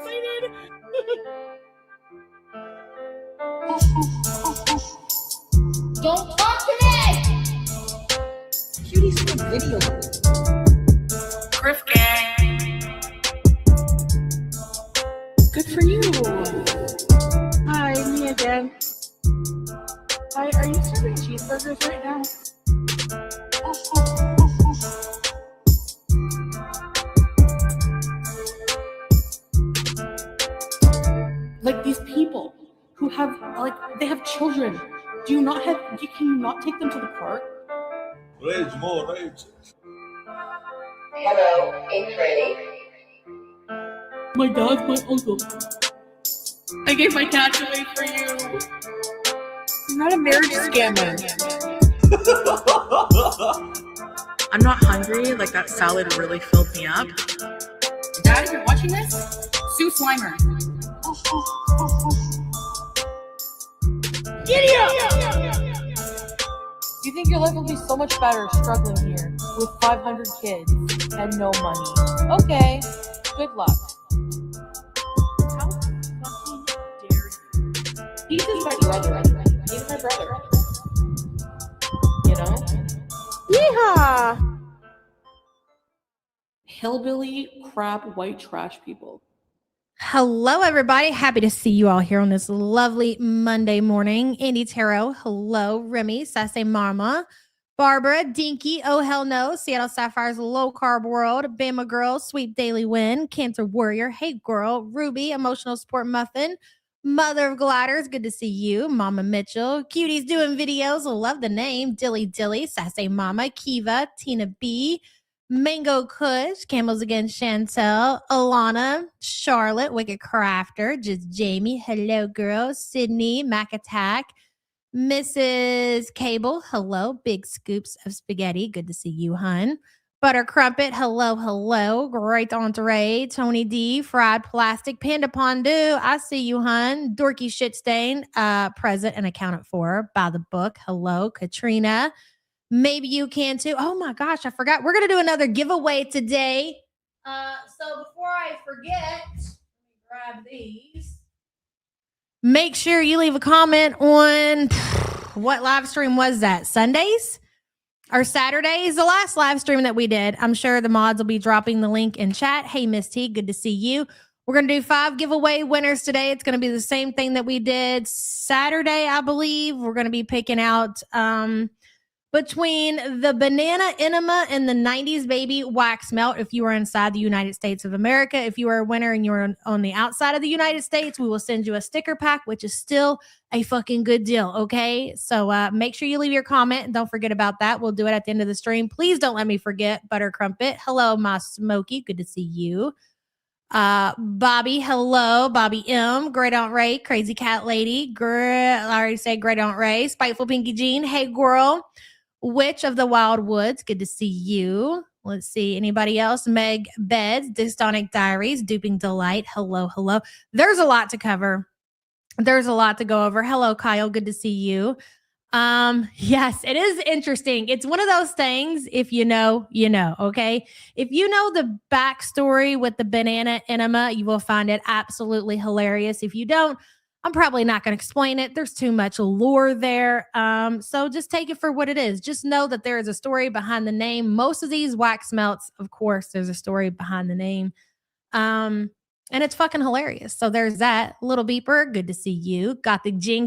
excited. Don't talk to me! Cutie's in a video. Griff gang. Good for you. Hi, me again. Hi, are you serving cheeseburgers right now? Like these people who have, like, they have children. Do you not have, can you not take them to the park? Rage, more rage. Hello, it's Freddy. My dad's my uncle. I gave my cat away for you. I'm not a marriage scammer. I'm not hungry. Like, that salad really filled me up. Dad, if you're watching this, sue Slimer. Giddy up! You think your life will be so much better struggling here with 500 kids and no money? Okay, good luck. How fucking dare you? He's just my brother. He's my brother. You know? Yeehaw! Hillbilly, crap, white trash people. Hello, everybody. Happy to see you all here on this lovely Monday morning. Andy Tarot, hello. Remy, Sassy Mama, Barbara, Dinky, oh hell no, Seattle Sapphire's Low Carb World, Bama Girl, Sweet Daily Win, Cancer Warrior, Hey Girl, Ruby, Emotional Sport Muffin, Mother of Gliders, good to see you, Mama Mitchell, Cuties doing videos, love the name, Dilly Dilly, Sassy Mama, Kiva, Tina B, Mango Kush, Camels Again, Chantel, Alana, Charlotte, Wicked Crafter, Just Jamie, hello girl, Sydney, Mac Attack, Mrs. Cable, hello, Big Scoops of Spaghetti, good to see you, hun. Butter Crumpet, hello, great entree, Tony D, Fried Plastic, Panda Pondu, I see you, hun. Dorky Shit Stain, present and accounted for by the book, hello, Katrina. Maybe you can too. Oh my gosh, I forgot. We're going to do another giveaway today. So before I forget, let me grab these. Make sure you leave a comment on what live stream was that? Sundays or Saturdays? The last live stream that we did. I'm sure the mods will be dropping the link in chat. Hey, Miss T, good to see you. We're going to do 5 giveaway winners today. It's going to be the same thing that we did Saturday, I believe. We're going to be picking out between the banana enema and the 90s baby wax melt. If you are inside the United States of America, if you are a winner and you're on the outside of the United States, we will send you a sticker pack, which is still a fucking good deal. Okay. So make sure you leave your comment and don't forget about that. We'll do it at the end of the stream. Please don't let me forget Butter Crumpet. Hello, my Smokey. Good to see you. Bobby, hello. Bobby M, Great Aunt Ray, Crazy Cat Lady. I already said Great Aunt Ray. Spiteful Pinky Jean. Hey, girl. Witch of the Wild Woods, good to see you. Let's see, anybody else? Meg Beds, Dystonic Diaries, Duping Delight, hello. There's a lot to cover. There's a lot to go over. Hello, Kyle, good to see you. Yes, it is interesting. It's one of those things, if you know, you know, okay? If you know the backstory with the banana enema, you will find it absolutely hilarious. If you don't, I'm probably not going to explain it. There's too much lore there. So just take it for what it is. Just know that there is a story behind the name. Most of these wax melts, of course, there's a story behind the name. And it's fucking hilarious. So there's that. Little Beeper, good to see you. Got the Gene.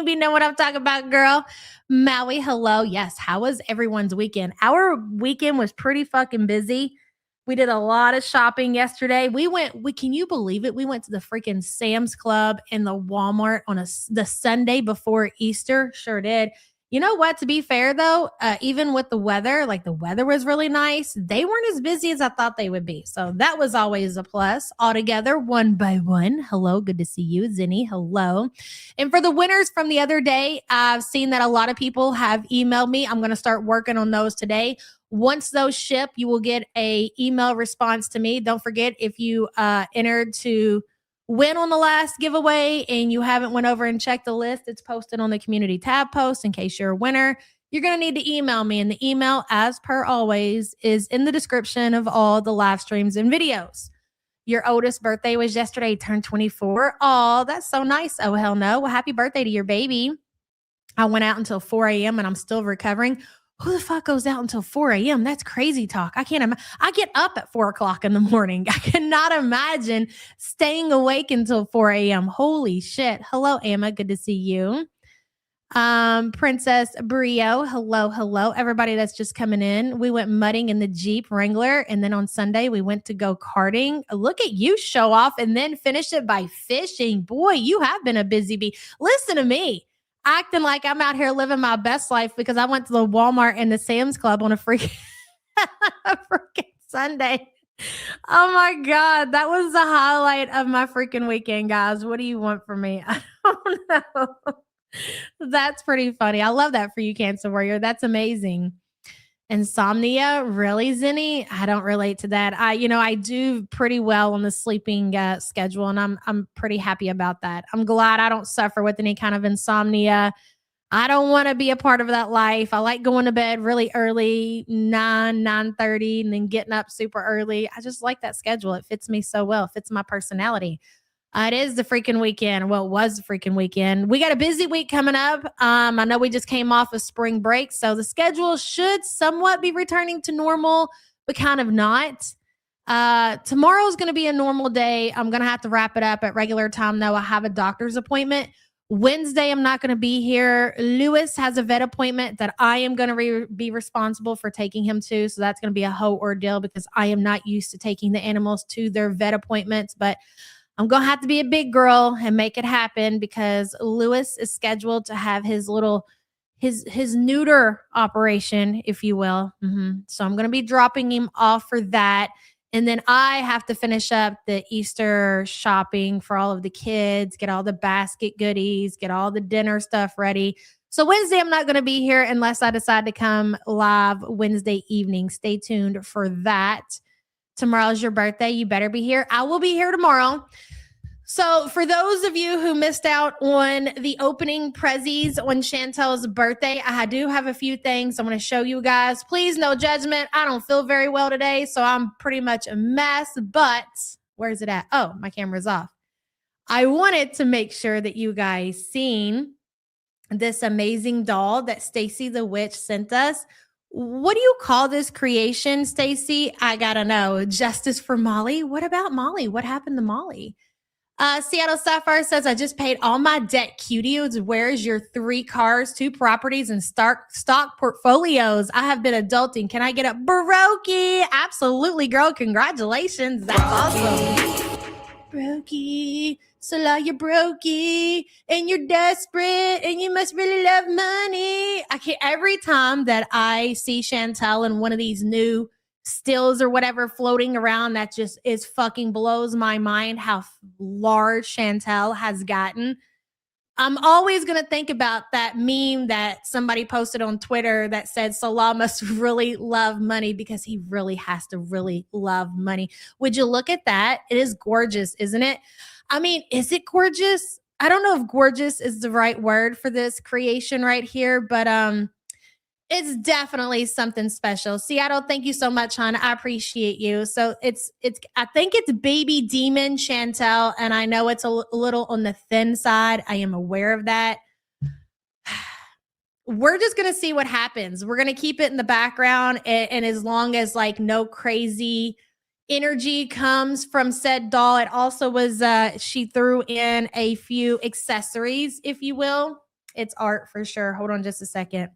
We know what I'm talking about, girl. Maui, hello. Yes, how was everyone's weekend? Our weekend was pretty fucking busy. We did a lot of shopping yesterday. Can you believe it? We went to the freaking Sam's Club and the Walmart on the Sunday before Easter. Sure did. You know what? To be fair, though, even with the weather, like the weather was really nice. They weren't as busy as I thought they would be. So that was always a plus. All together, one by one. Hello. Good to see you. Zinni, hello. And for the winners from the other day, I've seen that a lot of people have emailed me. I'm going to start working on those today. Once those ship, you will get a email response to me. Don't forget, if you entered to win on the last giveaway and you haven't went over and checked the list, it's posted on the community tab post in case you're a winner. You're going to need to email me. And the email, as per always, is in the description of all the live streams and videos. Your oldest birthday was yesterday. He turned 24. Oh, that's so nice. Oh, hell no. Well, happy birthday to your baby. I went out until 4 a.m. and I'm still recovering. Who the fuck goes out until 4 a.m.? That's crazy talk. I can't I get up at 4 o'clock in the morning. I cannot imagine staying awake until 4 a.m. Holy shit. Hello, Emma. Good to see you. Princess Brio. Hello. Everybody that's just coming in. We went mudding in the Jeep Wrangler. And then on Sunday, we went to go karting. Look at you show off and then finish it by fishing. Boy, you have been a busy bee. Listen to me. Acting like I'm out here living my best life because I went to the Walmart and the Sam's Club on a freaking Sunday. Oh my God. That was the highlight of my freaking weekend, guys. What do you want from me? I don't know. That's pretty funny. I love that for you, Cancer Warrior. That's amazing. Insomnia, really, Zinni? I don't relate to that. I do pretty well on the sleeping schedule, and I'm pretty happy about that. I'm glad I don't suffer with any kind of insomnia. I don't want to be a part of that life. I like going to bed really early, 9:30, and then getting up super early. I just like that schedule. It fits me so well. It fits my personality. It is the freaking weekend. Well, it was the freaking weekend. We got a busy week coming up. I know we just came off of spring break, so the schedule should somewhat be returning to normal, but kind of not. Tomorrow's going to be a normal day. I'm going to have to wrap it up at regular time, though. I have a doctor's appointment. Wednesday, I'm not going to be here. Lewis has a vet appointment that I am going to be responsible for taking him to, so that's going to be a whole ordeal because I am not used to taking the animals to their vet appointments, but I'm going to have to be a big girl and make it happen because Lewis is scheduled to have his neuter operation, if you will. So I'm going to be dropping him off for that. And then I have to finish up the Easter shopping for all of the kids, get all the basket goodies, get all the dinner stuff ready. So Wednesday, I'm not going to be here unless I decide to come live Wednesday evening. Stay tuned for that. Tomorrow's your birthday. You better be here. I will be here tomorrow. So for those of you who missed out on the opening prezzies on Chantel's birthday, I do have a few things I'm going to show you guys. Please, no judgment. I don't feel very well today, so I'm pretty much a mess. But where's it at? Oh, my camera's off. I wanted to make sure that you guys seen this amazing doll that Stacy the Witch sent us. What do you call this creation, Stacy? I gotta know. Justice for Molly? What about Molly? What happened to Molly? Seattle Sapphire says, I just paid all my debt, cuties. Where's your 3 cars, 2 properties, and stock portfolios? I have been adulting. Can I get a brokey? Absolutely, girl. Congratulations. That's awesome. Brokey. Salah, you're brokey and you're desperate and you must really love money. Every time that I see Chantel in one of these new stills or whatever floating around, that just is fucking blows my mind how large Chantel has gotten. I'm always going to think about that meme that somebody posted on Twitter that said Salah must really love money because he really has to really love money. Would you look at that? It is gorgeous, isn't it? I mean, is it gorgeous? I don't know if gorgeous is the right word for this creation right here, but it's definitely something special. Seattle, thank you so much, hon. I appreciate you. So I think it's baby demon Chantel, and I know it's a little on the thin side. I am aware of that. We're just going to see what happens. We're going to keep it in the background, and as long as like no crazy energy comes from said doll. It also was, she threw in a few accessories, if you will. It's art for sure. Hold on just a second.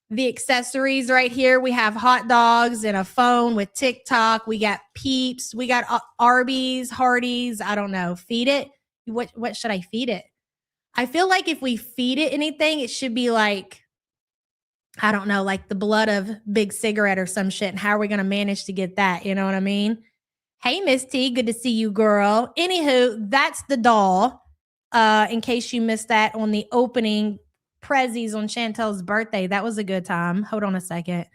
The accessories right here, we have hot dogs and a phone with TikTok. We got Peeps. We got Arby's, Hardee's. I don't know. Feed it. What should I feed it? I feel like if we feed it anything, it should be like, I don't know, like the blood of Big Cigarette or some shit. And how are we going to manage to get that? You know what I mean? Hey, Miss T, good to see you, girl. Anywho, that's the doll. In case you missed that on the opening prezzies on Chantel's birthday. That was a good time. Hold on a second.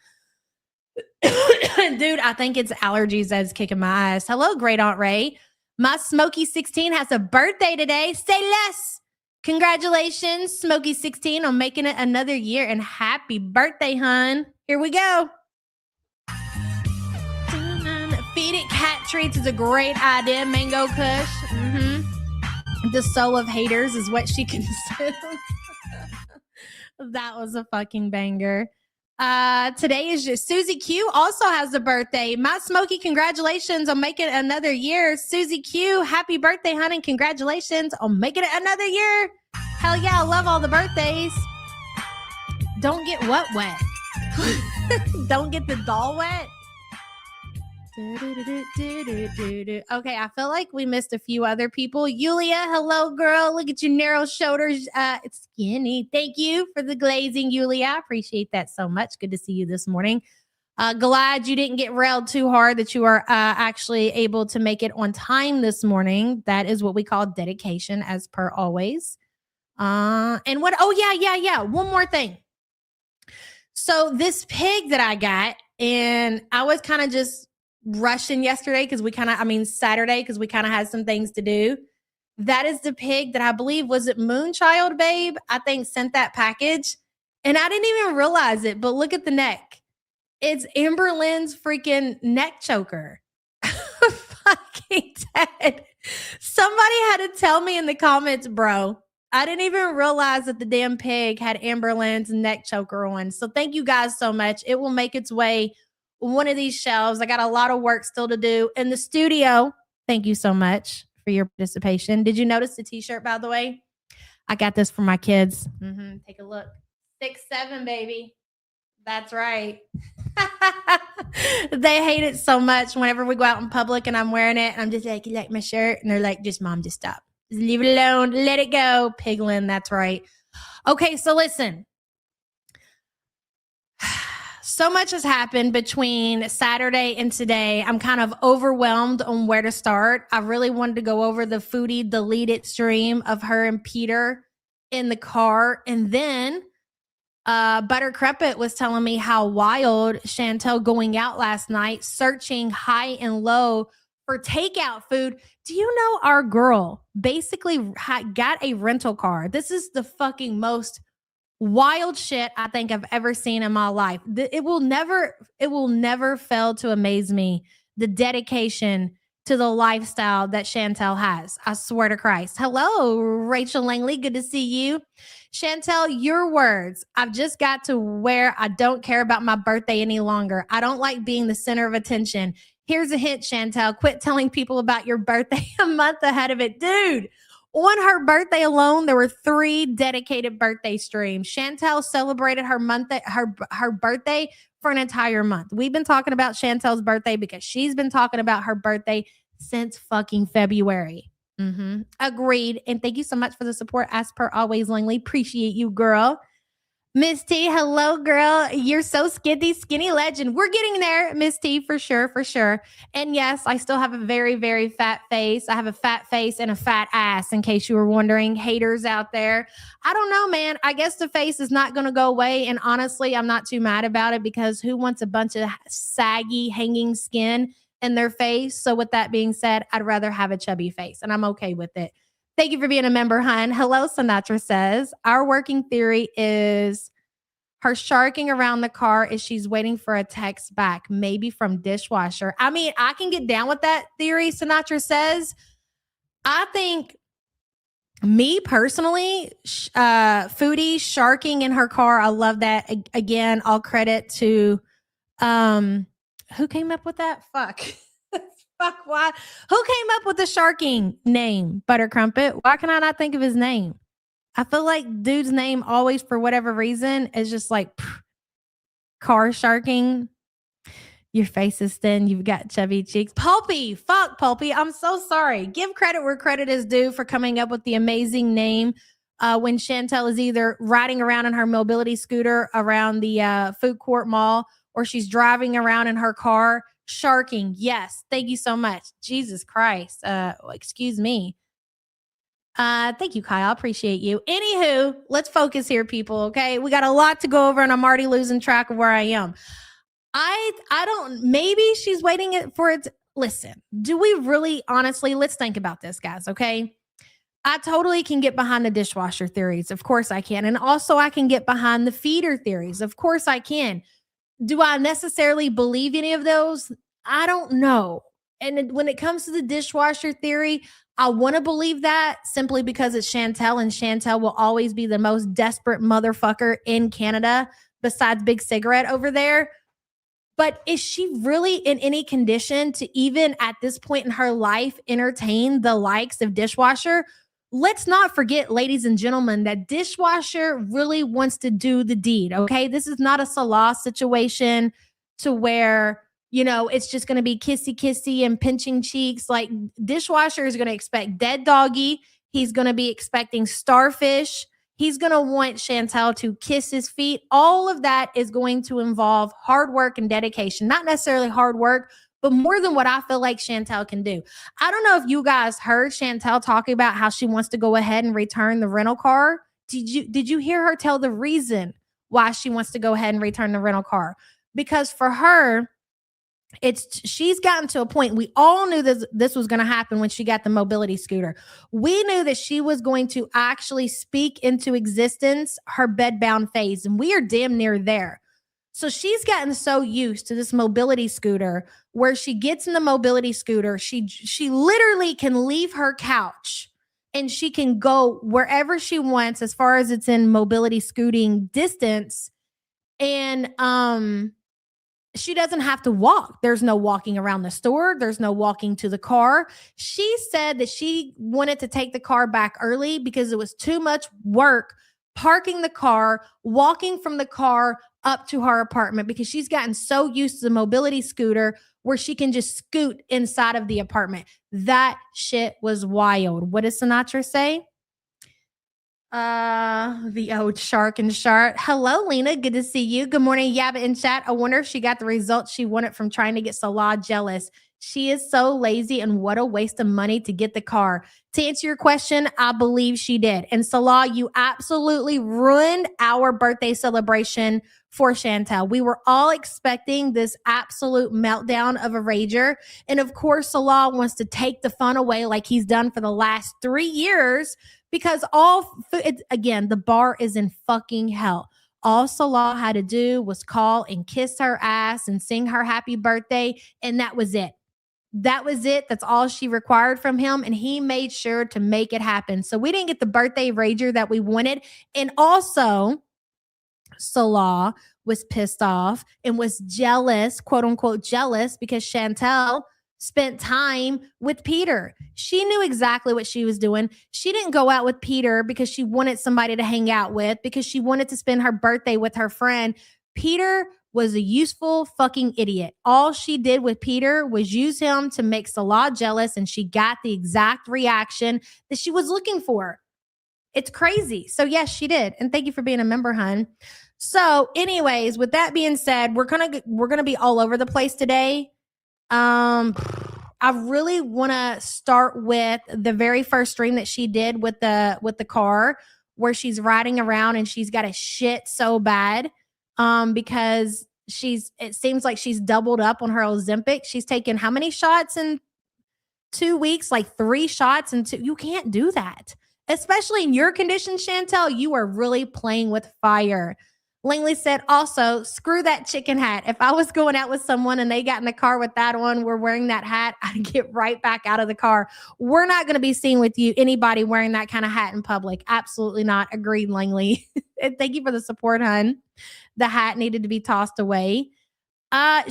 Dude, I think it's allergies that's kicking my ass. Hello, Great Aunt Ray. My Smokey 16 has a birthday today. Say less. Congratulations, Smokey 16, on making it another year, and happy birthday, hun. Here we go. Feed Eating cat treats is a great idea. Mango Kush. The soul of haters is what she consumes. That was a fucking banger. Today is just Susie Q also has a birthday. My Smokey, congratulations on making it another year. Susie Q, happy birthday, honey. Congratulations on making it another year. Hell yeah, I love all the birthdays. Don't get what wet? Don't get the doll wet? Okay, I feel like we missed a few other people. Yulia, hello, girl. Look at your narrow shoulders. It's skinny. Thank you for the glazing, Yulia. I appreciate that so much. Good to see you this morning. Glad you didn't get railed too hard, that you are actually able to make it on time this morning. That is what we call dedication, as per always. And what? Oh, yeah. One more thing. So this pig that I got, and I was kind of just rushing yesterday because Saturday, because we kind of had some things to do. That is the pig that I believe, was it Moonchild Babe? I think sent that package. And I didn't even realize it, but look at the neck. It's Amber Lynn's freaking neck choker. Fucking dead. Somebody had to tell me in the comments, bro. I didn't even realize that the damn pig had Amber Lynn's neck choker on. So thank you guys so much. It will make its way one of these shelves. I got a lot of work still to do in the studio. Thank you so much for your participation. Did you notice the t-shirt, by the way? I got this for my kids. Take a look. 6'7", baby. That's right. They hate it so much whenever we go out in public and I'm wearing it. And I'm just like, you like my shirt? And they're like, just mom, just stop. Just leave it alone. Let it go. Piglin, that's right. Okay, so listen. So much has happened between Saturday and today. I'm kind of overwhelmed on where to start. I really wanted to go over the Foodie deleted stream of her and Peter in the car. And then Butter Crumpet was telling me how wild Chantel going out last night, searching high and low for takeout food. Do you know our girl basically got a rental car? This is the fucking most wild shit I think I've ever seen in my life. It will never fail to amaze me, the dedication to the lifestyle that Chantel has. I swear to Christ. Hello, Rachel Langley. Good to see you. Chantel, your words. I've just got to where I don't care about my birthday any longer. I don't like being the center of attention. Here's a hint, Chantel. Quit telling people about your birthday a month ahead of it. Dude, on her birthday alone, there were 3 dedicated birthday streams. Chantel celebrated her birthday for an entire month. We've been talking about Chantel's birthday because she's been talking about her birthday since fucking February. Agreed. And thank you so much for the support. As per always, Langley. Appreciate you, girl. Miss T, hello, girl. You're so skinny legend. We're getting there, Miss T, for sure. And yes, I still have a very, very fat face. I have a fat face and a fat ass, in case you were wondering, haters out there. I don't know, man. I guess the face is not going to go away. And honestly, I'm not too mad about it, because who wants a bunch of saggy, hanging skin in their face? So with that being said, I'd rather have a chubby face, and I'm okay with it. Thank you for being a member, hun. Hello, Sinatra says. Our working theory is her sharking around the car is she's waiting for a text back, maybe from dishwasher. I mean, I can get down with that theory, Sinatra says. I think, me personally, Foodie sharking in her car, I love that. Again, all credit to, who came up with that? Fuck. Why? Who came up with the sharking name, Butter Crumpet? Why can I not think of his name? I feel like dude's name always, for whatever reason, is just like car sharking. Your face is thin. You've got chubby cheeks. Pulpy. Fuck, Pulpy. I'm so sorry. Give credit where credit is due for coming up with the amazing name when Chantel is either riding around in her mobility scooter around the food court mall, or she's driving around in her car. Sharking. Yes. Thank you so much. Jesus Christ. Excuse me. Thank you, Kyle. I appreciate you. Anywho, let's focus here, people. Okay. We got a lot to go over, and I'm already losing track of where I am. I don't, maybe she's waiting for it. Listen, do we really, honestly, let's think about this, guys. Okay. I totally can get behind the dishwasher theories. Of course I can. And also I can get behind the feeder theories. Of course I can. Do I necessarily believe any of those? I don't know. when it comes to the dishwasher theory, I want to believe that simply because it's Chantel, and Chantel will always be the most desperate motherfucker in Canada besides Big Cigarette over there. But is she really in any condition to even at this point in her life entertain the likes of dishwasher? Let's not forget, ladies and gentlemen, that dishwasher really wants to do the deed. Okay. This is not a Salah situation to where, it's just going to be kissy and pinching cheeks. Like, dishwasher is going to expect dead doggy. He's going to be expecting starfish. He's going to want Chantel to kiss his feet. All of that is going to involve hard work and dedication. Not necessarily hard work, but more than what I feel like Chantel can do. I don't know if you guys heard Chantel talking about how she wants to go ahead and return the rental car. Did you hear her tell the reason why she wants to go ahead and return the rental car? Because for her, she's gotten to a point. We all knew this was going to happen when she got the mobility scooter. We knew that she was going to actually speak into existence her bedbound phase, and we are damn near there. So she's gotten so used to this mobility scooter where she gets in the mobility scooter. She literally can leave her couch and she can go wherever she wants as far as it's in mobility scooting distance. And she doesn't have to walk. There's no walking around the store. There's no walking to the car. She said that she wanted to take the car back early because it was too much work parking the car, walking from the car up to her apartment, because she's gotten so used to the mobility scooter where she can just scoot inside of the apartment. That shit was wild. What does Sinatra say? The old shark and shark. Hello, Lena. Good to see you. Good morning, Yabba in chat. I wonder if she got the results she wanted from trying to get Salah jealous. She is so lazy, and what a waste of money to get the car. To answer your question, I believe she did. And Salah, you absolutely ruined our birthday celebration for Chantel. We were all expecting this absolute meltdown of a rager. And of course, Salah wants to take the fun away like he's done for the last 3 years, because again, the bar is in fucking hell. All Salah had to do was call and kiss her ass and sing her happy birthday, and that was it. That was it. That's all she required from him, and he made sure to make it happen. So we didn't get the birthday rager that we wanted. And also, Salah was pissed off and was jealous, quote unquote jealous, because Chantel spent time with Peter. She knew exactly what she was doing. She didn't go out with Peter because she wanted somebody to hang out with, because she wanted to spend her birthday with her friend. Peter was a useful fucking idiot. All she did with Peter was use him to make Salah jealous, and she got the exact reaction that she was looking for. It's crazy. So yes, she did. And thank you for being a member, hun. So anyways, with that being said, we're gonna be all over the place today. I really want to start with the very first stream that she did with the car, where she's riding around and she's got a shit so bad because it seems like she's doubled up on her Ozempic. She's taken how many shots in 2 weeks? Like 3 shots in 2. You can't do that, especially in your condition, Chantel. You are really playing with fire. Langley said, also, screw that chicken hat. If I was going out with someone and they got in the car with that on, we're wearing that hat, I'd get right back out of the car. We're not going to be seen with anybody wearing that kind of hat in public. Absolutely not. Agreed, Langley. Thank you for the support, hun. The hat needed to be tossed away. I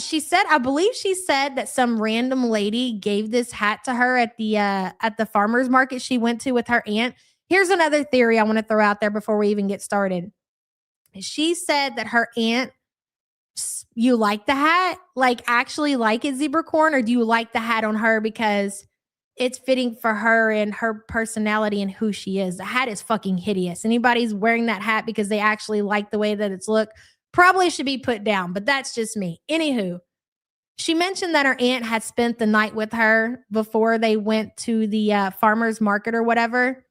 believe she said that some random lady gave this hat to her at the farmer's market she went to with her aunt. Here's another theory I want to throw out there before we even get started. She said that her aunt, you like the hat? Like, actually like it, zebra corn? Or do you like the hat on her because it's fitting for her and her personality and who she is? The hat is fucking hideous. Anybody's wearing that hat because they actually like the way that it's look, probably should be put down, but that's just me. Anywho, she mentioned that her aunt had spent the night with her before they went to the farmer's market or whatever.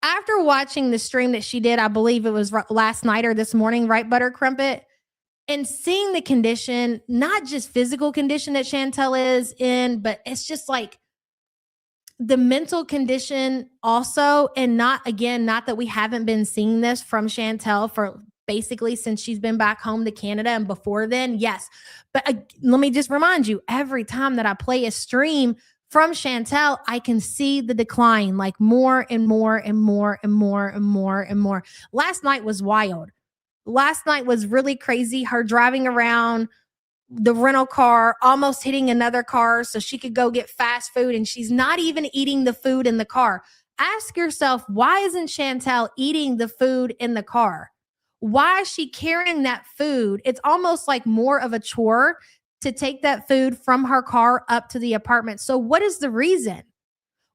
After watching the stream that she did, I believe it was last night or this morning, right, Butter Crumpet, and seeing the condition, not just physical condition that Chantel is in, but it's just like the mental condition also. And not that we haven't been seeing this from Chantel for basically since she's been back home to Canada, and before then, yes. But let me just remind you, every time that I play a stream from Chantel, I can see the decline, like more and more and more and more and more and more. Last night was wild. Last night was really crazy. Her driving around the rental car, almost hitting another car so she could go get fast food, and she's not even eating the food in the car. Ask yourself, why isn't Chantel eating the food in the car? Why is she carrying that food? It's almost like more of a chore to take that food from her car up to the apartment. So what is the reason?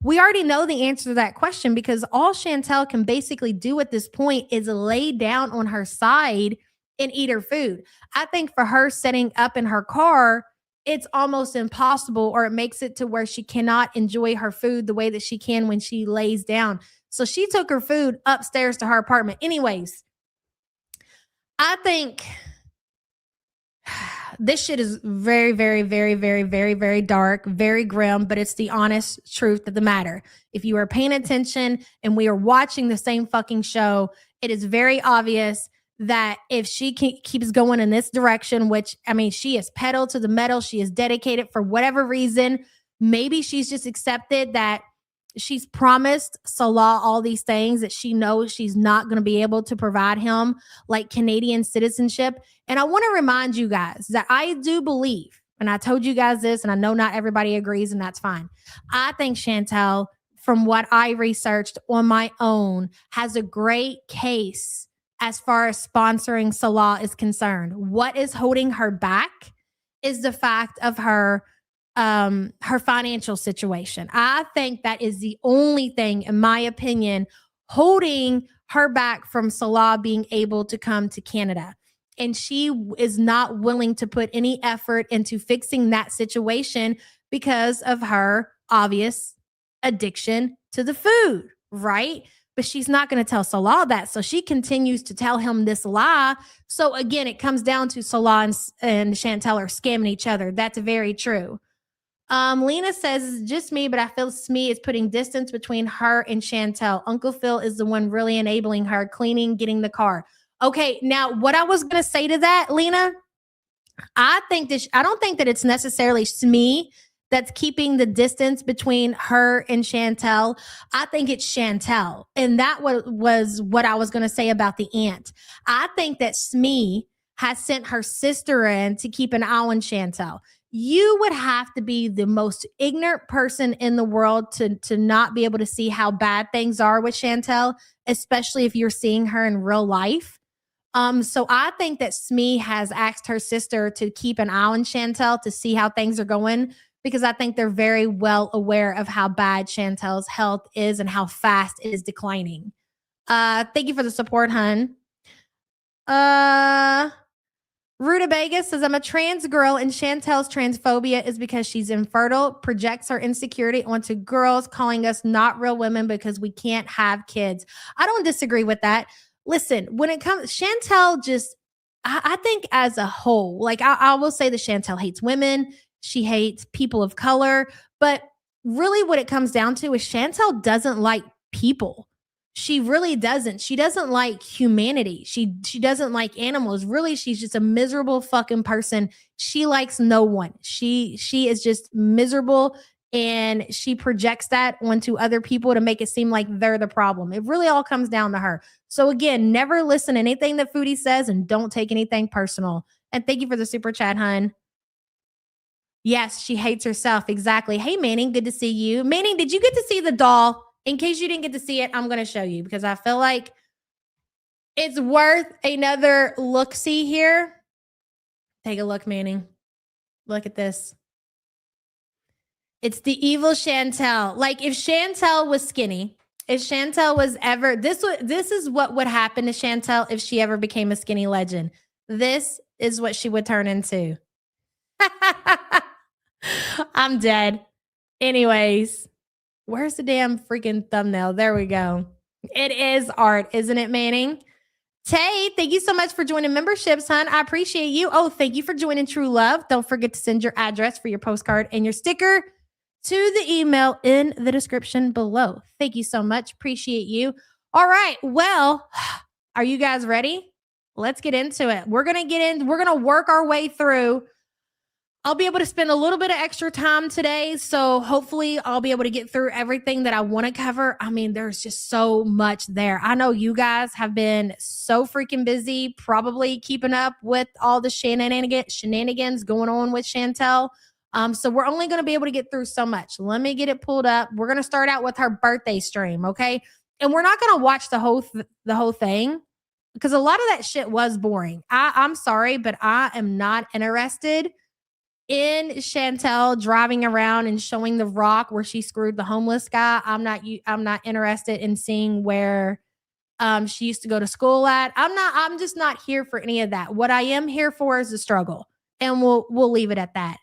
We already know the answer to that question, because all Chantel can basically do at this point is lay down on her side and eat her food. I think for her sitting up in her car, it's almost impossible, or it makes it to where she cannot enjoy her food the way that she can when she lays down. So she took her food upstairs to her apartment. Anyways, I think this shit is very, very, very, very, very, very dark, very grim, but it's the honest truth of the matter. If you are paying attention and we are watching the same fucking show, it is very obvious that if she keeps going in this direction, which, I mean, she is pedal to the metal, she is dedicated for whatever reason. Maybe she's just accepted that she's promised Salah all these things that she knows she's not going to be able to provide him, like Canadian citizenship. And I want to remind you guys that I do believe, and I told you guys this, and I know not everybody agrees, and that's fine. I think Chantel, from what I researched on my own, has a great case as far as sponsoring Salah is concerned. What is holding her back is the fact of her financial situation. I think that is the only thing, in my opinion, holding her back from Salah being able to come to Canada. And she is not willing to put any effort into fixing that situation because of her obvious addiction to the food, right? But she's not going to tell Salah that. So she continues to tell him this lie. So again, it comes down to Salah and Chantel are scamming each other. That's very true. Lena says, it's just me, but I feel Smee is putting distance between her and Chantel. Uncle Phil is the one really enabling her, cleaning, getting the car. Okay, now what I was going to say to that, Lena, I don't think that it's necessarily Smee that's keeping the distance between her and Chantel. I think it's Chantel. And that was what I was going to say about the aunt. I think that Smee has sent her sister in to keep an eye on Chantel. You would have to be the most ignorant person in the world to not be able to see how bad things are with Chantel, especially if you're seeing her in real life. So I think that Smee has asked her sister to keep an eye on Chantel to see how things are going, because I think they're very well aware of how bad Chantel's health is and how fast it is declining. Thank you for the support, hun. Rutabaga says, I'm a trans girl, and Chantel's transphobia is because she's infertile, projects her insecurity onto girls, calling us not real women because we can't have kids. I don't disagree with that. Listen, when it comes, Chantel just, I think as a whole, like I will say that Chantel hates women. She hates people of color. But really what it comes down to is Chantel doesn't like people. She really doesn't. She doesn't like humanity. She doesn't like animals. Really, she's just a miserable fucking person. She likes no one. She is just miserable, and she projects that onto other people to make it seem like they're the problem. It really all comes down to her. So again, never listen to anything that Foodie says, and don't take anything personal. And thank you for the super chat, hun. Yes, she hates herself. Exactly. Hey, Manning, good to see you. Manning, did you get to see the doll? In case you didn't get to see it, I'm going to show you because I feel like it's worth another look-see here. Take a look, Manning. Look at this. It's the evil Chantel. Like if Chantel was skinny, if Chantel was ever, this is what would happen to Chantel if she ever became a skinny legend. This is what she would turn into. I'm dead. Anyways. Where's the damn freaking thumbnail? There we go. It is art, isn't it, Manning? Tay, thank you so much for joining memberships, hon. I appreciate you. Oh, thank you for joining True Love. Don't forget to send your address for your postcard and your sticker to the email in the description below. Thank you so much. Appreciate you. All right. Well, are you guys ready? let's get into it. We're going to work our way through. I'll be able to spend a little bit of extra time today. So hopefully I'll be able to get through everything that I want to cover. I mean, there's just so much there. I know you guys have been so freaking busy, probably keeping up with all the shenanigans going on with Chantel. So we're only going to be able to get through so much. Let me get it pulled up. We're going to start out with her birthday stream. Okay. And we're not going to watch the whole thing because a lot of that shit was boring. I'm sorry, but I am not interested in Chantel driving around and showing the rock where she screwed the homeless guy. I'm not interested in seeing where she used to go to school at. I'm just not here for any of that. What I am here for is the struggle. And we'll leave it at that.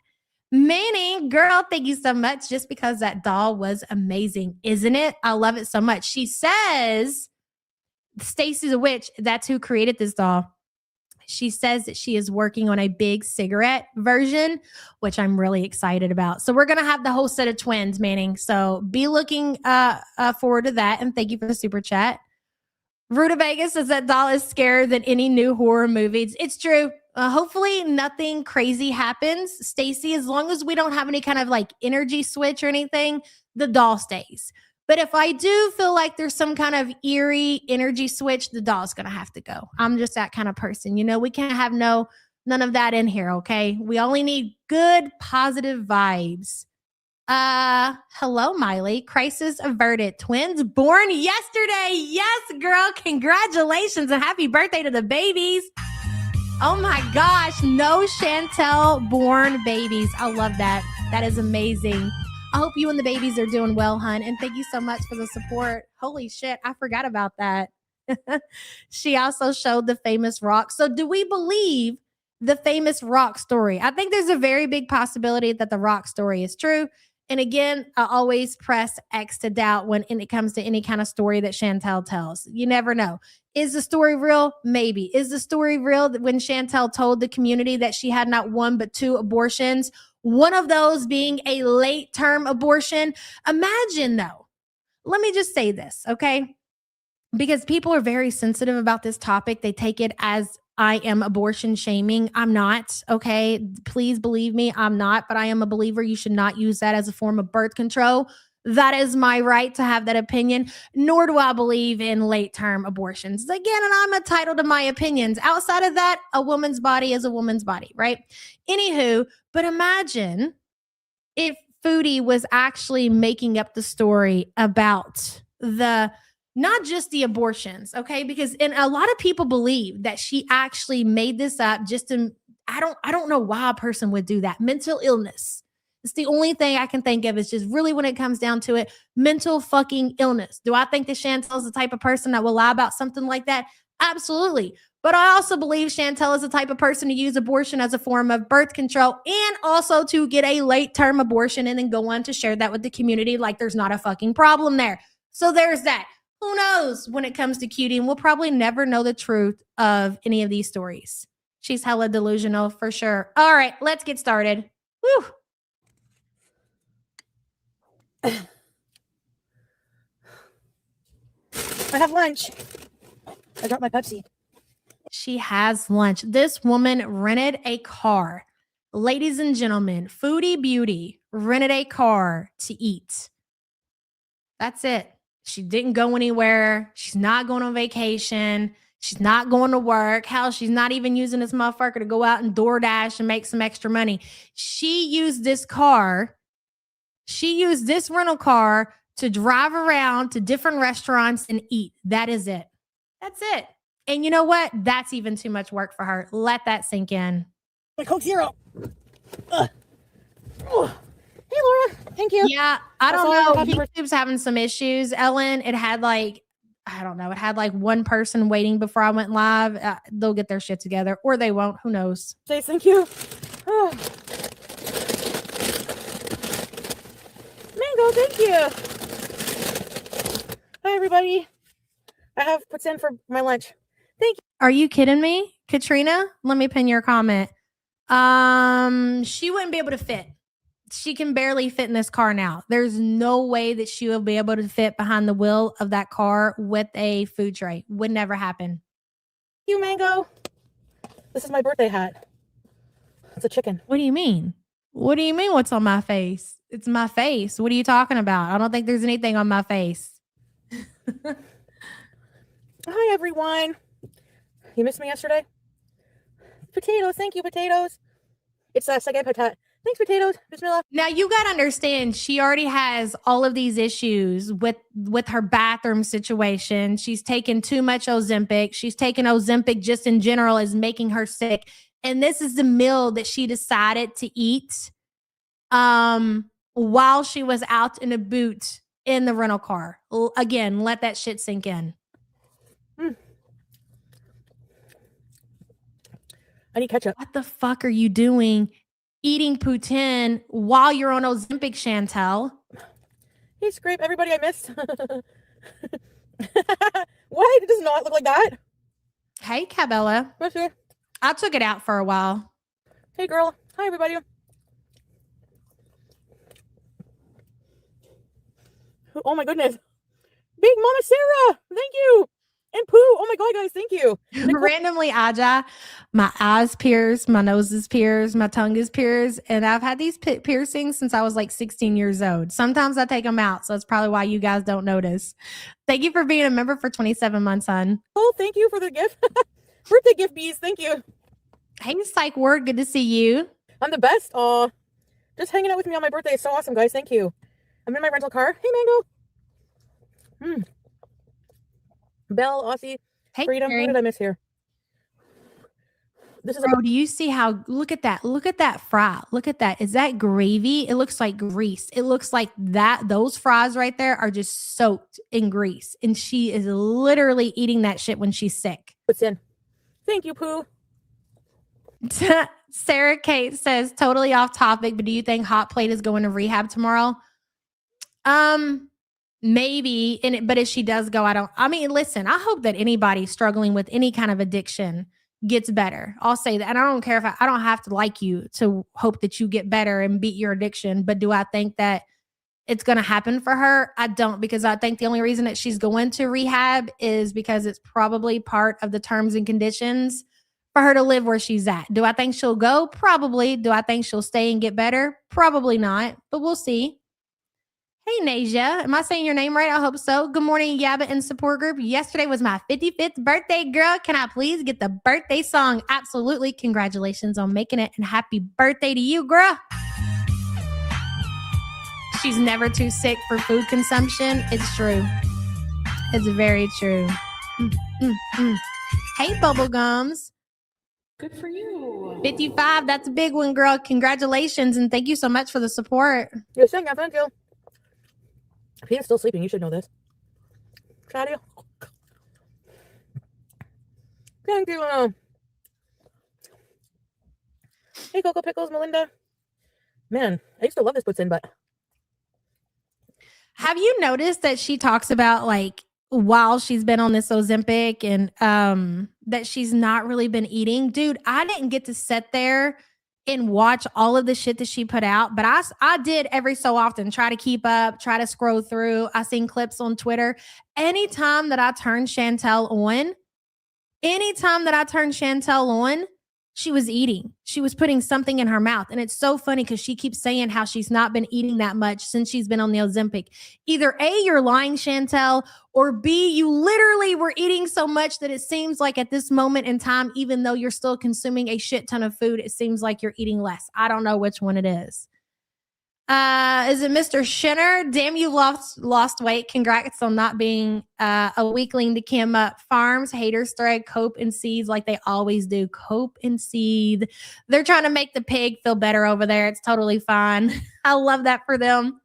Manny, girl, thank you so much. Just because that doll was amazing, isn't it? I love it so much. She says Stacy's a witch. That's who created this doll. She says that she is working on a big cigarette version, which I'm really excited about. So we're going to have the whole set of twins, Manning. So be looking forward to that. And thank you for the super chat. Ruta Vegas says that doll is scarier than any new horror movies. It's true. Hopefully nothing crazy happens, Stacy. As long as we don't have any kind of like energy switch or anything, the doll stays. But if I do feel like there's some kind of eerie energy switch, the doll's going to have to go. I'm just that kind of person. You know, we can't have none of that in here, okay? We only need good, positive vibes. Hello, Miley. Crisis averted. Twins born yesterday. Yes, girl. Congratulations and happy birthday to the babies. Oh my gosh. No Chantel born babies. I love that. That is amazing. I hope you and the babies are doing well, hun. And thank you so much for the support. Holy shit. I forgot about that. She also showed the famous rock. So do we believe the famous rock story? I think there's a very big possibility that the rock story is true. And again, I always press X to doubt when it comes to any kind of story that Chantel tells. You never know. Is the story real? Maybe. Is the story real that when Chantel told the community that she had not one but 2 abortions, one of those being a late-term abortion? Imagine, though. Let me just say this, okay? Because people are very sensitive about this topic. They take it as I am abortion shaming. I'm not, okay? Please believe me, I'm not, but I am a believer you should not use that as a form of birth control. That is my right to have that opinion, nor do I believe in late-term abortions. Again, and I'm entitled to my opinions. Outside of that, a woman's body is a woman's body, right? Anywho, but imagine if Foodie was actually making up the story about not just the abortions, okay? Because a lot of people believe that she actually made this up just to, I don't know why a person would do that. Mental illness. It's the only thing I can think of is just really when it comes down to it, mental fucking illness. Do I think that Chantel is the type of person that will lie about something like that? Absolutely. But I also believe Chantel is the type of person to use abortion as a form of birth control and also to get a late-term abortion and then go on to share that with the community like there's not a fucking problem there. So there's that. Who knows when it comes to Cutie? And we'll probably never know the truth of any of these stories. She's hella delusional for sure. All right, let's get started. Woo. I have lunch. I got my Pepsi. She has lunch. This woman rented a car. Ladies and gentlemen, Foodie Beauty rented a car to eat. That's it. She didn't go anywhere. She's not going on vacation. She's not going to work. Hell, she's not even using this motherfucker to go out and DoorDash and make some extra money. She used this car. She used this rental car to drive around to different restaurants and eat. That is it. That's it. And you know what? That's even too much work for her. Let that sink in. My Coke Zero. Hey, Laura. Thank you. Yeah, I don't know. YouTube's having some issues, Ellen. It had like, I don't know. It had like one person waiting before I went live. They'll get their shit together or they won't. Who knows? Say thank you. Mango, thank you. Hi, everybody. I have puts in for my lunch. Thank you. Are you kidding me? Katrina, let me pin your comment. She wouldn't be able to fit. She can barely fit in this car now. There's no way that she will be able to fit behind the wheel of that car with a food tray. Would never happen. You, Mango. This is my birthday hat. It's a chicken. What do you mean? What do you mean what's on my face? It's my face. What are you talking about? I don't think there's anything on my face. Hi, everyone. You missed me yesterday? Potatoes. Thank you, potatoes. It's Sagay Patat. Thanks, potatoes. Bismillah. Now you got to understand, she already has all of these issues with her bathroom situation. She's taken too much Ozempic. She's taken Ozempic just in general is making her sick. And this is the meal that she decided to eat while she was out in a boot in the rental car. Again, let that shit sink in. I need ketchup. What the fuck are you doing eating poutine while you're on Ozempic, Chantel? Hey, Scrape, everybody I missed. What? It does not look like that. Hey, Cabela. What's here? I took it out for a while. Hey, girl. Hi, everybody. Oh, my goodness. Big Mama Sarah. Thank you. And Pooh. Oh, my God, guys. Thank you. Randomly, Aja, my eyes pierced, my nose is pierced, my tongue is pierced. And I've had these piercings since I was like 16 years old. Sometimes I take them out. So that's probably why you guys don't notice. Thank you for being a member for 27 months, hon. Oh, thank you for the gift. Birthday gift, bees. Thank you. Hey, Psych Word. Good to see you. I'm the best. Just hanging out with me on my birthday is so awesome, guys. Thank you. I'm in my rental car. Hey, Mango. Belle, Aussie, Hey, Freedom. Mary. What did I miss here? This is Bro, do you see how, look at that fry. Look at that. Is that gravy? It looks like grease. It looks like those fries right there are just soaked in grease. And she is literally eating that shit when she's sick. what's in. Thank you, Pooh. Sarah Kate says, totally off topic, but do you think Hot Plate is going to rehab tomorrow? Maybe, but if she does go, listen, I hope that anybody struggling with any kind of addiction gets better. I'll say that. And I don't care if I don't have to like you to hope that you get better and beat your addiction. But do I think that it's going to happen for her? I don't, because I think the only reason that she's going to rehab is because it's probably part of the terms and conditions for her to live where she's at. Do I think she'll go? Probably. Do I think she'll stay and get better? Probably not, but we'll see. Hey, Nasia. Am I saying your name right? I hope so. Good morning, Yabba and support group. Yesterday was my 55th birthday, girl. Can I please get the birthday song? Absolutely. Congratulations on making it, and happy birthday to you, girl. She's never too sick for food consumption. It's true. It's very true. Hey, Bubblegums. Good for you. 55. That's a big one, girl. Congratulations, and thank you so much for the support. You're saying that, thank you. Peter's still sleeping. You should know this. Shadi. Thank you. Hey, Cocoa Pickles, Melinda. Man, I used to love this puts in, but Have you noticed that she talks about, like, while she's been on this Ozempic and that she's not really been eating? Dude, I didn't get to sit there and watch all of the shit that she put out, but I did every so often try to keep up, try to scroll through. I seen clips on Twitter. Anytime that I turned Chantel on, she was eating. She was putting something in her mouth. And it's so funny because she keeps saying how she's not been eating that much since she's been on the Ozempic. Either A, you're lying, Chantel, or B, you literally were eating so much that it seems like at this moment in time, even though you're still consuming a shit ton of food, it seems like you're eating less. I don't know which one it is. Is it Mr. Shinner? Damn, you lost weight. Congrats on not being a weakling to Kim Farms. Haters thread cope and seed like they always do. Cope and seed. They're trying to make the pig feel better over there. It's totally fine. I love that for them.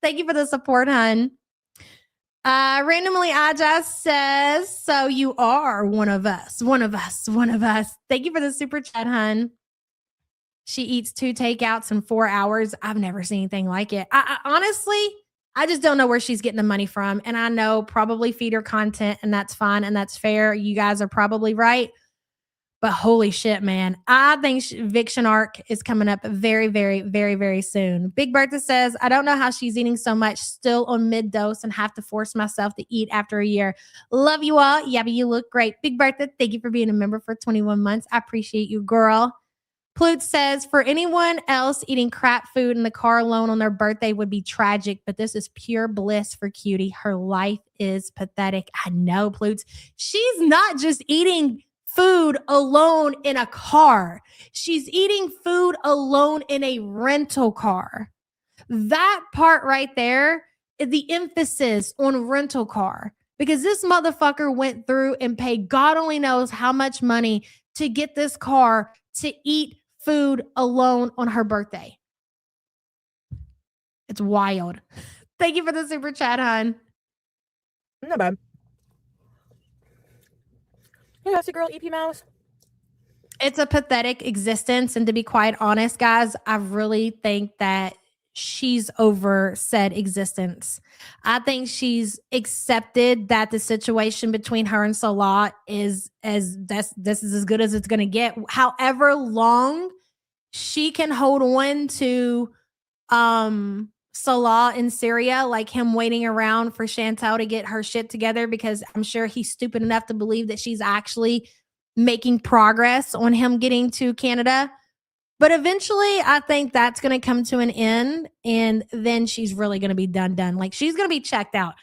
Thank you for the support, hun. Randomly Aja says, so you are one of us. Thank you for the super chat, hun. She eats 2 takeouts in 4 hours. I've never seen anything like it. I honestly, I just don't know where she's getting the money from. And I know probably feeder content, and that's fine and that's fair. You guys are probably right. But holy shit, man. I think Eviction Arc is coming up very, very, very, very soon. Big Bertha says, I don't know how she's eating so much, still on mid dose, and have to force myself to eat after a year. Love you all. Yabby, you look great. Big Bertha, thank you for being a member for 21 months. I appreciate you, girl. Plute says, for anyone else, eating crap food in the car alone on their birthday would be tragic, but this is pure bliss for Cutie. Her life is pathetic. I know, Plutes. She's not just eating food alone in a car. She's eating food alone in a rental car. That part right there is the emphasis on rental car, because this motherfucker went through and paid God only knows how much money to get this car to eat food alone on her birthday. It's wild. Thank you for the super chat, hon. Not bad. Hey, that's a girl, EP Mouse. It's a pathetic existence. And to be quite honest, guys, I really think that she's over said existence. I think she's accepted that the situation between her and Salah is this is as good as it's going to get. However long she can hold on to Salah in Syria, like him waiting around for Chantel to get her shit together, because I'm sure he's stupid enough to believe that she's actually making progress on him getting to Canada. But eventually, I think that's going to come to an end, and then she's really going to be done. Like, she's going to be checked out.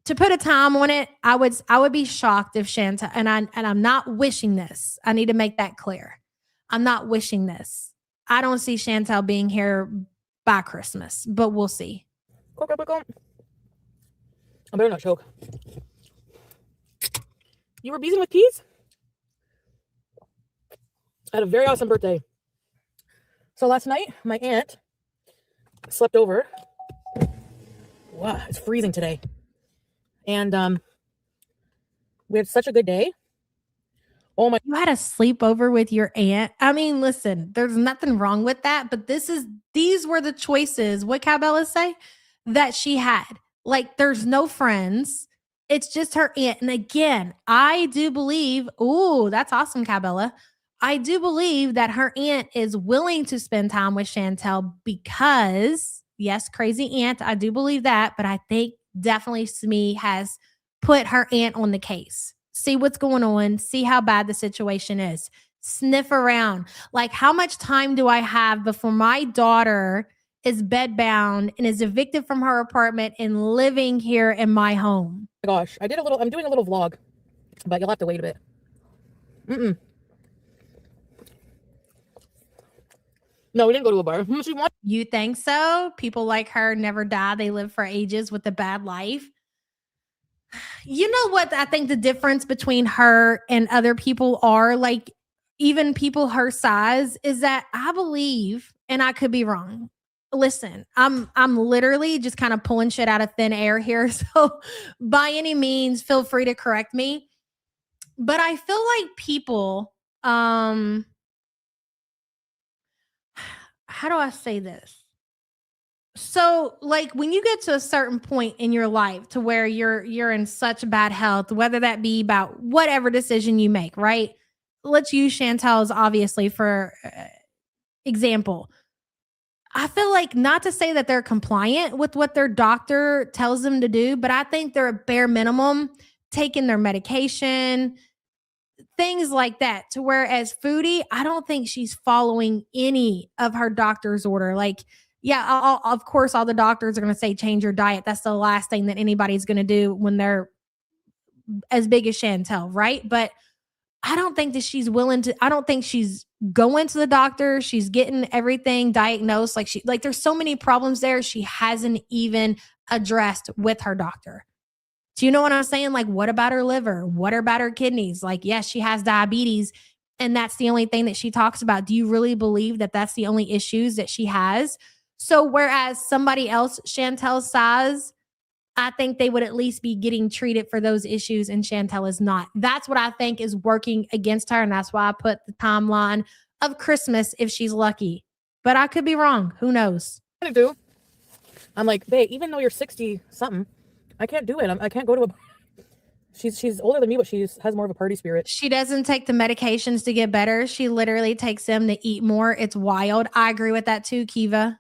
To put a time on it, I would be shocked if Chantel, and I'm not wishing this. I need to make that clear. I'm not wishing this. I don't see Chantel being here by Christmas, but we'll see. I better not choke. You were beezing with peas? I had a very awesome birthday. So last night, my aunt slept over. Wow, it's freezing today. And we had such a good day. Oh my! You had a sleepover with your aunt. I mean, listen, there's nothing wrong with that, but these were the choices. What Cabela say that she had. Like, there's no friends. It's just her aunt. And again, I do believe. Ooh, that's awesome, Cabela. I do believe that her aunt is willing to spend time with Chantel because, yes, crazy aunt. I do believe that, but I think definitely Smee has put her aunt on the case. See what's going on. See how bad the situation is. Sniff around. Like, how much time do I have before my daughter is bedbound and is evicted from her apartment and living here in my home? Oh my gosh, I'm doing a little vlog, but you'll have to wait a bit. No, we didn't go to a bar. You think so? People like her never die. They live for ages with a bad life. You know what I think the difference between her and other people are, like even people her size, is that I believe, and I could be wrong. Listen, I'm literally just kind of pulling shit out of thin air here. So by any means, feel free to correct me. But I feel like people, how do I say this? So, like, when you get to a certain point in your life to where you're in such bad health, whether that be about whatever decision you make, right? Let's use Chantel's obviously for example. I feel like, not to say that they're compliant with what their doctor tells them to do, but I think they're at bare minimum taking their medication, things like that. To whereas Foodie, I don't think she's following any of her doctor's order. Like, yeah, of course, all the doctors are going to say change your diet. That's the last thing that anybody's going to do when they're as big as Chantel, right? But I don't think that she's willing to. I don't think she's going to the doctor. She's getting everything diagnosed. Like there's so many problems there she hasn't even addressed with her doctor. Do you know what I'm saying? Like, what about her liver? What about her kidneys? Like, yes, she has diabetes, and that's the only thing that she talks about. Do you really believe that that's the only issues that she has? So whereas somebody else, Chantel's size, I think they would at least be getting treated for those issues, and Chantel is not. That's what I think is working against her, and that's why I put the timeline of Christmas if she's lucky. But I could be wrong. Who knows? I do. I'm like, babe, even though you're 60 something, I can't do it. I can't go to a bar. She's older than me, but she has more of a party spirit. She doesn't take the medications to get better. She literally takes them to eat more. It's wild. I agree with that too, Kiva.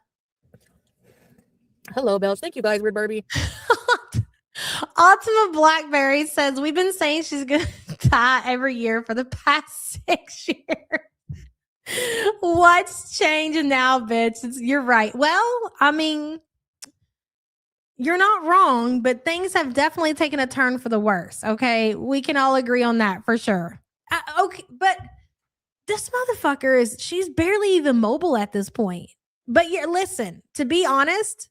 Hello, Bells. Thank you guys, Weird Barbie. Ultima Blackberry says, we've been saying she's going to die every year for the past 6 years. What's changing now, bitch? You're right. Well, I mean, you're not wrong, but things have definitely taken a turn for the worse. Okay. We can all agree on that for sure. Okay. But this motherfucker she's barely even mobile at this point. But listen, to be honest,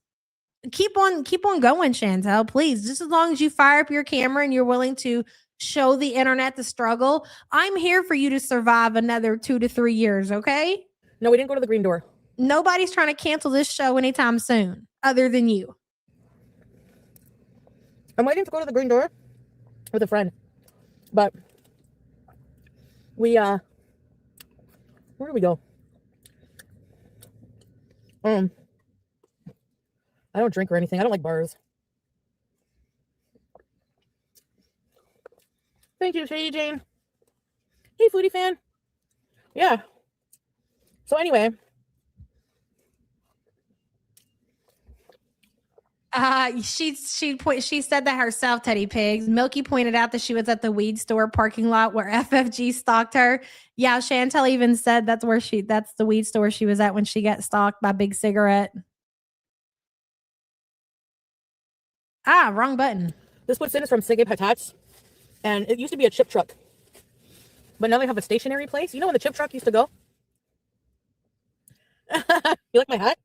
keep on going, Chantel, please. Just as long as you fire up your camera and you're willing to show the internet the struggle, I'm here for you to survive another 2 to 3 years, okay? No, we didn't go to the green door. Nobody's trying to cancel this show anytime soon, other than you. I'm waiting to go to the green door with a friend. But we where do we go? I don't drink or anything. I don't like bars. Thank you, Shady Jane. Hey, Foodie fan. Yeah. So anyway. She said that herself, Teddy Pigs. Milky pointed out that she was at the weed store parking lot where FFG stalked her. Yeah, Chantel even said that's the weed store she was at when she got stalked by Big Cigarette. Wrong button. This puts in is from Sige Patats. And it used to be a chip truck. But now they have a stationary place. You know when the chip truck used to go? You like my hat?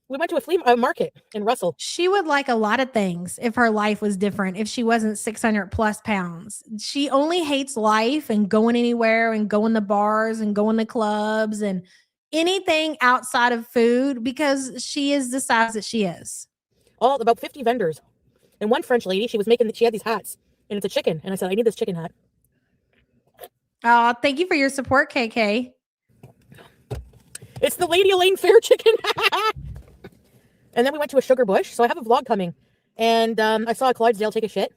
We went to a flea market in Russell. She would like a lot of things if her life was different, if she wasn't 600 plus pounds. She only hates life and going anywhere and going to bars and going to clubs and anything outside of food because she is the size that she is. All about 50 vendors. And one French lady, she had these hats. And it's a chicken. And I said, I need this chicken hat. Oh, thank you for your support, KK. It's the Lady Elaine Fair chicken hat. And then we went to a sugar bush. So I have a vlog coming. And I saw a Clydesdale take a shit.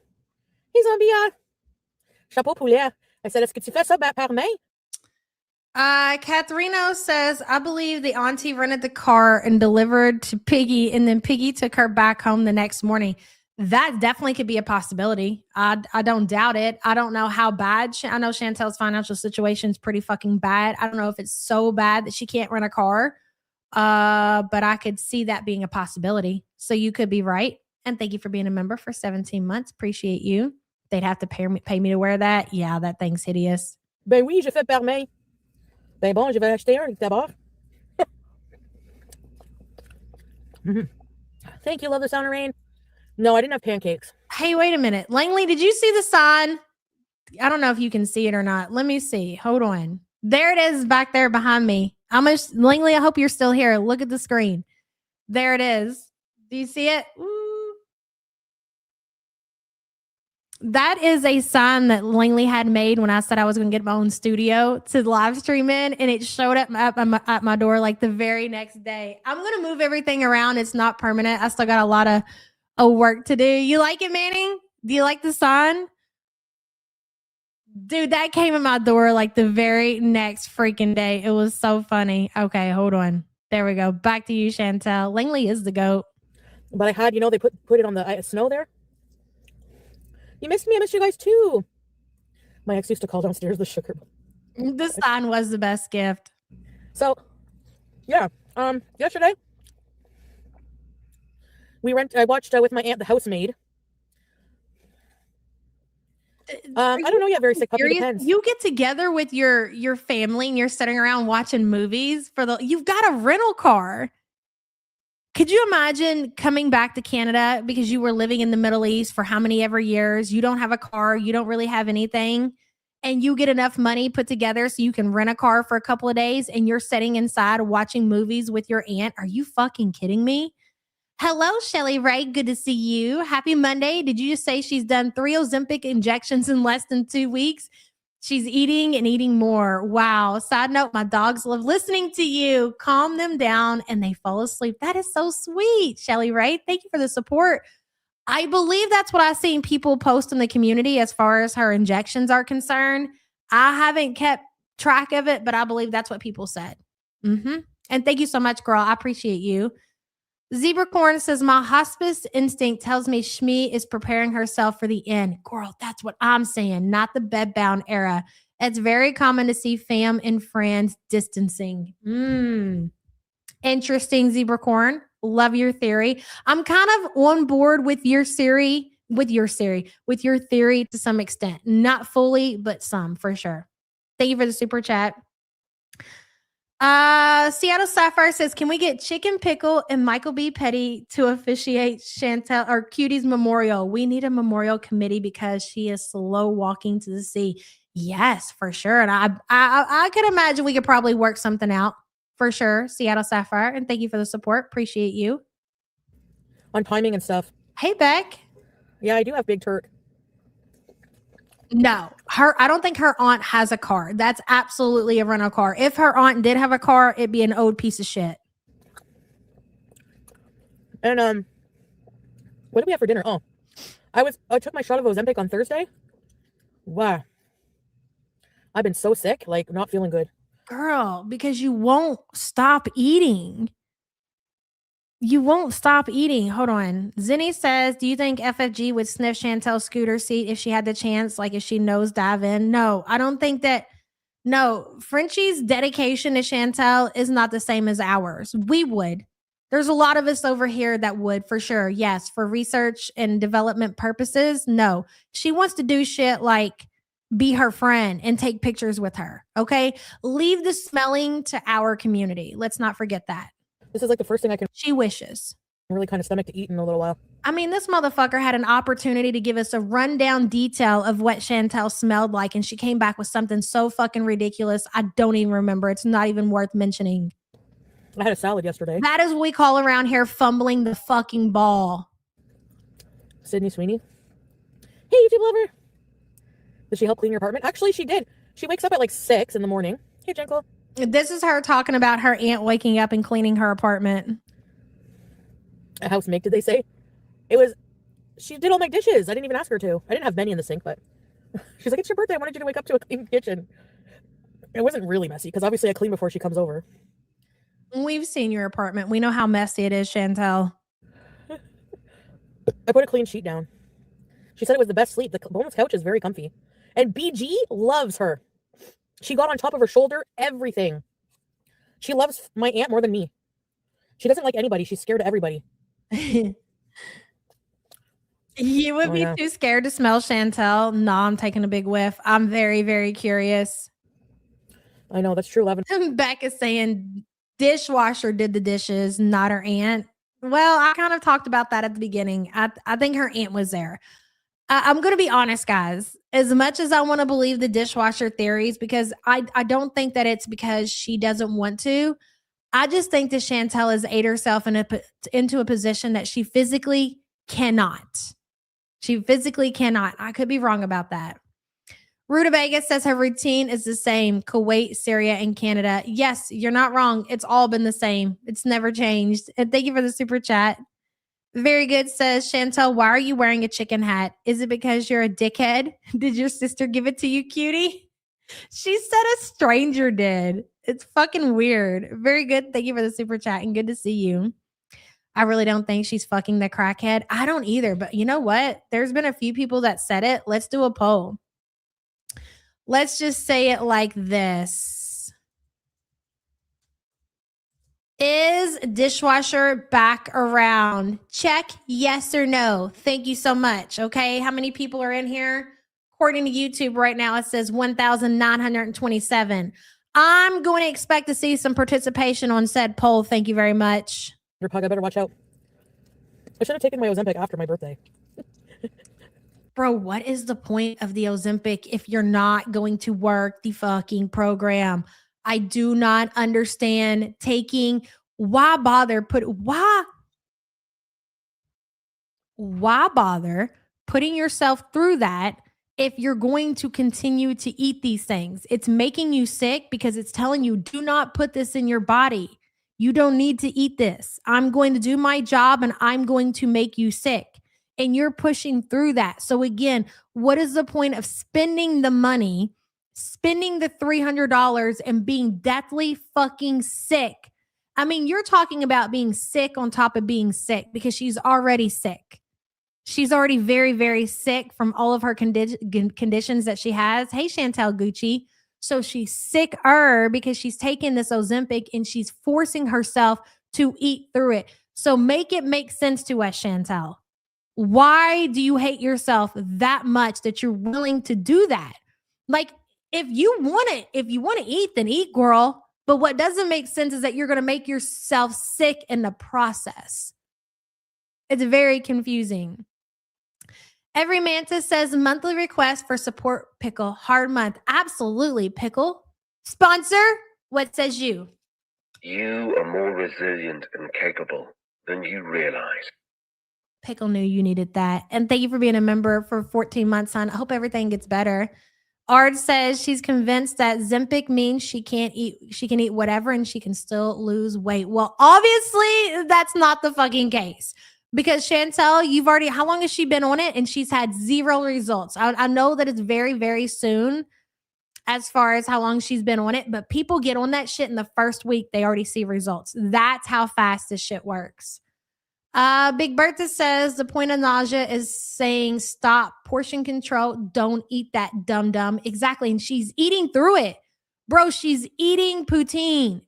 He's on bien. Chapeau poulet. I said, est-ce que tu fais ça par main? Catherino says, I believe the auntie rented the car and delivered to Piggy, and then Piggy took her back home the next morning. That definitely could be a possibility. I don't doubt it. I don't know how bad. I know Chantel's financial situation is pretty fucking bad. I don't know if it's so bad that she can't rent a car. But I could see that being a possibility. So you could be right. And thank you for being a member for 17 months. Appreciate you. They'd have to pay me to wear that. Yeah, that thing's hideous. Ben oui, j'ai fait par main. Ben bon, je vais acheter un d'abord. Thank you. Love the sound of rain. No, I didn't have pancakes. Hey, wait a minute. Langley, did you see the sign? I don't know if you can see it or not. Let me see. Hold on. There it is back there behind me. Langley, I hope you're still here. Look at the screen. There it is. Do you see it? Ooh. That is a sign that Langley had made when I said I was going to get my own studio to live stream in, and it showed up at my door like the very next day. I'm going to move everything around. It's not permanent. I still got a lot of work to do. You like it, Manning? Do you like the sign? Dude, that came at my door like the very next freaking day. It was so funny. Okay, hold on. There we go. Back to you, Chantel. Langley is the GOAT. But I had, they put it on the snow there. You missed me. I missed you guys too. My ex used to call downstairs the sugar. The sign was the best gift. So, yeah. Yesterday, I watched with my aunt, The Housemaid. I don't know yet. Very sick puppy. Depends. You get together with your family and you're sitting around watching movies you've got a rental car. Could you imagine coming back to Canada because you were living in the Middle East for how many ever years? You don't have a car. You don't really have anything. And you get enough money put together so you can rent a car for a couple of days and you're sitting inside watching movies with your aunt. Are you fucking kidding me? Hello, Shelly Ray. Good to see you. Happy Monday. Did you just say she's done 3 Ozempic injections in less than 2 weeks? She's eating and eating more. Wow. Side note, my dogs love listening to you. Calm them down and they fall asleep. That is so sweet, Shelly Ray. Thank you for the support. I believe that's what I've seen people post in the community as far as her injections are concerned. I haven't kept track of it, but I believe that's what people said. And thank you so much, girl. I appreciate you. Zebra Corn says, my hospice instinct tells me Shmi is preparing herself for the end. Girl, that's what I'm saying, not the bedbound era. It's very common to see fam and friends distancing. Interesting, Zebra Corn. Love your theory. I'm kind of on board with your theory, to some extent. Not fully, but some for sure. Thank you for the super chat. Seattle Sapphire says, can we get Chicken Pickle and Michael B. Petty to officiate Chantel or Cutie's memorial? We need a memorial committee because she is slow walking to the sea. Yes, for sure. And I could imagine we could probably work something out for sure. Seattle Sapphire. And thank you for the support. Appreciate you. On timing and stuff. Hey, Beck. Yeah, I do have Big Turk. No, I don't think her aunt has a car. That's absolutely a rental car. If her aunt did have a car, it'd be an old piece of shit. And what did we have for dinner? Oh, I took my shot of Ozempic on Thursday. Wow. I've been so sick, like not feeling good. Girl, because you won't stop eating. You won't stop eating. Hold on. Zinni says, do you think FFG would sniff Chantel's scooter seat if she had the chance? Like if she nose dive in? No, I don't think that. No, Frenchie's dedication to Chantel is not the same as ours. We would. There's a lot of us over here that would for sure. Yes. For research and development purposes. No, she wants to do shit like be her friend and take pictures with her. Okay. Leave the smelling to our community. Let's not forget that. This is like the first thing I can She wishes. really kind of stomach to eat in a little while. I mean, this motherfucker had an opportunity to give us a rundown detail of what Chantel smelled like, and she came back with something so fucking ridiculous. I don't even remember. It's not even worth mentioning. I had a salad yesterday. That is what we call around here fumbling the fucking ball. Sydney Sweeney. Hey, YouTube lover. Did she help clean your apartment? Actually, she did. She wakes up at like 6 in the morning. Hey, Jenkel. This is her talking about her aunt waking up and cleaning her apartment. A housemate, did they say? She did all my dishes. I didn't even ask her to. I didn't have many in the sink, but she's like, it's your birthday. I wanted you to wake up to a clean kitchen. It wasn't really messy because obviously I clean before she comes over. We've seen your apartment. We know how messy it is, Chantel. I put a clean sheet down. She said it was the best sleep. The bonus couch is very comfy. And BG loves her. She got on top of her shoulder, everything. She loves my aunt more than me. She doesn't like anybody. She's scared of everybody. You would be too scared to smell Chantel. No, I'm taking a big whiff. I'm very, very curious. I know, that's true, Levin. Beck is saying dishwasher did the dishes, not her aunt. Well, I kind of talked about that at the beginning. I think her aunt was there. I'm going to be honest, guys. As much as I want to believe the dishwasher theories, because I don't think that it's because she doesn't want to. I just think that Chantel has ate herself into a position that she physically cannot. She physically cannot. I could be wrong about that. Rutabaga says her routine is the same. Kuwait, Syria, and Canada. Yes, you're not wrong. It's all been the same. It's never changed. And thank you for the super chat. Very good says, Chantel, why are you wearing a chicken hat? Is it because you're a dickhead? Did your sister give it to you, cutie? She said a stranger did. It's fucking weird. Very good. Thank you for the super chat and good to see you. I really don't think she's fucking the crackhead. I don't either. But you know what? There's been a few people that said it. Let's do a poll. Let's just say it like this. Is dishwasher back around? Check yes or no. Thank you so much. Okay. How many people are in here? According to YouTube right now, it says 1,927. I'm going to expect to see some participation on said poll. Thank you very much. Your pug, I better watch out. I should have taken my Ozempic after my birthday. Bro, what is the point of the Ozempic if you're not going to work the fucking program? I do not understand why bother putting yourself through that if you're going to continue to eat these things? It's making you sick because it's telling you, do not put this in your body. You don't need to eat this. I'm going to do my job and I'm going to make you sick. and you're pushing through that. So again, what is the point of spending the money, spending the $300 and being deathly fucking sick? I mean, you're talking about being sick on top of being sick because she's already sick. She's already very, very sick from all of her conditions that she has. Hey, Chantel Gucci. So she's sicker because she's taking this Ozempic and she's forcing herself to eat through it. So make it make sense to us, Chantel. Why do you hate yourself that much that you're willing to do that? Like, if you want to eat, then eat, girl. But what doesn't make sense is that you're going to make yourself sick in the process. It's very confusing. Every Mantis says monthly request for support Pickle hard month. Absolutely, Pickle. Sponsor, what says you? You are more resilient and capable than you realize. Pickle knew you needed that. And thank you for being a member for 14 months, hon. I hope everything gets better. Ard says she's convinced that Ozempic means she can eat whatever and she can still lose weight. Well, obviously, that's not the fucking case. Because Chantel, how long has she been on it? And she's had 0 results. I know that it's very, very soon as far as how long she's been on it, but people get on that shit in the first week, they already see results. That's how fast this shit works. Big Bertha says the point of nausea is saying stop, portion control, don't eat that dum-dum. Exactly. And she's eating through it. Bro, she's eating poutine.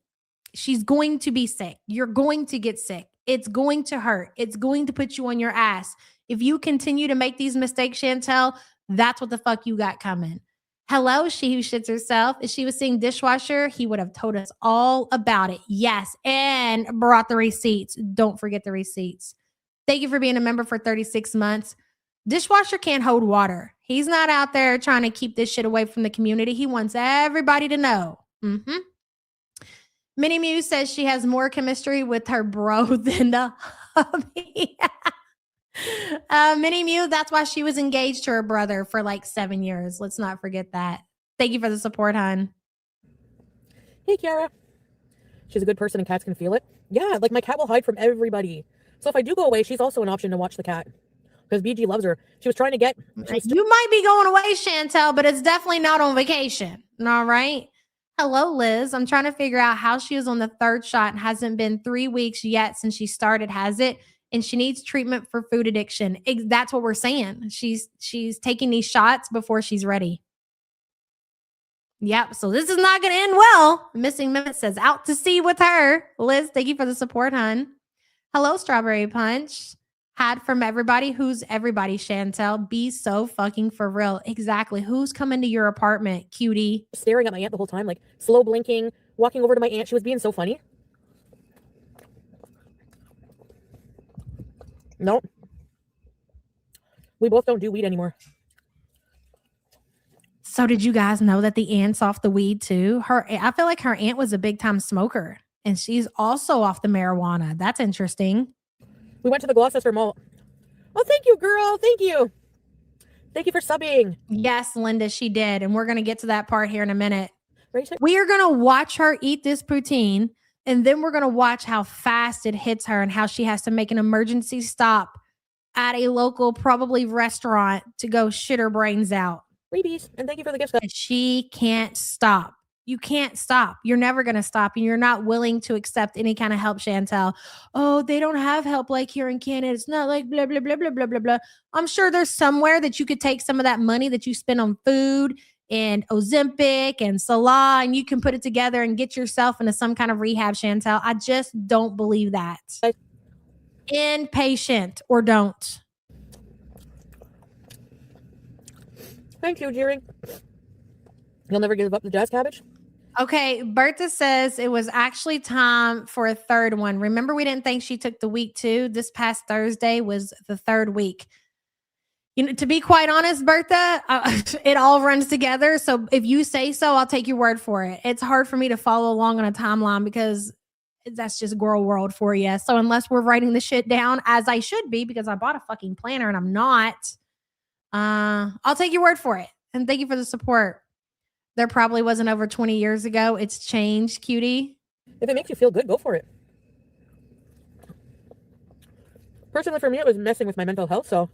She's going to be sick. You're going to get sick. It's going to hurt. It's going to put you on your ass. If you continue to make these mistakes, Chantel, that's what the fuck you got coming. Hello, she who shits herself. If she was seeing dishwasher, he would have told us all about it. Yes, and brought the receipts. Don't forget the receipts. Thank you for being a member for 36 months. Dishwasher can't hold water. He's not out there trying to keep this shit away from the community. He wants everybody to know. Minnie Mew says she has more chemistry with her bro than the hubby. Minnie Mew, that's why she was engaged to her brother for like 7 years. Let's not forget that. Thank you for the support, hon. Hey, Kiara. She's a good person and cats can feel it. Yeah, like my cat will hide from everybody. So if I do go away, she's also an option to watch the cat. Because BG loves her. She was trying to get... You might be going away, Chantel, but it's definitely not on vacation. All right? Hello, Liz. I'm trying to figure out how she is on the 3rd shot and hasn't been 3 weeks yet since she started, has it? And she needs treatment for food addiction. That's what we're saying. She's taking these shots before she's ready. Yep. So this is not going to end well. Missing Mimic says out to sea with her. Liz, thank you for the support, hon. Hello, Strawberry Punch. Had from everybody. Who's everybody, Chantel? Be so fucking for real. Exactly. Who's coming to your apartment, cutie? Staring at my aunt the whole time, like slow blinking, walking over to my aunt. She was being so funny. Nope. We both don't do weed anymore. So did you guys know that the aunt's off the weed too? I feel like her aunt was a big time smoker and she's also off the marijuana. That's interesting. We went to the Gloucester Mall. Oh, thank you, girl. Thank you. Thank you for subbing. Yes, Linda, she did. And we're going to get to that part here in a minute. Rachel? We are going to watch her eat this poutine. And then we're going to watch how fast it hits her and how she has to make an emergency stop at a local, probably restaurant to go shit her brains out. Freebies. And thank you for the gift. She can't stop. You can't stop. You're never going to stop. And you're not willing to accept any kind of help, Chantel. Oh, they don't have help like here in Canada. It's not like blah, blah, blah, blah, blah, blah, blah. I'm sure there's somewhere that you could take some of that money that you spend on food and Ozempic and Salah, and you can put it together and get yourself into some kind of rehab, Chantel. I just don't believe that. Inpatient or don't. Thank you, Jerry. You'll never give up the jazz cabbage? Okay, Bertha says it was actually time for a 3rd one. Remember, we didn't think she took the week 2. This past Thursday was the 3rd week. You know, to be quite honest, Bertha, it all runs together. So if you say so, I'll take your word for it. It's hard for me to follow along on a timeline because that's just girl world for you. So unless we're writing the shit down as I should be, because I bought a fucking planner and I'm not, I'll take your word for it. And thank you for the support. There probably wasn't over 20 years ago. It's changed, cutie. If it makes you feel good, go for it. Personally, for me, it was messing with my mental health. So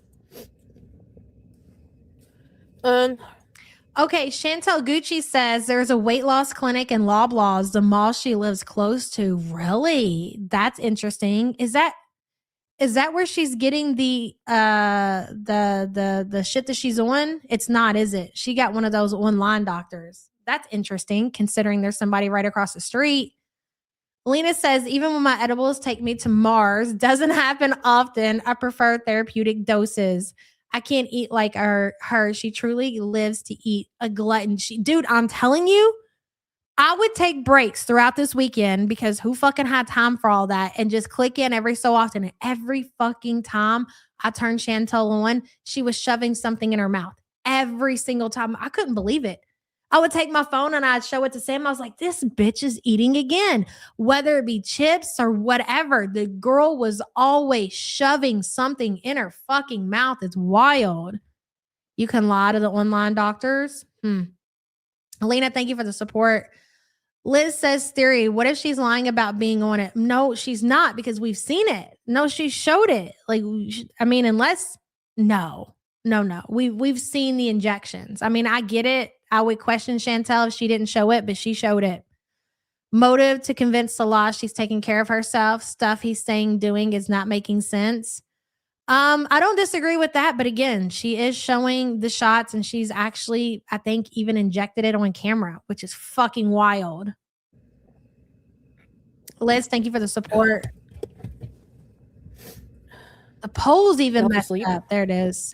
Okay, Chantel Gucci says there's a weight loss clinic in Loblaws, the mall she lives close to. Really? That's interesting. Is that where she's getting the shit that she's on? It's not, is it? She got one of those online doctors. That's interesting, considering there's somebody right across the street. Lena says, even when my edibles take me to Mars, doesn't happen often. I prefer therapeutic doses. I can't eat like her. She truly lives to eat, a glutton. Dude, I'm telling you, I would take breaks throughout this weekend because who fucking had time for all that, and just click in every so often. And every fucking time I turned Chantel on, she was shoving something in her mouth. Every single time. I couldn't believe it. I would take my phone and I'd show it to Sam. I was like, this bitch is eating again. Whether it be chips or whatever, the girl was always shoving something in her fucking mouth. It's wild. You can lie to the online doctors. Elena, thank you for the support. Liz says, theory, what if she's lying about being on it? No, she's not, because we've seen it. No, she showed it. Like, I mean, unless, no. We've seen the injections. I mean, I get it. I would question Chantel if she didn't show it, but she showed it. Motive to convince Salah she's taking care of herself. Stuff he's saying, doing is not making sense. I don't disagree with that, but again, she is showing the shots, and she's actually, I think, even injected it on camera, which is fucking wild. Liz, thank you for the support. The poll's even messed up. There it is.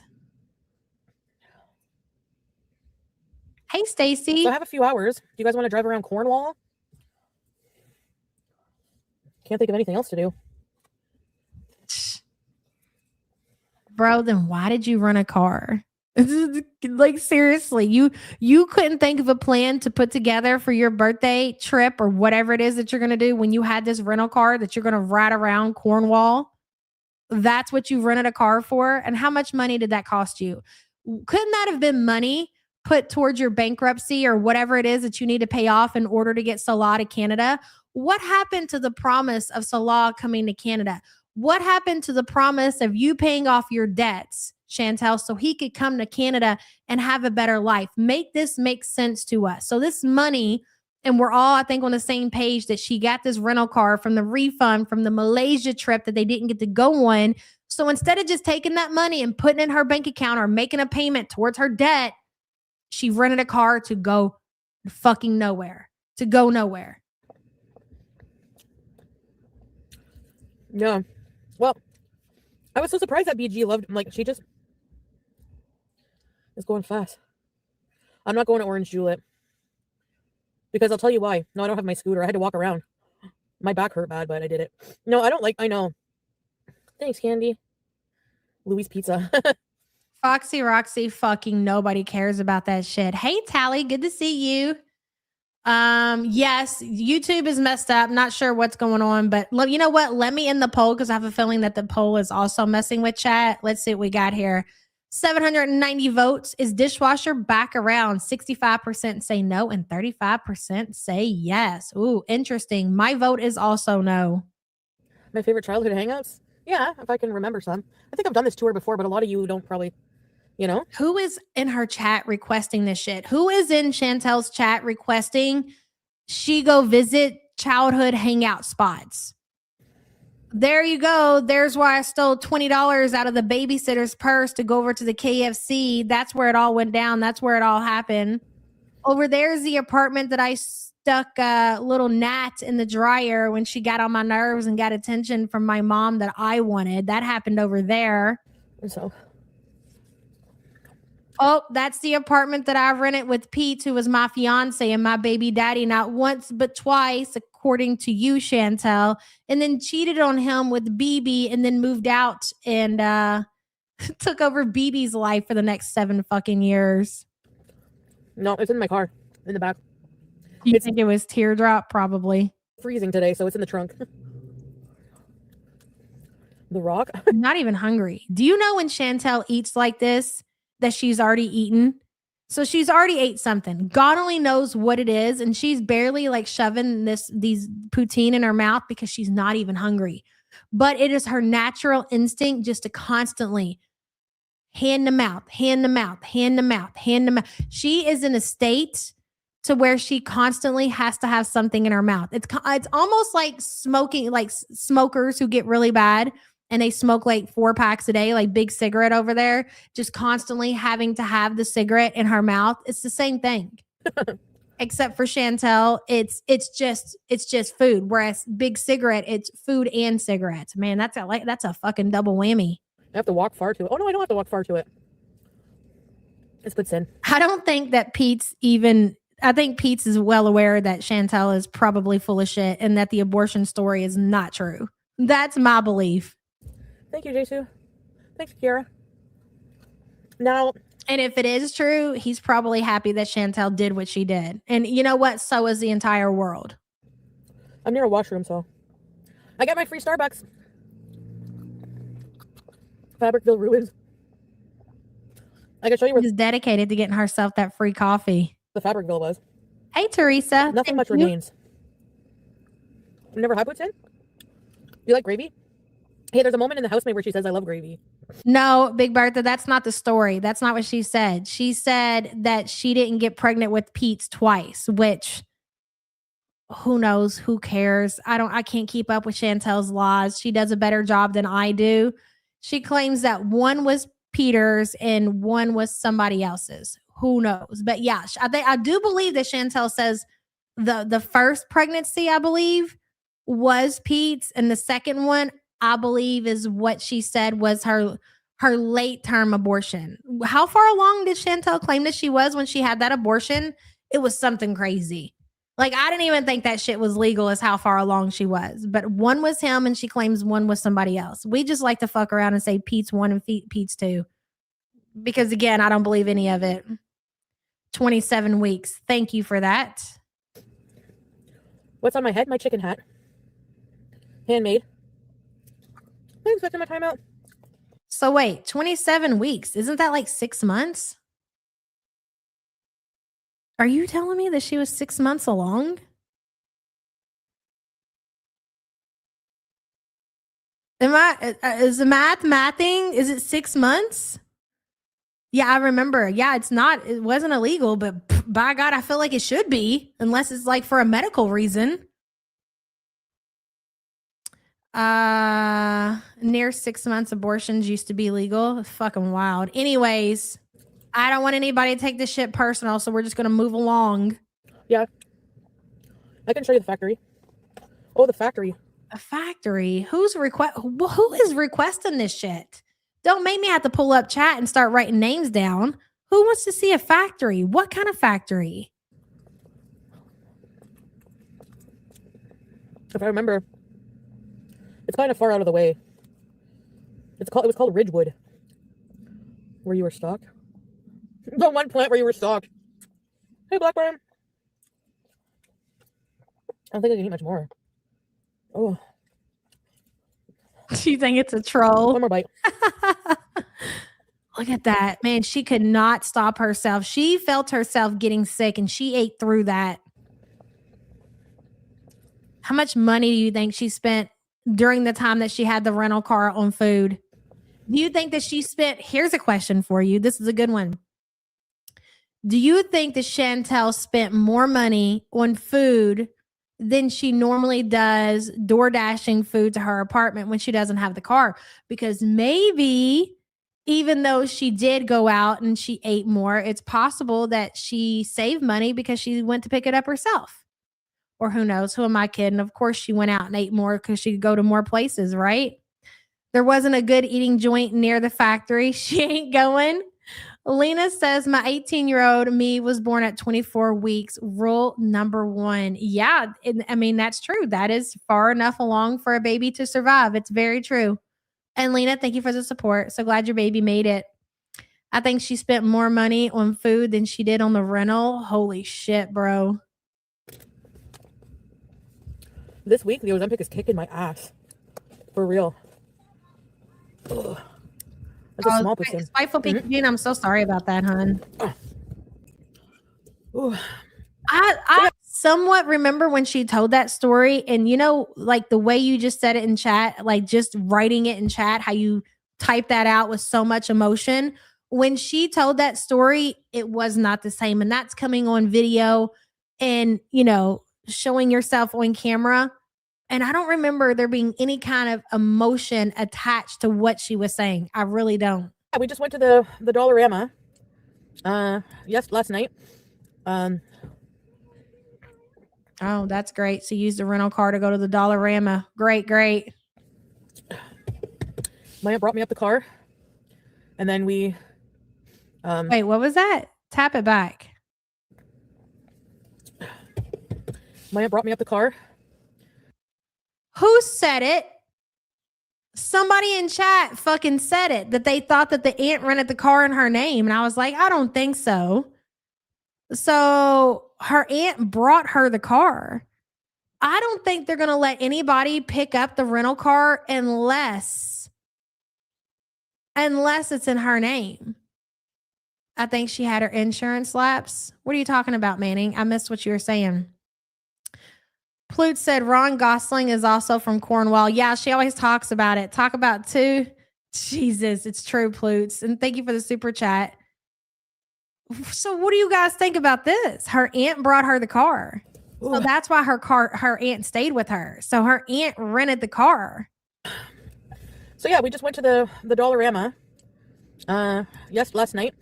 Hey, Stacy. So I have a few hours. Do you guys want to drive around Cornwall? Can't think of anything else to do. Bro, then why did you rent a car? Like, seriously, you couldn't think of a plan to put together for your birthday trip or whatever it is that you're going to do when you had this rental car that you're going to ride around Cornwall? That's what you rented a car for? And how much money did that cost you? Couldn't that have been money put towards your bankruptcy or whatever it is that you need to pay off in order to get Salah to Canada? What happened to the promise of Salah coming to Canada? What happened to the promise of you paying off your debts, Chantel, so he could come to Canada and have a better life? Make this make sense to us. So this money, and we're all, I think, on the same page that she got this rental car from the refund from the Malaysia trip that they didn't get to go on. So instead of just taking that money and putting it in her bank account or making a payment towards her debt, she rented a car to go fucking nowhere. To go nowhere. Yeah. Well, I was so surprised that BG loved him. Like, she just is going fast. I'm not going to Orange Julep. Because I'll tell you why. No, I don't have my scooter. I had to walk around. My back hurt bad, but I did it. No, I know. Thanks, Candy. Louis Pizza. Foxy Roxy, fucking nobody cares about that shit. Hey, Tally, good to see you. Yes, YouTube is messed up. Not sure what's going on, but you know what? Let me end the poll because I have a feeling that the poll is also messing with chat. Let's see what we got here. 790 votes. Is dishwasher back around? 65% say no and 35% say yes. Ooh, interesting. My vote is also no. My favorite childhood hangouts? Yeah, if I can remember some. I think I've done this tour before, but a lot of you don't probably, you know. Who is in her chat requesting this shit? Who is in Chantel's chat requesting she go visit childhood hangout spots? There you go. There's why I stole $20 out of the babysitter's purse to go over to the KFC. That's where it all went down. That's where it all happened. Over there's the apartment that I stuck a little gnat in the dryer when she got on my nerves and got attention from my mom that I wanted. That happened over there. So. Oh, that's the apartment that I rented with Pete, who was my fiance and my baby daddy, not once but twice, according to you, Chantel, and then cheated on him with BB and then moved out and took over BB's life for the next 7 fucking years. No, it's in my car, in the back. You think it was teardrop? Probably. Freezing today, so it's in the trunk. The Rock? I'm not even hungry. Do you know when Chantel eats like this, that she's already eaten? So she's already ate something. God only knows what it is. And she's barely like shoving these poutine in her mouth because she's not even hungry. But it is her natural instinct just to constantly hand to mouth, hand to mouth, hand to mouth, hand to mouth. She is in a state to where she constantly has to have something in her mouth. It's almost like smoking, like smokers who get really bad and they smoke like 4 packs a day, like big cigarette over there, just constantly having to have the cigarette in her mouth. It's the same thing. Except for Chantel, it's just food. Whereas big cigarette, it's food and cigarettes. Man, that's a fucking double whammy. I have to walk far to it. Oh no, I don't have to walk far to it. It's good sin. I don't think that I think Pete's is well aware that Chantel is probably full of shit and that the abortion story is not true. That's my belief. Thank you, Jesu. Thanks, Kiara. Now, and if it is true, he's probably happy that Chantel did what she did. And you know what? So is the entire world. I'm near a washroom, so I got my free Starbucks. Fabricville ruins. I can show you where She's dedicated to getting herself that free coffee. the Fabricville was. Hey, Teresa. Nothing much remains. You never had poutine? You like gravy? Hey, there's a moment in the housemaid where she says, I love gravy. No, Big Bertha, that's not the story. That's not what she said. She said that she didn't get pregnant with Pete's twice, which who knows? Who cares? I can't keep up with Chantel's laws. She does a better job than I do. She claims that one was Peter's and one was somebody else's. Who knows? But yeah, I do believe that Chantel says the first pregnancy, I believe, was Pete's, and the second one, I believe, is what she said was her late term abortion. How far along did Chantel claim that she was when she had that abortion? It was something crazy. Like, I didn't even think that shit was legal as how far along she was. But one was him and she claims one was somebody else. We just like to fuck around and say Pete's 1 and Pete's 2. Because again, I don't believe any of it. 27 weeks. Thank you for that. What's on my head? My chicken hat. Handmade. I'm expecting my timeout. So wait, 27 weeks. Isn't that like 6 months? Are you telling me that she was 6 months along? Is the mathing? Is it 6 months? Yeah, I remember. Yeah, it wasn't illegal, but by God, I feel like it should be, unless it's like for a medical reason. Near 6 months abortions used to be legal. It's fucking wild. Anyways, I don't want anybody to take this shit personal, so we're just gonna move along. Yeah. I can show you the factory. Oh, the factory. A factory? Who is requesting this shit? Don't make me have to pull up chat and start writing names down. Who wants to see a factory? What kind of factory? If I remember, it's kind of far out of the way. It was called Ridgewood. Where you were stalked. The one plant where you were stalked. Hey, Blackburn. I don't think I can eat much more. Oh. Do you think it's a troll? One more bite. Look at that. Man, she could not stop herself. She felt herself getting sick and she ate through that. How much money do you think she spent during the time that she had the rental car on food? Do you think that she spent... Here's a question for you. This is a good one. Do you think that Chantel spent more money on food than she normally does door dashing food to her apartment when she doesn't have the car? Because maybe even though she did go out and she ate more, it's possible that she saved money because she went to pick it up herself. Or who knows? Who am I kidding? Of course she went out and ate more because she could go to more places, right? There wasn't a good eating joint near the factory. She ain't going. Lena says, my 18-year-old me was born at 24 weeks. Rule number 1. Yeah, I mean, that's true. That is far enough along for a baby to survive. It's very true. And Lena, thank you for the support. So glad your baby made it. I think she spent more money on food than she did on the rental. Holy shit, bro. This week, the Ozempic is kicking my ass. For real. Ugh. That's a small percent. Spiteful Peking, I'm so sorry about that, hon. Ooh. I somewhat remember when she told that story, and you know, like the way you just said it in chat, like just writing it in chat, how you type that out with so much emotion. When she told that story, it was not the same. And that's coming on video and, you know, showing yourself on camera. And I don't remember there being any kind of emotion attached to what she was saying. I really don't. Yeah, we just went to the Dollarama. Last night. Oh, that's great. So you used the rental car to go to the Dollarama. Great. Maya brought me up the car. And then we wait, what was that? Tap it back. Maya brought me up the car. Who said it? Somebody in chat fucking said it, that they thought that the aunt rented the car in her name. And I was like, I don't think so. So her aunt brought her the car. I don't think they're going to let anybody pick up the rental car unless it's in her name. I think she had her insurance lapse. What are you talking about, Manning? I missed what you were saying. Plute said Ron Gosling is also from Cornwall. Yeah, she always talks about it. Talk about two. Jesus, it's true, Plutes. And thank you for the super chat. So what do you guys think about this? Her aunt brought her the car. So that's why her aunt stayed with her. So her aunt rented the car. So yeah, we just went to the Dollarama. Last night.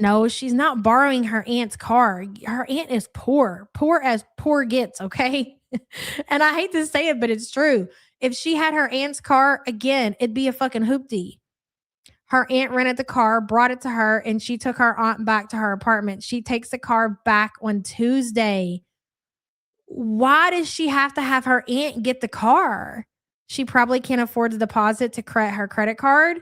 No, she's not borrowing her aunt's car. Her aunt is poor as poor gets, okay? And I hate to say it, but it's true. If she had her aunt's car, again, it'd be a fucking hoopty. Her aunt rented the car, brought it to her, and she took her aunt back to her apartment. She takes the car back on Tuesday. Why does she have to have her aunt get the car? She probably can't afford the deposit to her credit card.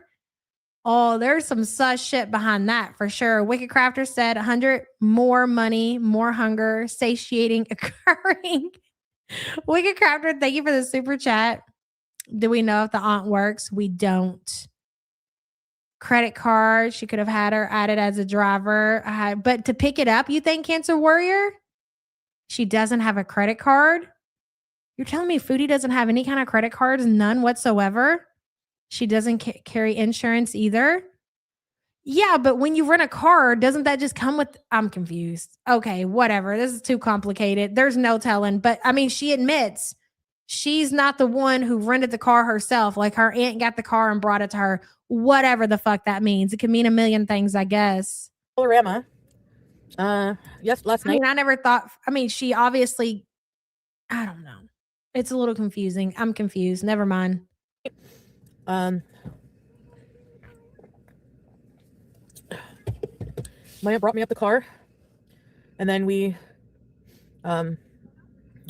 Oh, there's some sus shit behind that for sure. Wicked Crafter said 100 more money, more hunger, satiating occurring. Wicked Crafter, thank you for the super chat. Do we know if the aunt works? We don't. Credit card, she could have had her added as a driver. But to pick it up, you think, Cancer Warrior? She doesn't have a credit card? You're telling me Foodie doesn't have any kind of credit cards? None whatsoever? She doesn't carry insurance either? Yeah, but when you rent a car, doesn't that just come with... I'm confused. Okay, whatever. This is too complicated. There's no telling. But, I mean, she admits she's not the one who rented the car herself. Like, her aunt got the car and brought it to her. Whatever the fuck that means. It can mean a million things, I guess. Dollarama. Last night. I never thought... I mean, she obviously... I don't know. It's a little confusing. I'm confused. Never mind. Maya brought me up the car, and then we where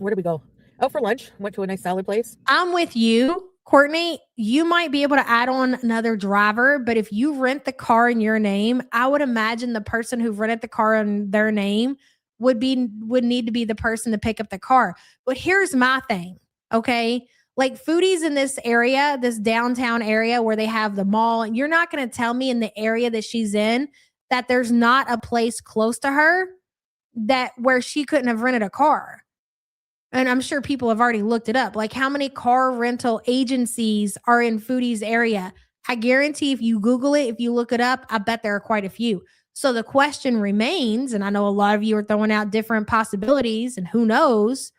did we go? Out for lunch. Went to a nice salad place. I'm with you, Courtney. You might be able to add on another driver, but if you rent the car in your name, I would imagine the person who rented the car in their name would need to be the person to pick up the car. But here's my thing, okay? Like, Foodie's in this area, this downtown area where they have the mall. And you're not going to tell me in the area that she's in that there's not a place close to her where she couldn't have rented a car. And I'm sure people have already looked it up. Like, how many car rental agencies are in Foodie's area? I guarantee if you Google it, if you look it up, I bet there are quite a few. So the question remains, and I know a lot of you are throwing out different possibilities, and who knows,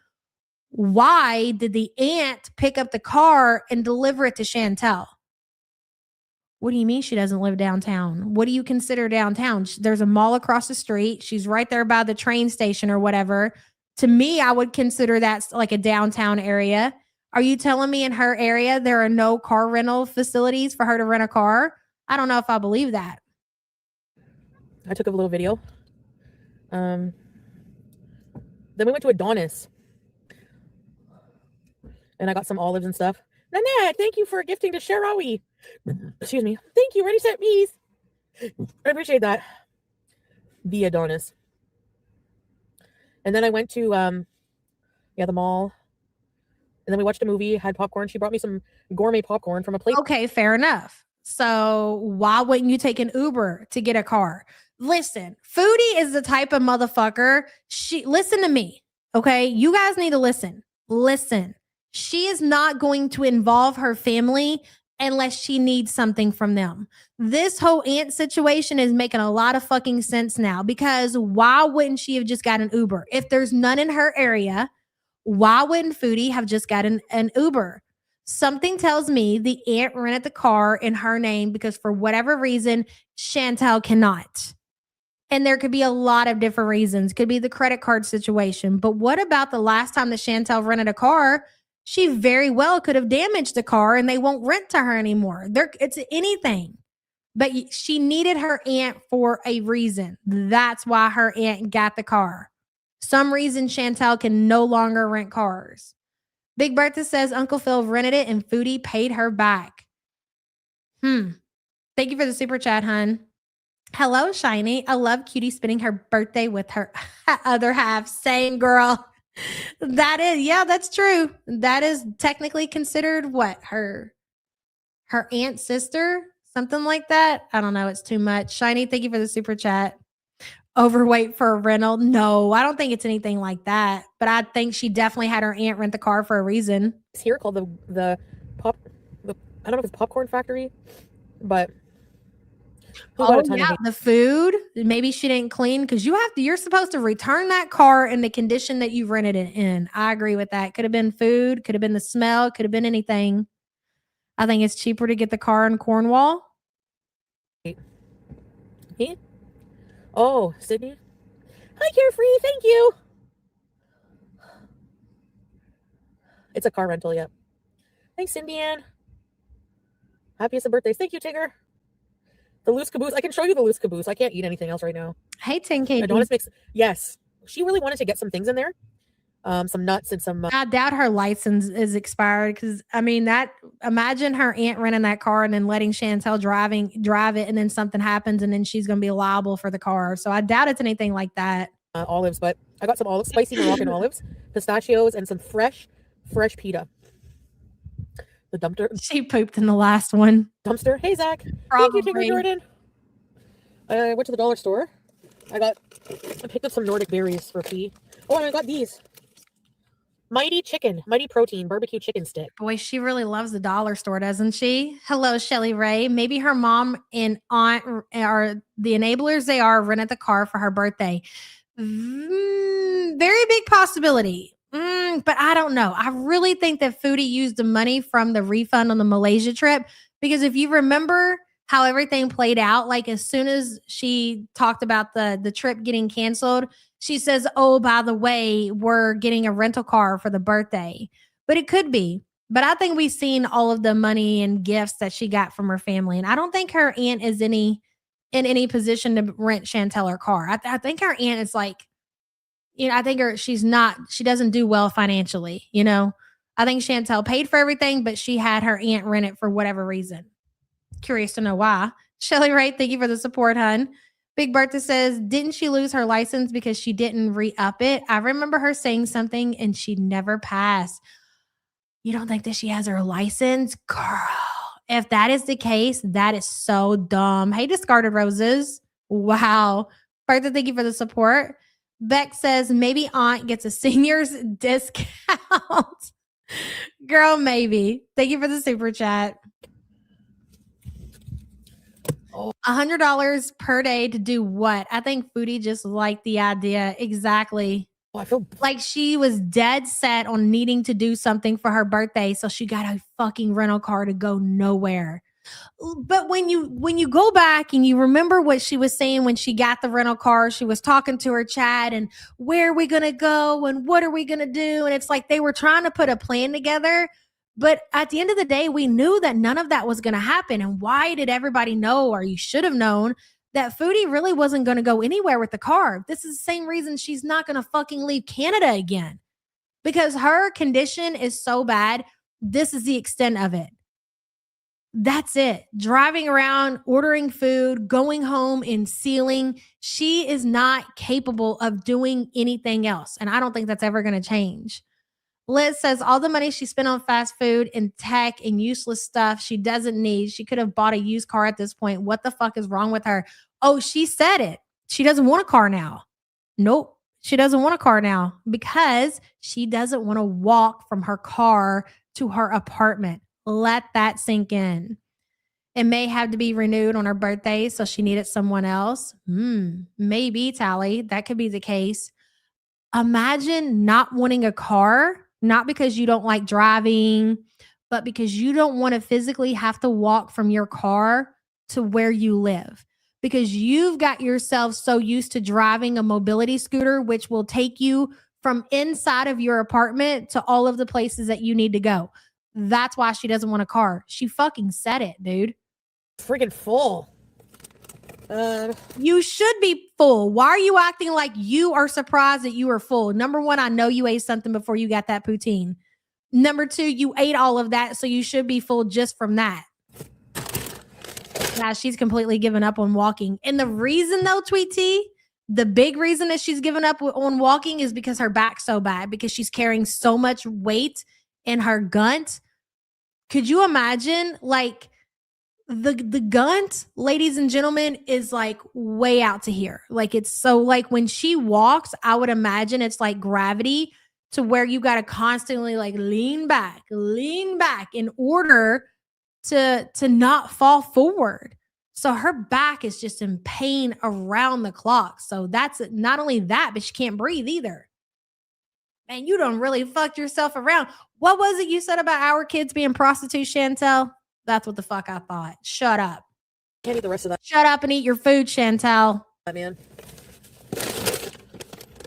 why did the aunt pick up the car and deliver it to Chantel? What do you mean she doesn't live downtown? What do you consider downtown? There's a mall across the street. She's right there by the train station or whatever. To me, I would consider that like a downtown area. Are you telling me in her area there are no car rental facilities for her to rent a car? I don't know if I believe that. I took a little video. Then we went to Adonis. And I got some olives and stuff. Nanette, thank you for gifting to Sharawi. Excuse me. Thank you. Ready, set, peace. I appreciate that. The Adonis. And then I went to the mall. And then we watched a movie, had popcorn. She brought me some gourmet popcorn from a place. Okay, fair enough. So why wouldn't you take an Uber to get a car? Listen, Foodie is the type of motherfucker. Listen to me. Okay. You guys need to listen. Listen. She is not going to involve her family unless she needs something from them. This whole aunt situation is making a lot of fucking sense now, because why wouldn't she have just got an Uber? If there's none in her area, why wouldn't Foodie have just got an Uber? Something tells me the aunt rented the car in her name because for whatever reason, Chantel cannot. And there could be a lot of different reasons. Could be the credit card situation. But what about the last time that Chantel rented a car? She very well could have damaged the car and they won't rent to her anymore. It's anything. But she needed her aunt for a reason. That's why her aunt got the car. Some reason Chantel can no longer rent cars. Big Bertha says Uncle Phil rented it and Foodie paid her back. Thank you for the super chat, hun. Hello, Shiny. I love Cutie spending her birthday with her other half. Same girl. That is, yeah, that's true. That is technically considered what? Her aunt's sister? Something like that? I don't know. It's too much. Shiny, thank you for the super chat. Overweight for a rental? No, I don't think it's anything like that. But I think she definitely had her aunt rent the car for a reason. It's here called the I don't know if it's Popcorn Factory, but the food. Maybe she didn't clean because you're supposed to return that car in the condition that you rented it in. I agree with that. Could have been food, could have been the smell, could have been anything. I think it's cheaper to get the car in Cornwall. Hey? Oh, Sydney. Hi, Carefree. Thank you. It's a car rental, yep. Thanks, Cindy Ann. Happiest of birthdays. Thank you, Tigger. The loose caboose. I can show you the loose caboose. I can't eat anything else right now. Hey, 10K. Adonis makes. Yes, she really wanted to get some things in there, some nuts and some. I doubt her license is expired because imagine her aunt renting that car and then letting Chantel drive it, and then something happens and then she's gonna be liable for the car. So I doubt it's anything like that. Olives, but I got some olives, spicy Moroccan olives, pistachios, and some fresh pita. The dumpster. She pooped in the last one. Dumpster. Hey, Zach. Probably. Thank you, Tigger Jordan. I went to the dollar store. I picked up some Nordic berries for tea. Oh, and I got these. Mighty Protein barbecue chicken stick. Boy, she really loves the dollar store, doesn't she? Hello, Shelly Ray. Maybe her mom and aunt are the enablers they are rented the car for her birthday. Very big possibility. But I don't know. I really think that Foodie used the money from the refund on the Malaysia trip, because if you remember how everything played out, like as soon as she talked about the trip getting canceled, she says, oh, by the way, we're getting a rental car for the birthday. But it could be. But I think we've seen all of the money and gifts that she got from her family. And I don't think her aunt is in any position to rent Chantel her car. I think her aunt is like, I think she doesn't do well financially, I think Chantel paid for everything, but she had her aunt rent it for whatever reason. Curious to know why. Shelly Wright, thank you for the support, hun. Big Bertha says, didn't she lose her license because she didn't re-up it? I remember her saying something and she never passed. You don't think that she has her license? Girl, if that is the case, that is so dumb. Hey, Discarded Roses. Wow. Bertha, thank you for the support. Beck says, maybe aunt gets a senior's discount. Girl, maybe. Thank you for the super chat. $100 per day to do what? I think Foodie just liked the idea. Exactly. Oh, I feel like she was dead set on needing to do something for her birthday, so she got a fucking rental car to go nowhere. But when you go back and you remember what she was saying when she got the rental car, she was talking to her Chad and where are we going to go and what are we going to do? And it's like they were trying to put a plan together. But at the end of the day, we knew that none of that was going to happen. And why did everybody know, or you should have known, that Foodie really wasn't going to go anywhere with the car? This is the same reason she's not going to fucking leave Canada again. Because her condition is so bad, this is the extent of it. That's it. Driving around, ordering food, going home and sealing. She is not capable of doing anything else. And I don't think that's ever going to change. Liz says all the money she spent on fast food and tech and useless stuff she doesn't need. She could have bought a used car at this point. What the fuck is wrong with her? Oh, she said it. She doesn't want a car now. Nope. She doesn't want a car now because she doesn't want to walk from her car to her apartment. Let that sink in. It may have to be renewed on her birthday, so she needed someone else. Maybe, Tally. That could be the case. Imagine not wanting a car, not because you don't like driving, but because you don't want to physically have to walk from your car to where you live. Because you've got yourself so used to driving a mobility scooter, which will take you from inside of your apartment to all of the places that you need to go. That's why she doesn't want a car. She fucking said it, dude. Freaking full. You should be full. Why are you acting like you are surprised that you are full? Number one, I know you ate something before you got that poutine. Number two, you ate all of that, so you should be full just from that. Now she's completely given up on walking. And the reason though, Tweet T, the big reason that she's given up on walking is because her back's so bad, because she's carrying so much weight in her gunt. Could you imagine, like, the gunt, ladies and gentlemen, is like way out to here. Like, it's so, like, when she walks, I would imagine it's like gravity, to where you got to constantly like lean back in order to not fall forward. So her back is just in pain around the clock. So that's not only that, but she can't breathe either. Man, you done really fucked yourself around. What was it you said about our kids being prostitutes, Chantel? That's what the fuck I thought. Shut up. Can't eat the rest of that. Shut up and eat your food, Chantel. Man.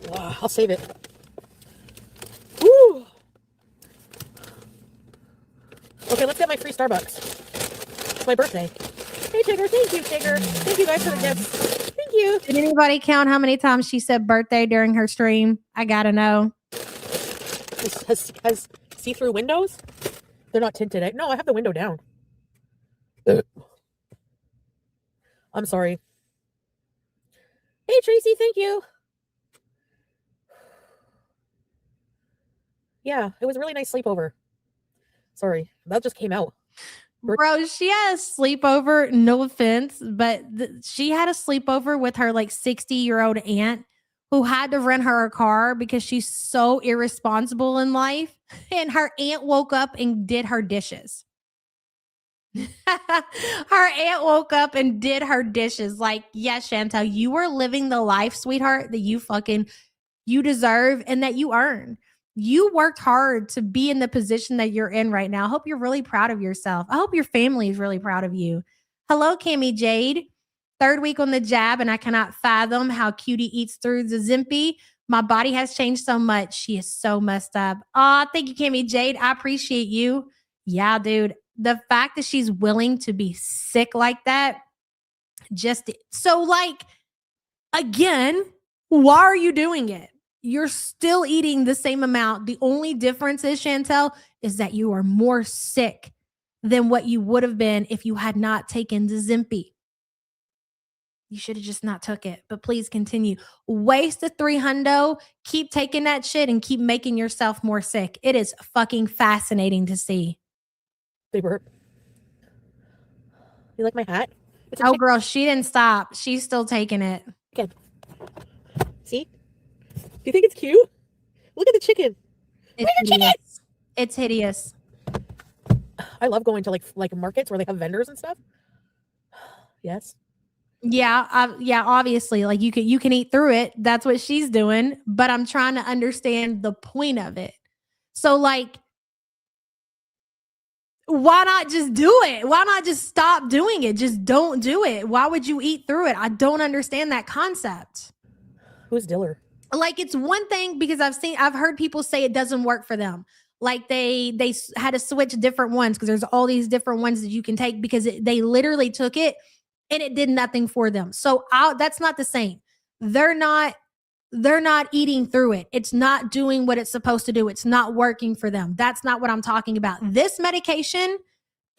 Wow, I'll save it. Woo! Okay, let's get my free Starbucks. It's my birthday. Hey, Tigger. Thank you, Tigger. Thank you guys for the gifts. Thank you. Did anybody count how many times she said birthday during her stream? I gotta know. Has see-through windows? They're not tinted. No, I have the window down. I'm sorry. Hey, Tracy. Thank you. Yeah, it was a really nice sleepover. Sorry, that just came out. Bro, she had a sleepover, no offense, but she had a sleepover with her like 60-year-old aunt who had to rent her a car because she's so irresponsible in life. And her aunt woke up and did her dishes. Her aunt woke up and did her dishes. Like, yes, Chantel, you were living the life, sweetheart, that you deserve and that you earn. You worked hard to be in the position that you're in right now. I hope you're really proud of yourself. I hope your family is really proud of you. Hello, Cammie Jade. 3rd week on the jab, and I cannot fathom how Cutie eats through the Ozempic. My body has changed so much. She is so messed up. Oh, thank you, Cammie Jade. I appreciate you. Yeah, dude. The fact that she's willing to be sick like that, so, like, again, why are you doing it? You're still eating the same amount. The only difference is, Chantel, is that you are more sick than what you would have been if you had not taken the Ozempic. You should have just not took it. But please continue. Waste the $300. Keep taking that shit and keep making yourself more sick. It is fucking fascinating to see. They burp. You like my hat? Oh, girl, she didn't stop. She's still taking it. Good. See? Do you think it's cute? Look at the chicken. It's hideous. It's hideous. I love going to like markets where they have vendors and stuff. Yes. Yeah, obviously, like you can eat through it. That's what she's doing, but I'm trying to understand the point of it. So, like, why not just do it? Why not just stop doing it? Just don't do it. Why would you eat through it? I don't understand that concept. Who's Diller? Like, it's one thing because I've heard people say it doesn't work for them. Like they had to switch different ones because there's all these different ones that you can take because they literally took it and it did nothing for them. So that's not the same. They're not eating through it. It's not doing what it's supposed to do. It's not working for them. That's not what I'm talking about. This medication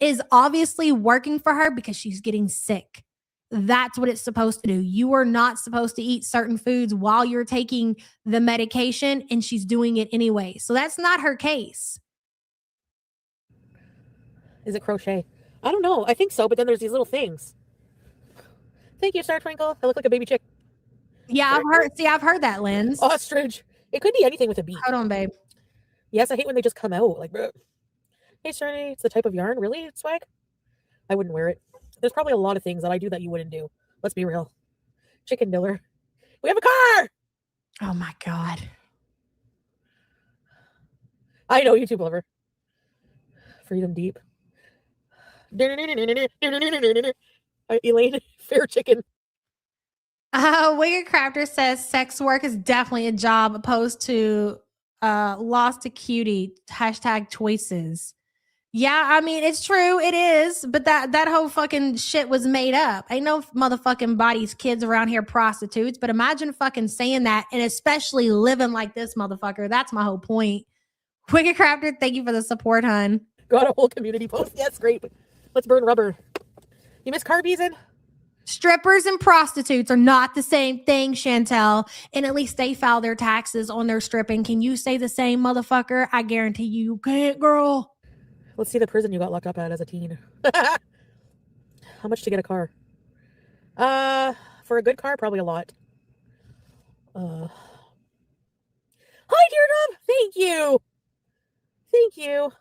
is obviously working for her because she's getting sick. That's what it's supposed to do. You are not supposed to eat certain foods while you're taking the medication, and she's doing it anyway. So that's not her case. Is it crochet? I don't know. I think so, but then there's these little things. Thank you, Star Twinkle. I look like a baby chick. Yeah, I've heard that, Lens. Ostrich. It could be anything with a B. Hold on, babe. Yes, I hate when they just come out. Like, bruh. Hey, Shirley, it's the type of yarn. Really? Swag? I wouldn't wear it. There's probably a lot of things that I do that you wouldn't do. Let's be real. Chicken diller. We have a car! Oh my God. I know, YouTube lover. Freedom Deep. Elaine, fair chicken. Wicked Crafter says sex work is definitely a job opposed to lost to cutie #choices. Yeah, I mean it's true, it is, but that whole fucking shit was made up. Ain't no motherfucking bodies kids around here prostitutes, but imagine fucking saying that and especially living like this motherfucker. That's my whole point. Wicked Crafter, thank you for the support, hun. Got a whole community post. Yes, great. Let's burn rubber. You miss Carbeesin? Strippers and prostitutes are not the same thing, Chantel. And at least they file their taxes on their stripping. Can you say the same, motherfucker? I guarantee you can't, girl. Let's see the prison you got locked up at as a teen. How much to get a car? For a good car, probably a lot. Hi, Teardrop. Thank you. Thank you.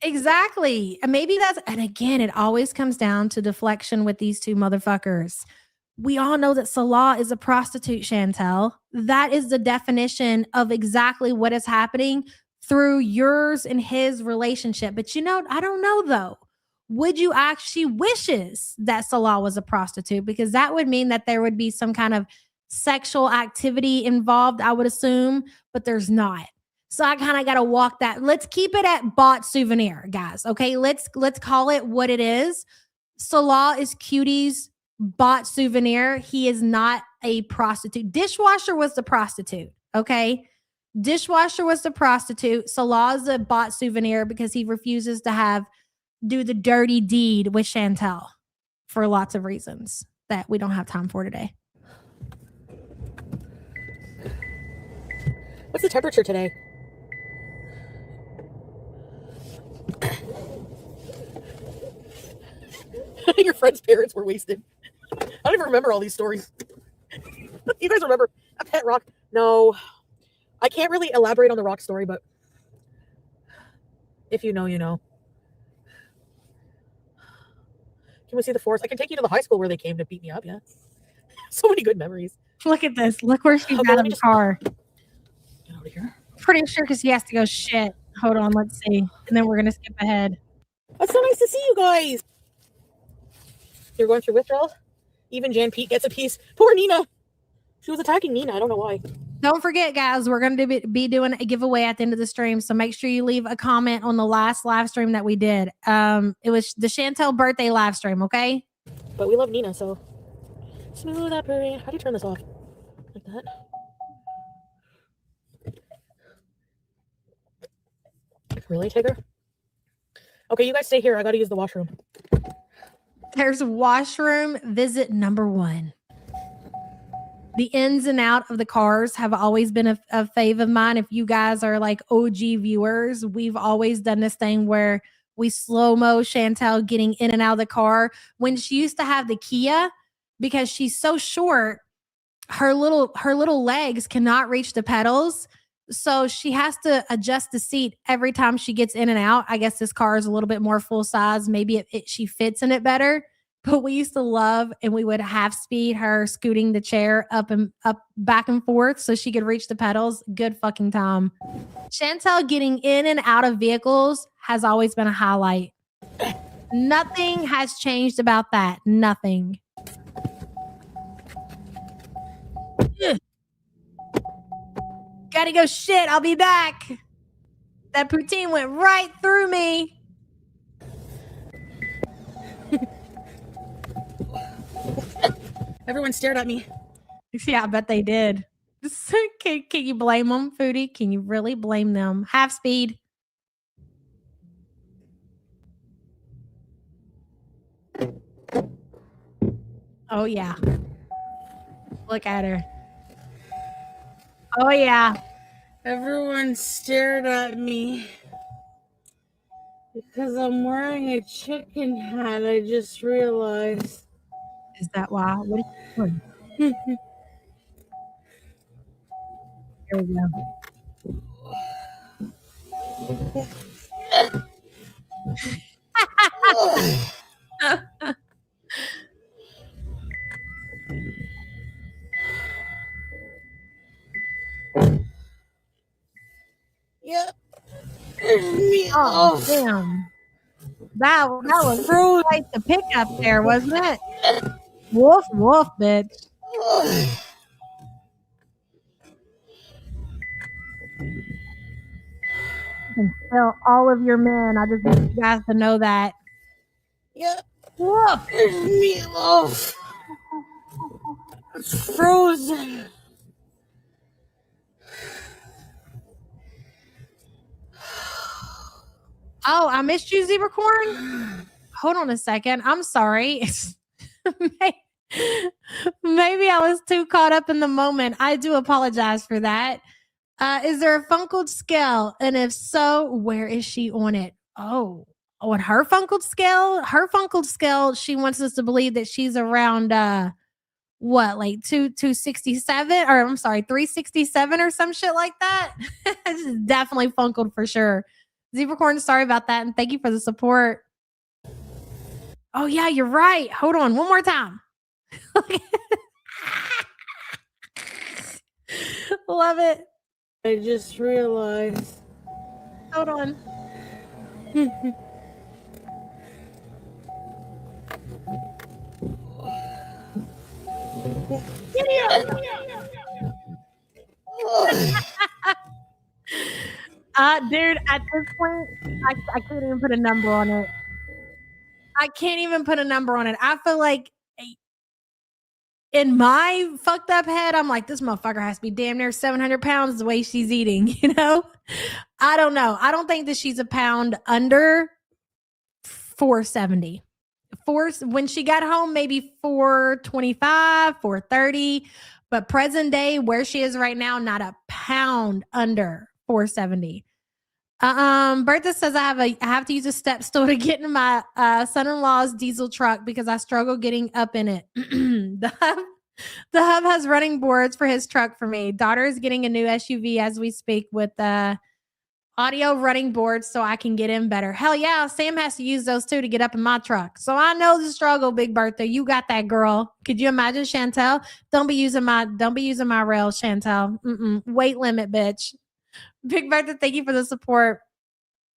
Exactly. And maybe and again, it always comes down to deflection with these two motherfuckers. We all know that Salah is a prostitute, Chantel. That is the definition of exactly what is happening through yours and his relationship. But I don't know though. Would you actually wishes that Salah was a prostitute? Because that would mean that there would be some kind of sexual activity involved, I would assume, but there's not. So I kind of got to walk that. Let's keep it at bought souvenir, guys. Okay, let's call it what it is. Salah is Cutie's bought souvenir. He is not a prostitute. Dishwasher was the prostitute. Okay, Dishwasher was the prostitute. Salah is a bought souvenir because he refuses to do the dirty deed with Chantel for lots of reasons that we don't have time for today. What's the temperature today? Your friend's parents were wasted. I don't even remember all these stories. You guys remember a pet rock? No. I can't really elaborate on the rock story, but if you know, you know. Can we see the forest? I can take you to the high school where they came to beat me up, yeah. So many good memories. Look at this. Look where she's Okay, out of the car. Get out of here. Pretty sure because he has to go shit. Hold on, let's see. And then we're going to skip ahead. It's so nice to see you guys. You're going through withdrawal? Even Jan Pete gets a piece. Poor Nina. She was attacking Nina. I don't know why. Don't forget, guys, we're going to be doing a giveaway at the end of the stream. So make sure you leave a comment on the last live stream that we did. It was the Chantel birthday live stream, okay? But we love Nina, so smooth operator. How do you turn this off? Like that. Really, Tigger? Okay, you guys stay here. I got to use the washroom. There's washroom visit number 1. The ins and out of the cars have always been a fave of mine. If you guys are like OG viewers, we've always done this thing where we slow-mo Chantel getting in and out of the car. When she used to have the Kia, because she's so short, her little legs cannot reach the pedals. So she has to adjust the seat every time she gets in and out. I guess this car is a little bit more full size. Maybe she fits in it better. But we used to love, and we would half speed her scooting the chair up, back and forth so she could reach the pedals. Good fucking time. Chantel getting in and out of vehicles has always been a highlight. Nothing has changed about that. Nothing. Ugh. Gotta go shit. I'll be back. That poutine went right through me. Everyone stared at me. Yeah, I bet they did. Can you blame them, Foodie? Can you really blame them? Half speed. Oh, yeah. Look at her. Oh, yeah. Everyone stared at me because I'm wearing a chicken hat. I just realized. Is that why? What are you doing? Here we go. Yep. Me Oh, off. damn. That was quite the pickup there, wasn't it? Woof, woof, bitch. You can tell all of your men. I just want you guys to know that. Yep. Woof. There's meatloaf. It's frozen. Oh, I missed you, Zebra Corn. Hold on a second. I'm sorry. Maybe I was too caught up in the moment. I do apologize for that. Is there a Funkled scale? And if so, where is she on it? Oh, on her Funkled scale? Her Funkled scale, she wants us to believe that she's around what, like 267? Or I'm sorry, 367 or some shit like that. This is definitely Funkled for sure. Zebracorn, sorry about that, and thank you for the support. Oh yeah, you're right. Hold on, one more time. Love it. I just realized. Hold on. Dude, at this point, I can't even put a number on it. I can't even put a number on it. I feel like in my fucked up head, I'm like, this motherfucker has to be damn near 700 pounds the way she's eating, you know? I don't know. I don't think that she's a pound under 470. When she got home, maybe 425, 430. But present day, where she is right now, not a pound under 470. Bertha says I have to use a step stool to get in my son-in-law's diesel truck because I struggle getting up in it. The hub has running boards for his truck for me. Daughter is getting a new SUV as we speak with audio running boards so I can get in better. Hell yeah, Sam has to use those too to get up in my truck. So I know the struggle, Big Bertha. You got that, girl. Could you imagine, Chantel? Don't be using my rails, Chantel. Weight limit, bitch. Big Bertha, thank you for the support.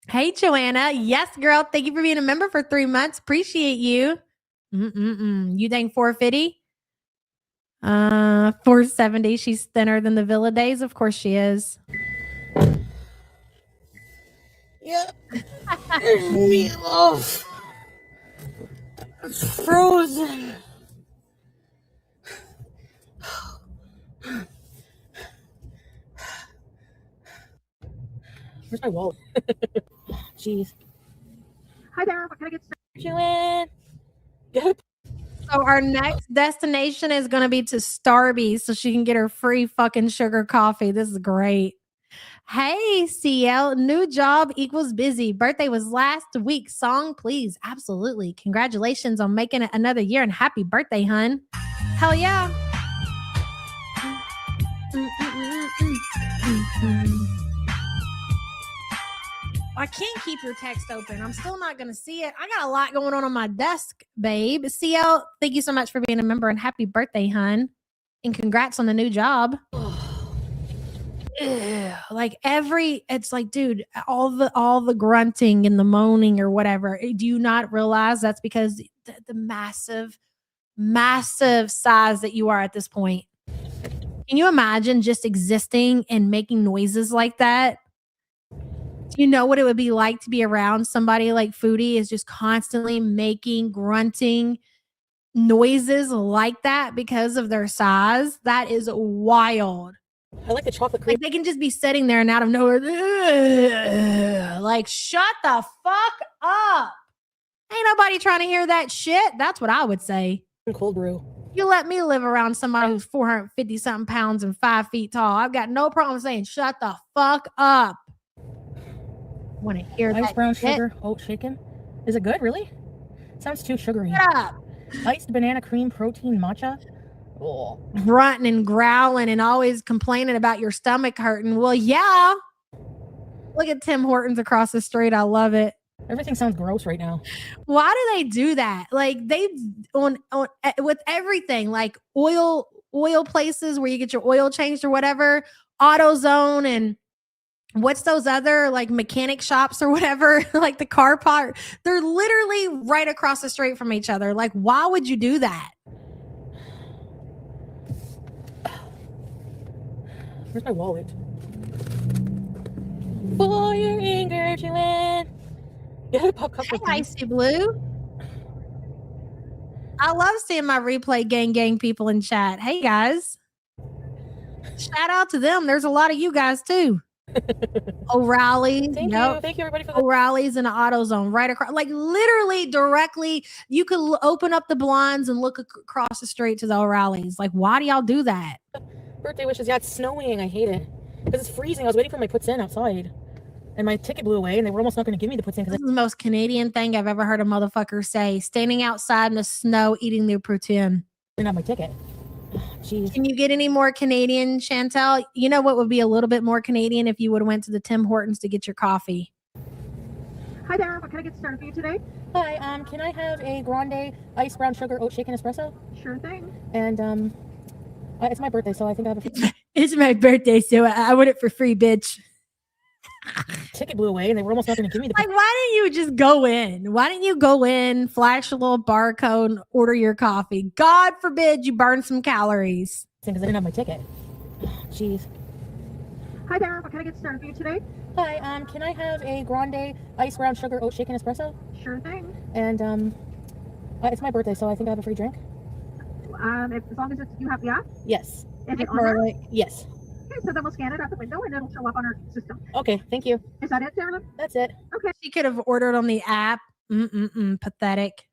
Hey, Joanna. Yes, girl. Thank you for being a member for 3 months. Appreciate you. You think 450? 470. She's thinner than the Villa days. Of course she is. Yep. There's meatloaf. It's frozen. Where's my wallet? Jeez. Hi there. What can I get You in? Good. So our next destination is going to be to Starbucks so she can get her free fucking sugar coffee. This is great. Hey, CL, new job equals busy. Birthday was last week. Song, please. Absolutely. Congratulations on making it another year and happy birthday, hun. Hell yeah. I can't keep your text open. I'm still not going to see it. I got a lot going on my desk, babe. CL, thank you so much for being a member and happy birthday, hun. And congrats on the new job. Like it's like, dude, all the grunting and the moaning or whatever. Do you not realize that's because the massive size that you are at this point? Can you imagine just existing and making noises like that? Do you know what it would be like to be around somebody like Foodie is just constantly making grunting noises like that because of their size? That is wild. I like the chocolate cream. Like they can just be sitting there and out of nowhere, like, shut the fuck up. Ain't nobody trying to hear that shit. That's what I would say. Cold brew. You let me live around somebody who's 450 something pounds and 5 feet tall. I've got no problem saying, shut the fuck up. Want to hear Ice that brown shit? sugar, oat shaken. Is it good, really? Sounds too sugary. Shut up. Iced banana cream protein matcha. Oh. grunting and growling and always complaining about your stomach hurting. Well, yeah. Look at Tim Hortons across the street. I love it. Everything sounds gross right now. Why do they do that? Like they on with everything, like oil places where you get your oil changed or whatever, AutoZone and what's those other like mechanic shops or whatever, like the car part. They're literally right across the street from each other. Like, why would you do that? Where's my wallet? For your encouragement. You had a pop cup. Hey, Icy Blue. I love seeing my replay gang people in chat. Hey guys. Shout out to them. There's a lot of you guys too. O'Reilly. Thank you everybody for the O'Reilly's in the AutoZone right across, like literally directly. You could open up the blinds and look across the street to the O'Reilly's. Like, why do y'all do that? birthday wishes. Yeah, it's snowing. I hate it because it's freezing. I was waiting for my puts in outside, and my ticket blew away, and they were almost not going to give me the puts in. This is the most Canadian thing I've ever heard a motherfucker say. Standing outside in the snow eating their poutine. I didn't have my ticket. Jeez. Can you get any more Canadian, Chantel? You know what would be a little bit more Canadian if you would have went to the Tim Hortons to get your coffee. Hi there, what can I get started for you today? Hi, can I have a grande iced brown sugar oat shaken espresso? Sure thing. And it's my birthday, so I think I have a It's my birthday, so I want it for free, bitch. ticket blew away, and they were almost not going to give me the. Like, why didn't you just go in? Why didn't you go in, flash a little barcode, and order your coffee? God forbid you burn some calories. Because I didn't have my ticket. Jeez. Hi there, what can I get started for you today? Hi, can I have a grande iced brown sugar oat shaken espresso? Sure thing. And it's my birthday, so I think I have a free drink. As long as you have the app? Yes. Is it on there? Yes. Okay, so then we'll scan it out the window and it'll show up on our system. Okay, thank you. Is that it, Sarah? That's it. Okay. She could have ordered on the app. Pathetic.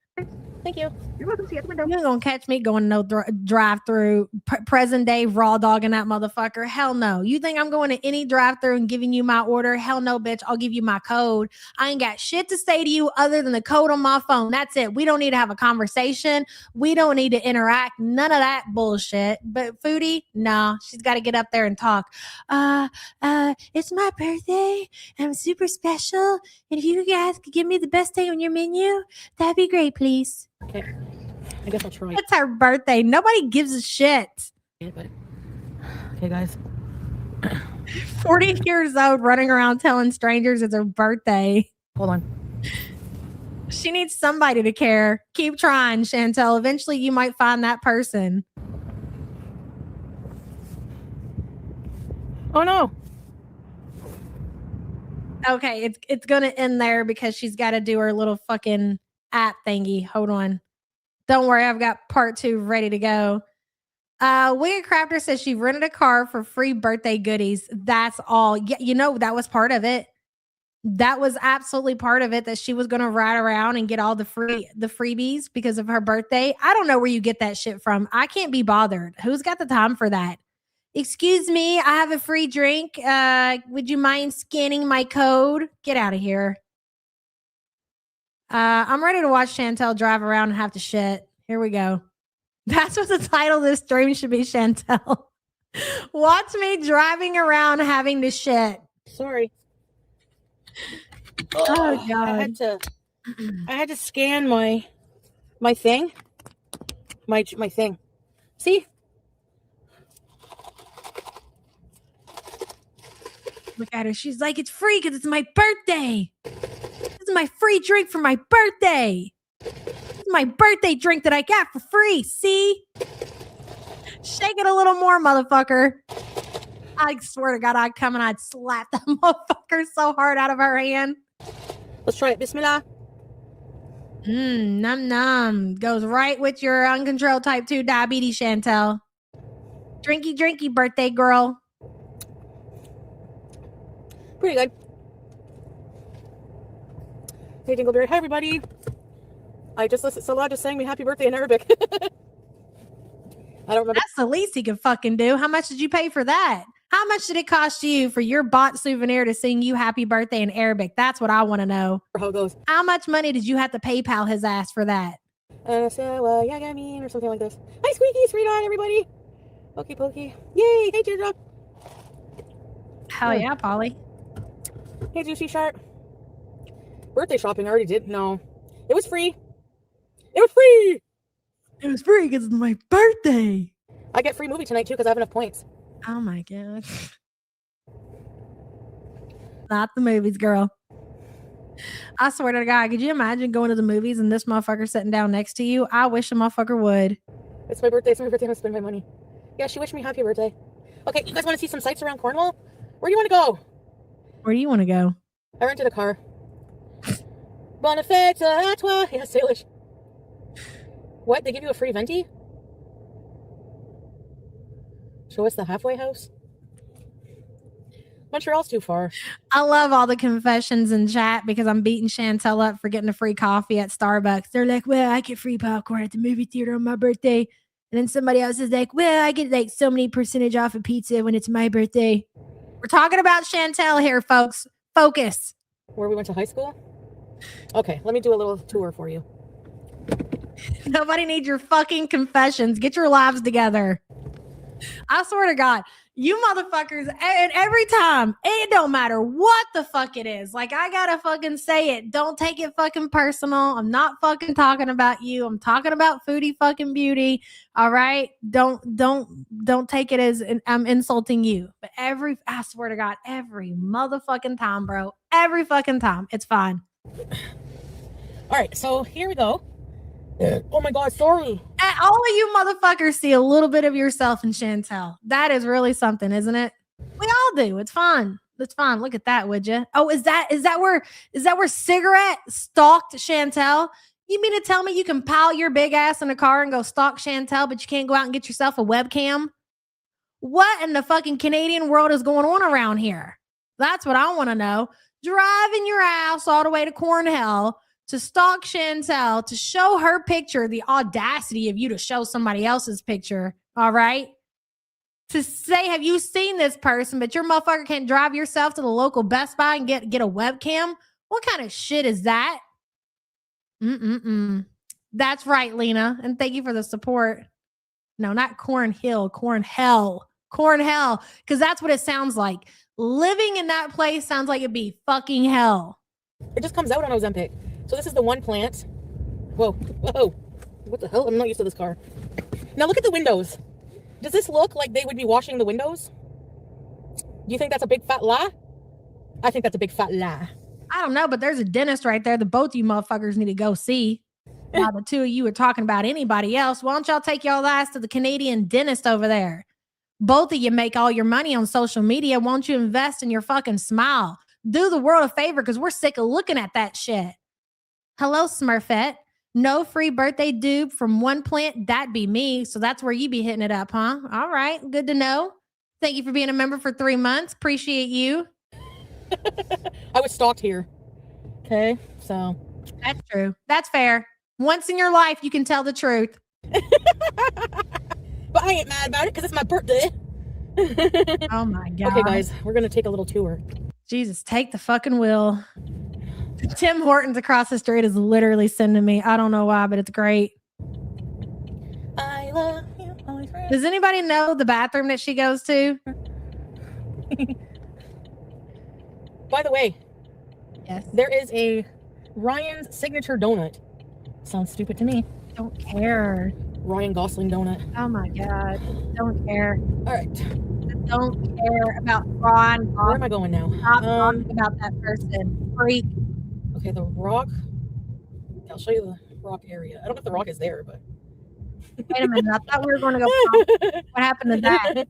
Thank you. You're welcome. See you at the window. You ain't gonna catch me going no drive-through, present day raw dogging that motherfucker. Hell no. You think I'm going to any drive-through and giving you my order? Hell no, bitch. I'll give you my code. I ain't got shit to say to you other than the code on my phone. That's it. We don't need to have a conversation. We don't need to interact. None of that bullshit. But Foodie, nah, she's got to get up there and talk. It's my birthday. I'm super special. And if you guys could give me the best thing on your menu, that'd be great, please. Okay. I guess I'll try. It's her birthday. Nobody gives a shit. Yeah, but... Okay, guys. 40 years old, running around telling strangers it's her birthday. Hold on. She needs somebody to care. Keep trying, Chantel. Eventually, you might find that person. Oh no. Okay, it's gonna end there because she's got to do her little fucking app thingy. Hold on. Don't worry, I've got part 2 ready to go. Wigga Crafter says she rented a car for free birthday goodies. That's all. Yeah, you know, that was part of it. That was absolutely part of it, that she was going to ride around and get all the freebies because of her birthday. I don't know where you get that shit from. I can't be bothered. Who's got the time for that? Excuse me, I have a free drink. Would you mind scanning my code? Get out of here. I'm ready to watch Chantel drive around and have to shit. Here we go. That's what the title of this stream should be, Chantel. Watch me driving around having to shit. Sorry. Oh God. I had to scan my thing. My thing. See? Look at her. She's like, it's free because it's my birthday. This is my free drink for my birthday. This is my birthday drink that I got for free. See? Shake it a little more, motherfucker. I swear to God, I'd come and I'd slap that motherfucker so hard out of her hand. Let's try it. Bismillah. Num num. Goes right with your uncontrolled type 2 diabetes, Chantel. Drinky, drinky, birthday girl. Pretty good. Hey, Dingleberry. Hi, everybody. I just listened. Salah just sang me happy birthday in Arabic. I don't remember. That's the least he could fucking do. How much did you pay for that? How much did it cost you for your bought souvenir to sing you happy birthday in Arabic? That's what I want to know. How it goes. How much money did you have to PayPal his ass for that? And I said, well, yeah, I mean, or something like this. Hi, Squeaky, sweetheart, everybody. Pokey, pokey. Yay, hey, Teardrop. Hell yeah, Polly. Hey, Juicy Shark. Birthday shopping, I already did. No. It was free. It was free. It was free because it's my birthday. I get free movie tonight, too, because I have enough points. Oh my god. Not the movies, girl. I swear to God, could you imagine going to the movies and this motherfucker sitting down next to you? I wish a motherfucker would. It's my birthday. It's my birthday. I'm going to spend my money. Yeah, she wished me happy birthday. Okay, you guys want to see some sights around Cornwall? Where do you want to go? Where do you want to go? I rented a car. Bonne fête à toi. Yeah, Salish. What? They give you a free venti? Show us the halfway house? Montreal's too far. I love all the confessions in chat because I'm beating Chantel up for getting a free coffee at Starbucks. They're like, well, I get free popcorn at the movie theater on my birthday. And then somebody else is like, well, I get like so many percentage off of pizza when it's my birthday. We're talking about Chantel here, folks. Focus. Where we went to high school? Okay, let me do a little tour for you. Nobody needs your fucking confessions. Get your lives together. I swear to God, you motherfuckers, and every time, it don't matter what the fuck it is. Like, I gotta fucking say it. Don't take it fucking personal. I'm not fucking talking about you. I'm talking about Foodie fucking beauty. All right? Don't take it as I'm insulting you. But I swear to God, every motherfucking time, bro. Every fucking time. It's fine. All right, so here we go. Oh my God, sorry. And all of you motherfuckers see a little bit of yourself in Chantel. That is really something, isn't it? We all do. It's fun. It's fun. Look at that, would you? Oh, is that where Cigarette stalked Chantel? You mean to tell me you can pile your big ass in a car and go stalk Chantel, but you can't go out and get yourself a webcam? What in the fucking Canadian world is going on around here? That's what I want to know. Driving your ass all the way to Cornhell to stalk Chantel, to show her picture, the audacity of you to show somebody else's picture, all right? To say, have you seen this person, but your motherfucker can't drive yourself to the local Best Buy and get a webcam? What kind of shit is that? That's right, Lena, and thank you for the support. No, not Cornhill, Cornhell, because that's what it sounds like. Living in that place sounds like it'd be fucking hell. It just comes out on Ozempic. So this is the one plant. Whoa. What the hell? I'm not used to this car. Now look at the windows. Does this look like they would be washing the windows? Do you think that's a big fat lie? I think that's a big fat lie. I don't know, but there's a dentist right there that both of you motherfuckers need to go see. While the two of you are talking about anybody else, why don't y'all take y'all ass to the Canadian dentist over there? Both of you make all your money on social media. Won't you invest in your fucking smile? Do the world a favor because we're sick of looking at that shit. Hello, Smurfette. No free birthday dude from one plant. That'd be me. So that's where you be hitting it up, huh? All right. Good to know. Thank you for being a member for 3 months. Appreciate you. I was stalked here. Okay, so. That's true. That's fair. Once in your life, you can tell the truth. But I ain't mad about it because it's my birthday. Oh my God. Okay, guys, we're going to take a little tour. Jesus, take the fucking wheel. Tim Hortons across the street is literally sending me. I don't know why, but it's great. I love you. Does anybody know the bathroom that she goes to? By the way, Yes. there is a Ryan's signature donut. Sounds stupid to me. Don't care. Ryan Gosling donut. Oh my God. Don't care. All right. Don't care about Ron. Where am I going now? Stop talking about that person. Freak. Okay, the rock. I'll show you the rock area. I don't know if the rock is there, but. Wait a minute. I thought we were going to go. What happened to that?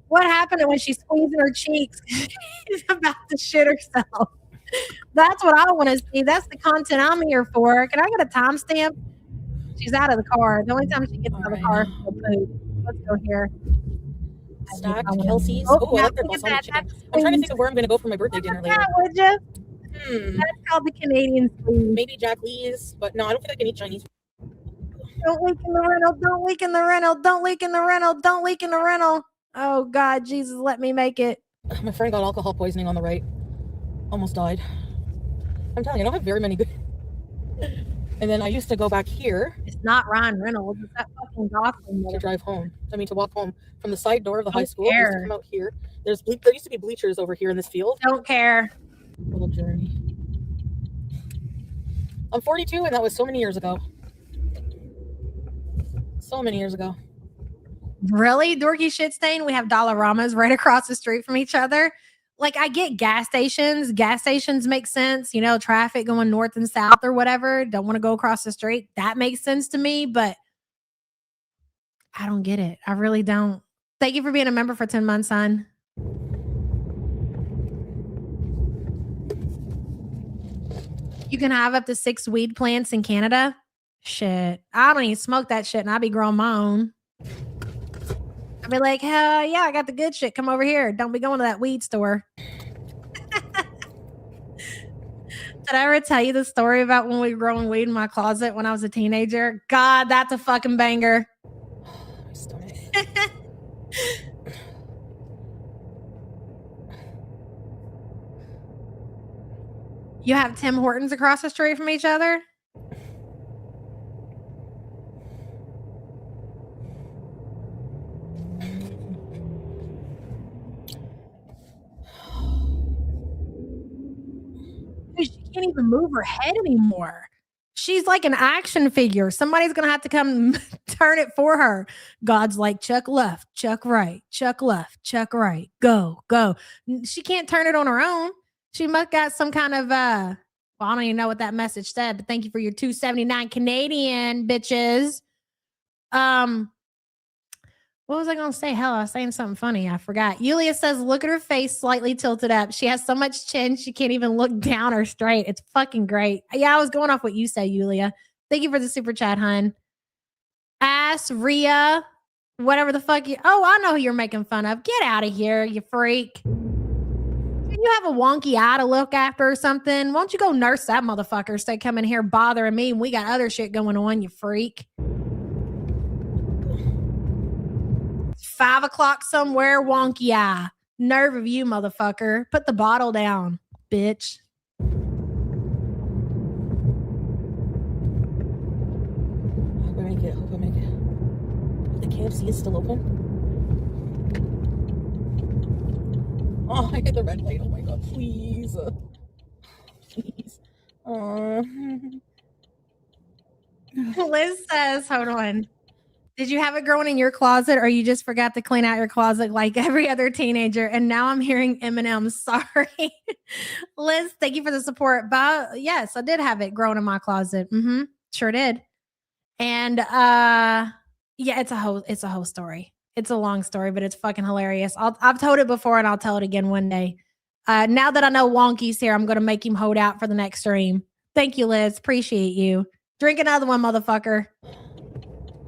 What happened to when she's squeezing her cheeks? She's about to shit herself. That's what I want to see. That's the content I'm here for. Can I get a timestamp? She's out of the car. The only time she gets out of the car is for poop. Let's go here. Stacked Kelsey's. Oh, I like their balsamic chicken. I'm trying to think of where I'm going to go for my birthday dinner later. Would you? That's called the Canadian squeeze. Maybe Jack Lee's, but no, I don't think I can eat Chinese. Don't leak in the rental. Don't leak in the rental. Don't leak in the rental. Don't leak in the rental. Oh, God, Jesus, let me make it. My friend got alcohol poisoning on the right. Almost died. I'm telling you, I don't have very many good. And then I used to go back here It's not Ryan Reynolds. It's that fucking Gotham. to drive home. I mean, to walk home from the side door of the high Don't school. I used to care. come out here. There used to be bleachers over here in this field. Don't care. Little journey. I'm 42, and that was so many years ago. So many years ago. Really? Dorky shit stain? We have Dollaramas right across the street from each other. Like, I get gas stations. Gas stations make sense. You know, traffic going north and south or whatever. Don't want to go across the street. That makes sense to me, but I don't get it. I really don't. Thank you for being a member for 10 months, son. You can have up to 6 weed plants in Canada. Shit. I don't even smoke that shit, and I be growing my own. I'd be like, hell yeah, I got the good shit. Come over here. Don't be going to that weed store. Did I ever tell you the story about when we were growing weed in my closet when I was a teenager? God, that's a fucking banger. My stomach. You have Tim Hortons across the street from each other? Dude, she can't even move her head anymore. She's like an action figure. Somebody's going to have to come turn it for her. God's like, Chuck left, Chuck right, Chuck left, Chuck right. Go, go. She can't turn it on her own. She must got some kind of, well, I don't even know what that message said, but thank you for your $2.79 Canadian, bitches. What was I going to say? Hell, I was saying something funny. I forgot. Yulia says, look at her face slightly tilted up. She has so much chin, she can't even look down or straight. It's fucking great. Yeah, I was going off what you say, Yulia. Thank you for the super chat, hun. Ass, Rhea, whatever the fuck you... Oh, I know who you're making fun of. Get out of here, you freak. You have a wonky eye to look after or something. Why don't you go nurse that motherfucker? Stay coming here bothering me and we got other shit going on, you freak. 5 o'clock somewhere, wonky eye. Nerve of you, motherfucker. Put the bottle down, bitch. Hope I make it. Hope I make it. The KFC is still open. Oh, I hit the red light. Oh my god, please. Please. Liz says, hold on. Did you have it growing in your closet or you just forgot to clean out your closet like every other teenager? And now I'm hearing Eminem. Sorry. Liz, thank you for the support. But yes, I did have it growing in my closet. Sure did. And yeah, it's a whole story. It's a long story, but it's fucking hilarious. I've told it before and I'll tell it again one day. Now that I know Wonky's here, I'm going to make him hold out for the next stream. Thank you, Liz. Appreciate you. Drink another one, motherfucker.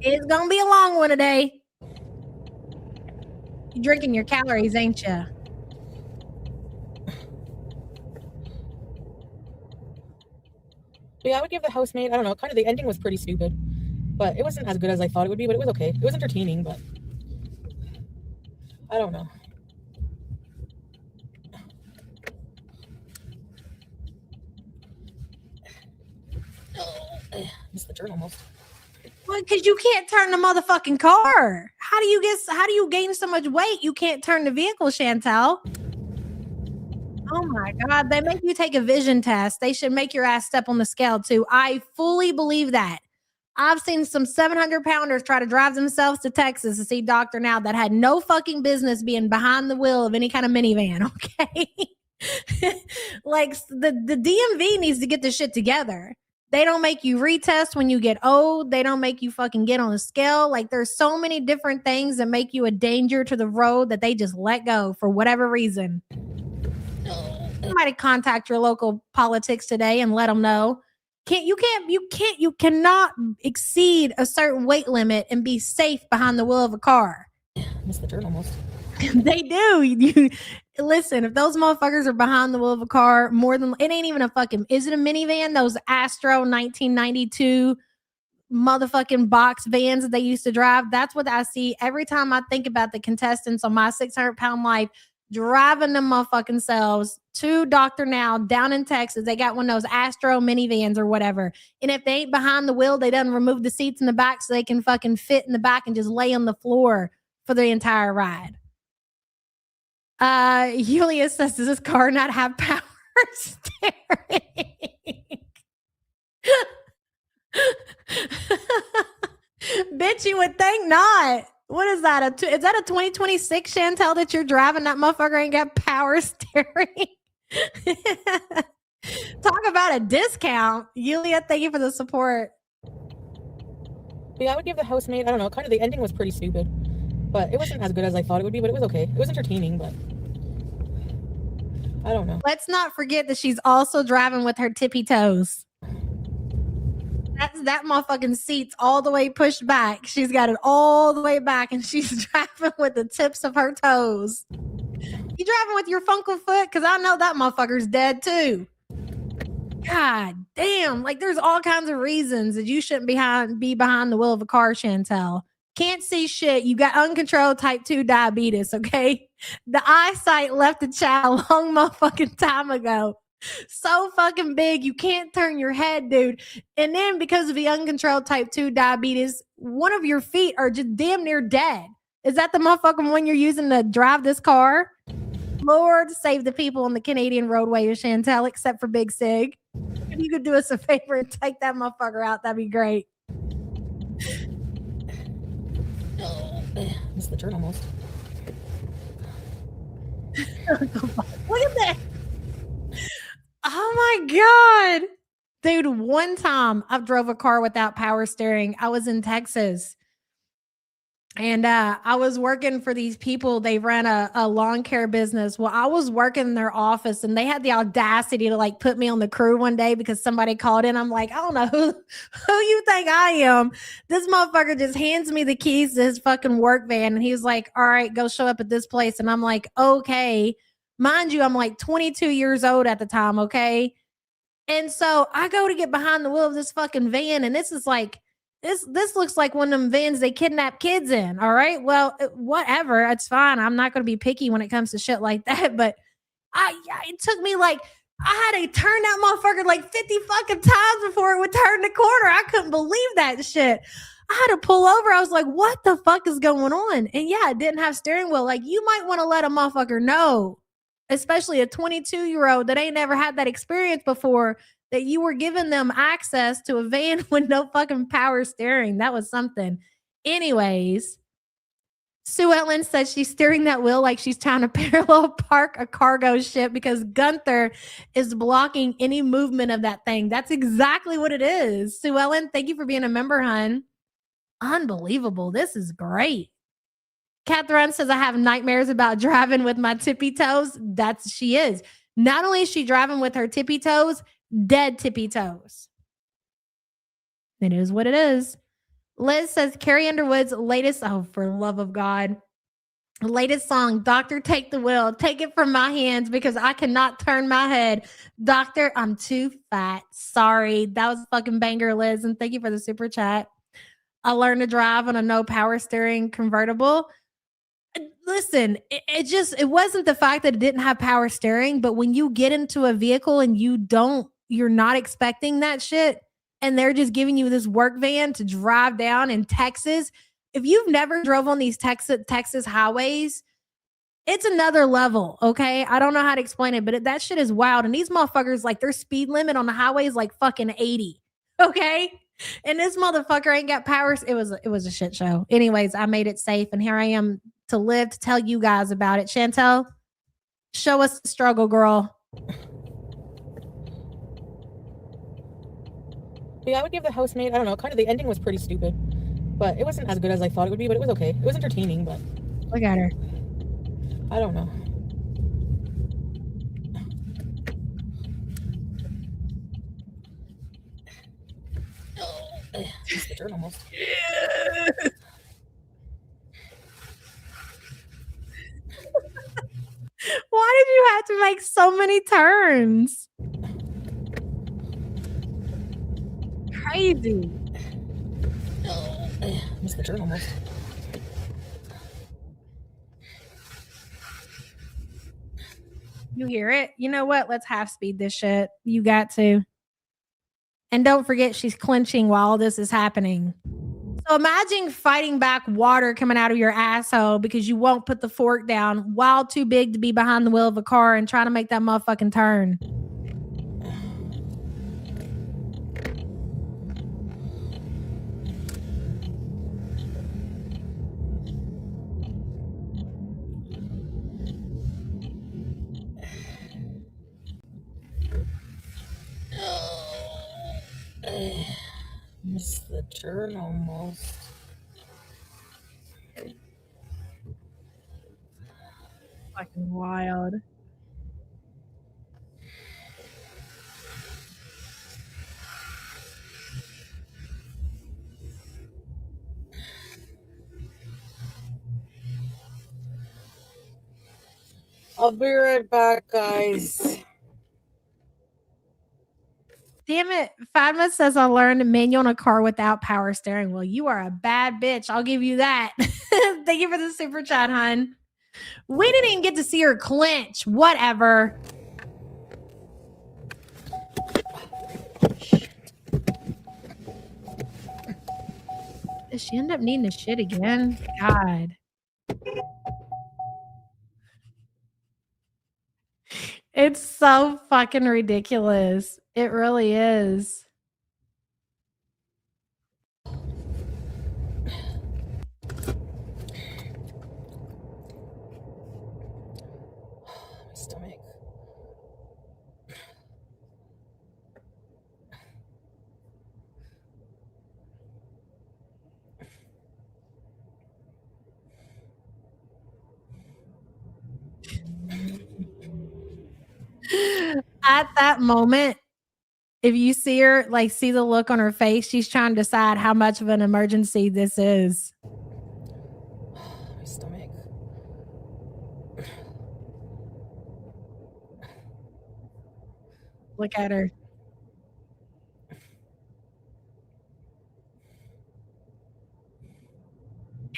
It's going to be a long one today. You're drinking your calories, ain't you? Yeah, I would give The Housemaid, I don't know, kind of the ending was pretty stupid. But it wasn't as good as I thought it would be, but it was okay. It was entertaining, but I don't know. Oh, missed the turn almost. Well, because you can't turn the motherfucking car. How do you gain so much weight? You can't turn the vehicle, Chantel. Oh my God. They make you take a vision test. They should make your ass step on the scale too. I fully believe that. I've seen some 700-pounders try to drive themselves to Texas to see Dr. Now that had no fucking business being behind the wheel of any kind of minivan, okay? Like the DMV needs to get this shit together. They don't make you retest when you get old. They don't make you fucking get on a scale. Like there's so many different things that make you a danger to the road that they just let go for whatever reason. You might contact your local politics today and let them know. You cannot exceed a certain weight limit and be safe behind the wheel of a car. Missed the turn almost. They do. Listen, if those motherfuckers are behind the wheel of a car more than, it ain't even a fucking, is it a minivan? Those Astro 1992 motherfucking box vans that they used to drive. That's what I see every time I think about the contestants on My 600-Pound Life driving them motherfucking selves to Dr. Now down in Texas. They got one of those Astro minivans or whatever. And if they ain't behind the wheel, they done remove the seats in the back so they can fucking fit in the back and just lay on the floor for the entire ride. Julia says, does this car not have power steering? Bitch, you would think not. What is that? Is that a 2026 Chantel that you're driving? That motherfucker ain't got power steering. Talk about a discount. Yulia, thank you for the support. Yeah, I would give the housemaid, I don't know, kind of the ending was pretty stupid. But it wasn't as good as I thought it would be, but it was okay. It was entertaining, but I don't know. Let's not forget that she's also driving with her tippy toes. That motherfucking seat's all the way pushed back. She's got it all the way back, and she's driving with the tips of her toes. You driving with your funkle foot? Because I know that motherfucker's dead too. God damn. Like, there's all kinds of reasons that you shouldn't be behind the wheel of a car, Chantel. Can't see shit. You got uncontrolled type 2 diabetes, okay? The eyesight left the child a long motherfucking time ago. So fucking big, you can't turn your head, dude. And then because of the uncontrolled type 2 diabetes, one of your feet are just damn near dead. Is that the motherfucking one you're using to drive this car? Lord, save the people on the Canadian roadway, Chantel, except for Big Sig. If you could do us a favor and take that motherfucker out, that'd be great. Missed the turn almost. Look at that. Oh my God. Dude, one time I've drove a car without power steering. I was in Texas. And I was working for these people. They ran a lawn care business. Well, I was working in their office, and they had the audacity to like put me on the crew one day because somebody called in. I'm like, I don't know who you think I am. This motherfucker just hands me the keys to his fucking work van, and he's like, all right, go show up at this place. And I'm like, okay. Mind you, I'm like 22 years old at the time, okay? And so I go to get behind the wheel of this fucking van, and this is like, this looks like one of them vans they kidnap kids in. All right. Well, whatever. It's fine. I'm not going to be picky when it comes to shit like that. But it took me like, I had to turn that motherfucker like 50 fucking times before it would turn the corner. I couldn't believe that shit. I had to pull over. I was like, what the fuck is going on? And yeah, it didn't have steering wheel. Like, you might want to let a motherfucker know, especially a 22-year-old that ain't never had that experience before, that you were giving them access to a van with no fucking power steering. That was something. Anyways, Sue Ellen says she's steering that wheel like she's trying to parallel park a cargo ship because Gunther is blocking any movement of that thing. That's exactly what it is. Sue Ellen, thank you for being a member, hun. Unbelievable. This is great. Catherine says, I have nightmares about driving with my tippy toes. She is. Not only is she driving with her tippy toes, dead tippy toes. It is what it is. Liz says Carrie Underwood's latest, oh, for love of God, latest song, Doctor, Take the Wheel. Take it from my hands because I cannot turn my head. Doctor, I'm too fat. Sorry. That was a fucking banger, Liz. And thank you for the super chat. I learned to drive on a no power steering convertible. Listen, it wasn't the fact that it didn't have power steering, but when you get into a vehicle and you're not expecting that shit, and they're just giving you this work van to drive down in Texas. If you've never drove on these Texas highways, it's another level, okay? I don't know how to explain it, but that shit is wild. And these motherfuckers, like, their speed limit on the highway is like fucking 80, okay? And this motherfucker ain't got powers. It was a shit show. Anyways, I made it safe, and here I am to live to tell you guys about it. Chantel, show us the struggle, girl. Yeah, I would give the housemaid, I don't know, kind of the ending was pretty stupid. But it wasn't as good as I thought it would be, but it was okay. It was entertaining, but Look at her. I don't know. Missed the turn almost. Why did you have to make so many turns? Crazy. Missed the turn almost. You hear it? You know what? Let's half speed this shit. You got to. And don't forget, she's clenching while all this is happening. So imagine fighting back water coming out of your asshole because you won't put the fork down while too big to be behind the wheel of a car and trying to make that motherfucking turn. Missed the turn almost. Fucking wild. I'll be right back, guys. Damn it. Fatma says I learned manual on a car without power steering. Well, you are a bad bitch. I'll give you that. Thank you for the super chat, hon. We didn't even get to see her clinch. Whatever. Does she end up needing to shit again? God. It's so fucking ridiculous. It really is. Stomach. At that moment, if you see her, like, see the look on her face, she's trying to decide how much of an emergency this is. My stomach. Look at her.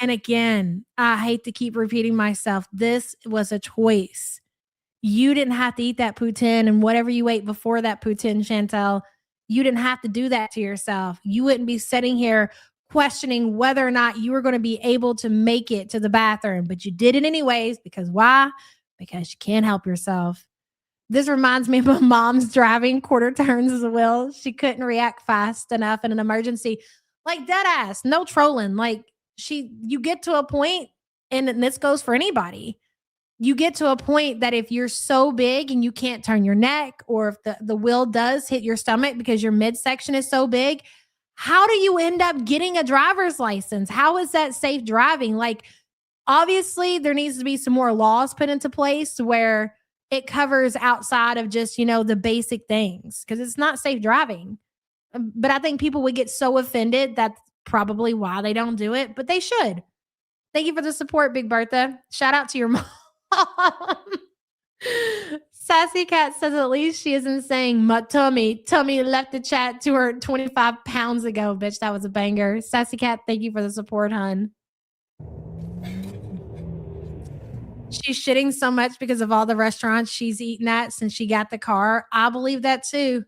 And again, I hate to keep repeating myself. This was a choice. You didn't have to eat that poutine and whatever you ate before that poutine, Chantel. You didn't have to do that to yourself. You wouldn't be sitting here questioning whether or not you were going to be able to make it to the bathroom, but you did it anyways. Because why? Because you can't help yourself. This reminds me of my mom's driving quarter turns as well. She couldn't react fast enough in an emergency. Like, dead ass, no trolling. Like, you get to a point, and this goes for anybody. You get to a point that if you're so big and you can't turn your neck, or if the wheel does hit your stomach because your midsection is so big, how do you end up getting a driver's license? How is that safe driving? Like, obviously, there needs to be some more laws put into place where it covers outside of just, the basic things, because it's not safe driving. But I think people would get so offended. That's probably why they don't do it, but they should. Thank you for the support, Big Bertha. Shout out to your mom. Sassy Cat says at least she isn't saying my tummy. Tummy left the chat to her 25 pounds ago. Bitch, that was a banger. Sassy Cat, thank you for the support, hun. She's shitting so much because of all the restaurants she's eaten at since she got the car. I believe that too.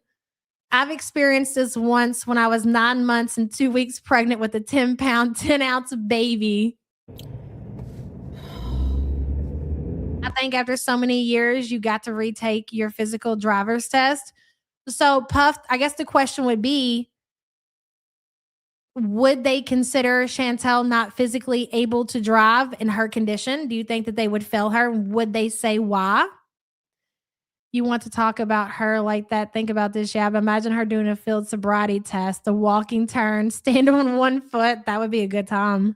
I've experienced this once when I was 9 months and 2 weeks pregnant with a 10-pound, 10-ounce baby. I think after so many years, you got to retake your physical driver's test. So, Puff, I guess the question would be, would they consider Chantel not physically able to drive in her condition? Do you think that they would fail her? Would they say why? You want to talk about her like that? Think about this, Yab. Imagine her doing a field sobriety test, a walking turn, stand on one foot. That would be a good time.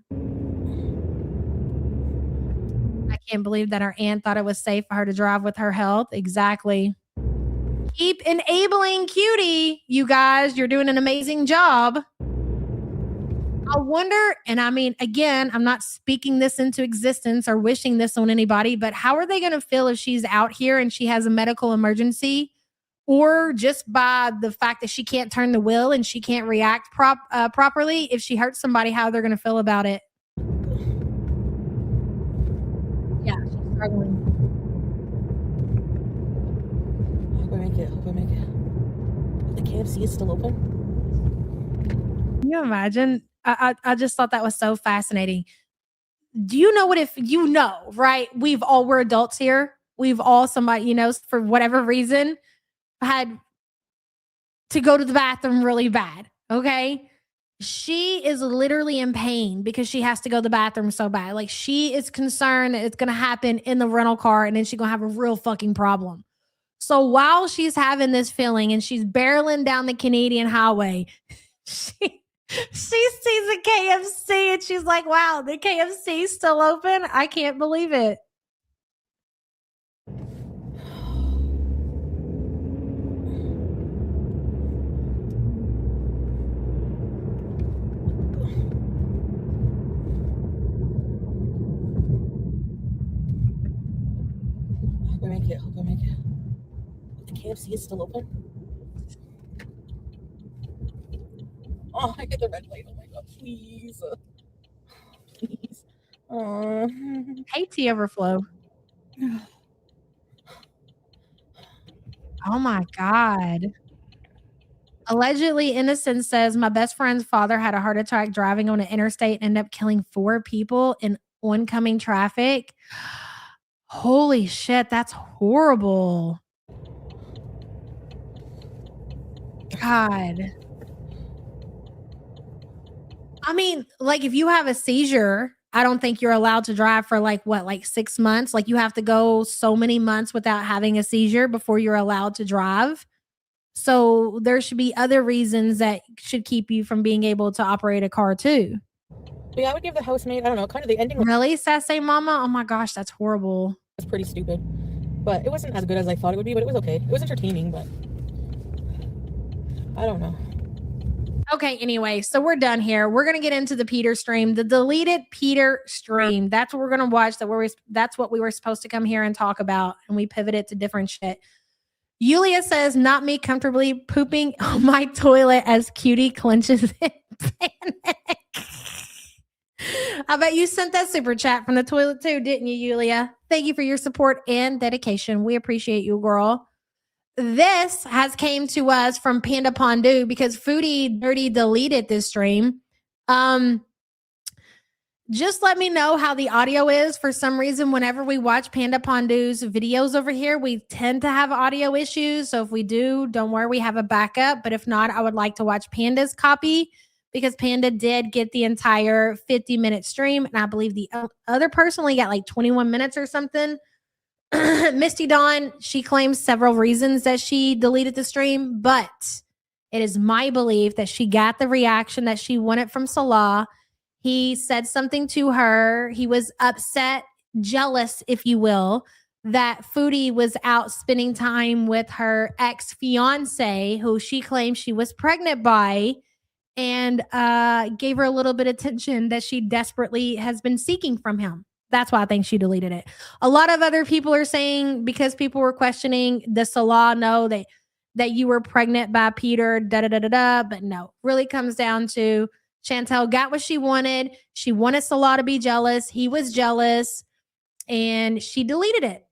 I can't believe that her aunt thought it was safe for her to drive with her health. Exactly. Keep enabling Cutie, you guys. You're doing an amazing job. I wonder, and I mean, again, I'm not speaking this into existence or wishing this on anybody, but how are they going to feel if she's out here and she has a medical emergency, or just by the fact that she can't turn the wheel and she can't react properly? If she hurts somebody, how they're going to feel about it? Yeah, she's struggling. I make it. Hope I make it. The KFC is still open. Can you imagine? I just thought that was so fascinating. Do you know what if you know, right? We're adults here. We've all somebody, for whatever reason, had to go to the bathroom really bad. Okay. She is literally in pain because she has to go to the bathroom so bad. Like she is concerned that it's going to happen in the rental car and then she's going to have a real fucking problem. So while she's having this feeling and she's barreling down the Canadian highway, she sees a KFC and she's like, wow, the KFC is still open. I can't believe it. Hope I make it. The KFC is still open. Oh, I get the red light. Oh my god, please. Please. Petey overflow. Oh my God. Allegedly innocent says my best friend's father had a heart attack driving on an interstate and ended up killing 4 people in oncoming traffic. Holy shit, that's horrible. God. I mean, like if you have a seizure, I don't think you're allowed to drive for like 6 months? Like you have to go so many months without having a seizure before you're allowed to drive. So there should be other reasons that should keep you from being able to operate a car too. But yeah, I would give the housemaid, I don't know, kind of the ending. Really, Sassy Mama? Oh my gosh, that's horrible. It's pretty stupid. But it wasn't as good as I thought it would be, but it was okay. It was entertaining, but I don't know. Okay, anyway, so we're done here. We're going to get into the Peter stream, the deleted Peter stream. That's what we're going to watch. That's what we were supposed to come here and talk about, and we pivoted to different shit. Yulia says, not me comfortably pooping on my toilet as Cutie clenches in panic. I bet you sent that super chat from the toilet too, didn't you, Yulia? Thank you for your support and dedication. We appreciate you, girl. This has came to us from Panda Pondu because Foodie Dirty deleted this stream. Just let me know how the audio is. For some reason, whenever we watch Panda Pondu's videos over here, we tend to have audio issues. So if we do, don't worry, we have a backup. But if not, I would like to watch Panda's copy because Panda did get the entire 50-minute stream. And I believe the other person only got like 21 minutes or something. Misty Dawn, she claims several reasons that she deleted the stream, but it is my belief that she got the reaction that she wanted from Salah. He said something to her. He was upset, jealous, if you will, that Foodie was out spending time with her ex-fiance, who she claims she was pregnant by, and gave her a little bit of attention that she desperately has been seeking from him. That's why I think she deleted it. A lot of other people are saying, because people were questioning, does Salah know that you were pregnant by Peter, da-da-da-da-da, but no. Really comes down to Chantel got what she wanted. She wanted Salah to be jealous. He was jealous, and she deleted it,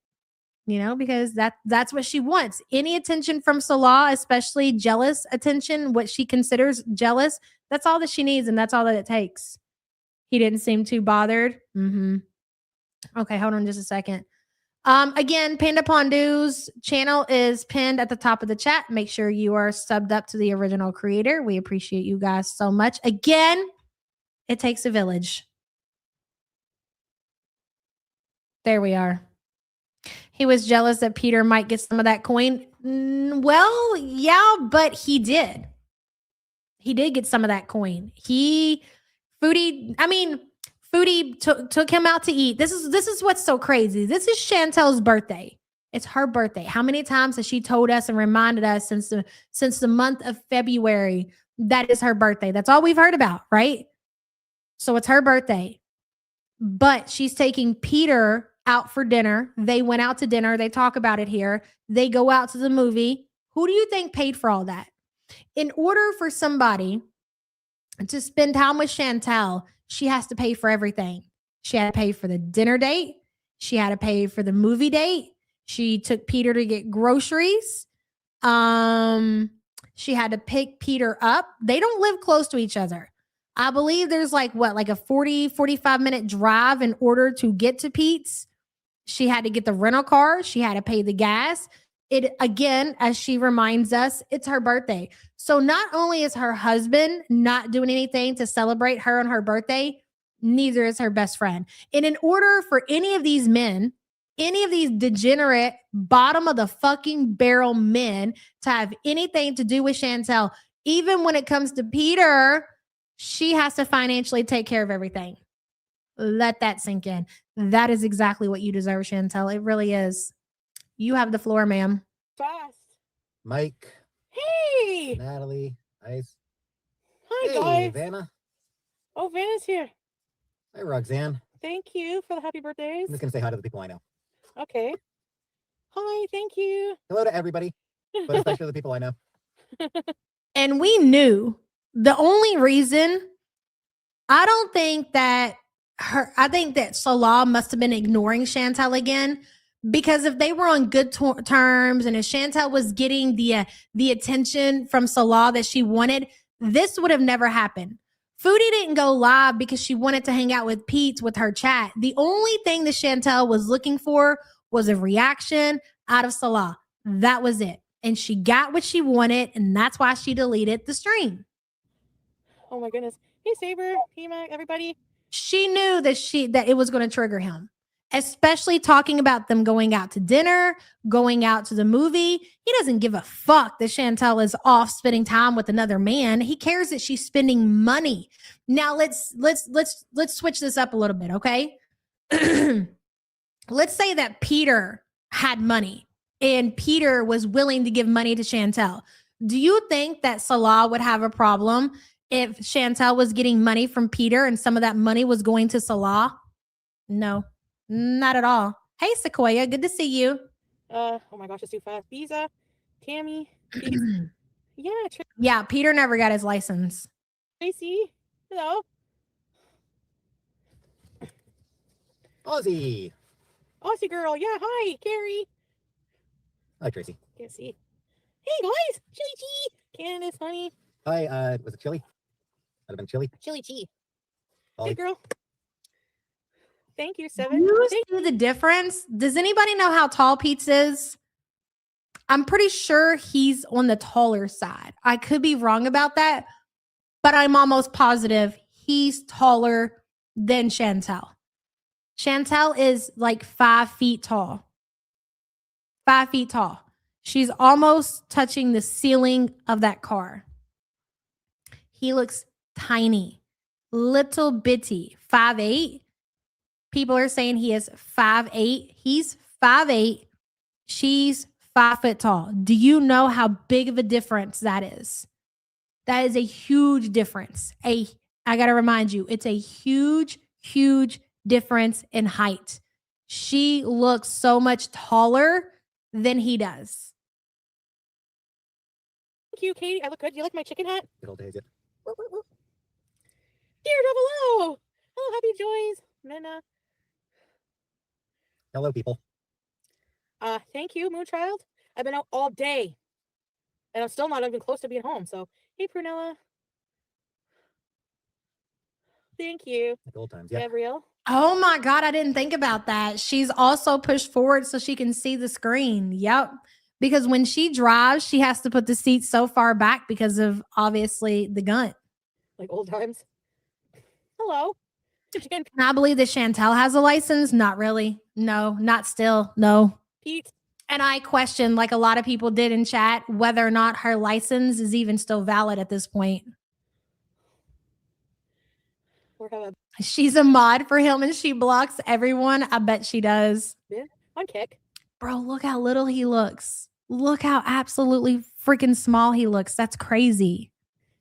because that's what she wants. Any attention from Salah, especially jealous attention, what she considers jealous, that's all that she needs, and that's all that it takes. He didn't seem too bothered. Okay, hold on just a second. Again, Panda Pondu's channel is pinned at the top of the chat. Make sure you are subbed up to the original creator. We appreciate you guys so much. Again, it takes a village. There we are. He was jealous that Peter might get some of that coin. Well, yeah, but he did. He did get some of that coin. Foodie took him out to eat. This is what's so crazy. This is Chantel's birthday. It's her birthday. How many times has she told us and reminded us since the month of February that is her birthday? That's all we've heard about, right? So it's her birthday. But she's taking Peter out for dinner. They went out to dinner. They talk about it here. They go out to the movie. Who do you think paid for all that? In order for somebody to spend time with Chantel, she has to pay for everything. She had to pay for the dinner date. She had to pay for the movie date. She took Peter to get groceries. She had to pick Peter up. They don't live close to each other. I believe there's like a 45 minute drive in order to get to Pete's. She had to get the rental car. She had to pay the gas. It again, as she reminds us, it's her birthday. So not only is her husband not doing anything to celebrate her on her birthday, neither is her best friend. And in order for any of these men, any of these degenerate bottom of the fucking barrel men to have anything to do with Chantel, even when it comes to Peter, she has to financially take care of everything. Let that sink in. That is exactly what you deserve, Chantel. It really is. You have the floor, ma'am. Fast. Mike. Hey. Natalie. Ice. Hi, hey, guys. Vanna. Oh, Vanna's here. Hi, Roxanne. Thank you for the happy birthdays. I'm just going to say hi to the people I know. Okay. Hi, thank you. Hello to everybody, but especially the people I know. And we knew the only reason, I think that Salah must have been ignoring Chantel again, because if they were on good terms and if Chantel was getting the attention from Salah that she wanted, this would have never happened. Foodie didn't go live because she wanted to hang out with Pete with her chat. The only thing that Chantel was looking for was a reaction out of Salah. That was it. And she got what she wanted, and that's why she deleted the stream. Oh my goodness. Hey, Saber, P-Mac, everybody. She knew that it was going to trigger him, especially talking about them going out to dinner, going out to the movie. He doesn't give a fuck that Chantel is off spending time with another man. He cares that she's spending money. Now let's switch this up a little bit, okay? Let's say that Peter had money and Peter was willing to give money to Chantel. Do you think that Salah would have a problem if Chantel was getting money from Peter and some of that money was going to Salah? No, not at all. Hey, Sequoia, good to see you. Oh my gosh, it's too fast. Visa, Tammy. Yeah, Peter never got his license. Tracy, hello. Aussie. Aussie girl, yeah, hi, Carrie. Hi, Tracy. Can't see. Hey, guys, Chili G. Candace, honey. Hi, was it chili? Might have been chili. Chili G. Ollie. Hey, girl. Thank you, 7. You see the difference? Does anybody know how tall Pete is? I'm pretty sure he's on the taller side. I could be wrong about that, but I'm almost positive he's taller than Chantel. Chantel is like 5 feet tall. 5 feet tall. She's almost touching the ceiling of that car. He looks tiny, little bitty, 5'8". People are saying he is 5'8". He's 5'8". She's 5 foot tall. Do you know how big of a difference that is? That is a huge difference. I got to remind you, it's a huge, huge difference in height. She looks so much taller than he does. Thank you, Katie. I look good. Do you like my chicken hat? Good old days, yeah. Dear hello. Hello, happy joys. Nana. Hello, people. Thank you, Moonchild. I've been out all day. And I'm still not even close to being home. So, hey, Prunella. Thank you. Like old times, yeah. Gabrielle. Oh my God, I didn't think about that. She's also pushed forward so she can see the screen. Yep. Because when she drives, she has to put the seat so far back because of obviously the gun. Like old times. Hello. Can I believe that Chantel has a license? Not really. No, not still. No. Pete. And I question, like a lot of people did in chat, whether or not her license is even still valid at this point. She's a mod for him and she blocks everyone. I bet she does. Yeah, on Kick. Bro, look how little he looks. Look how absolutely freaking small he looks. That's crazy.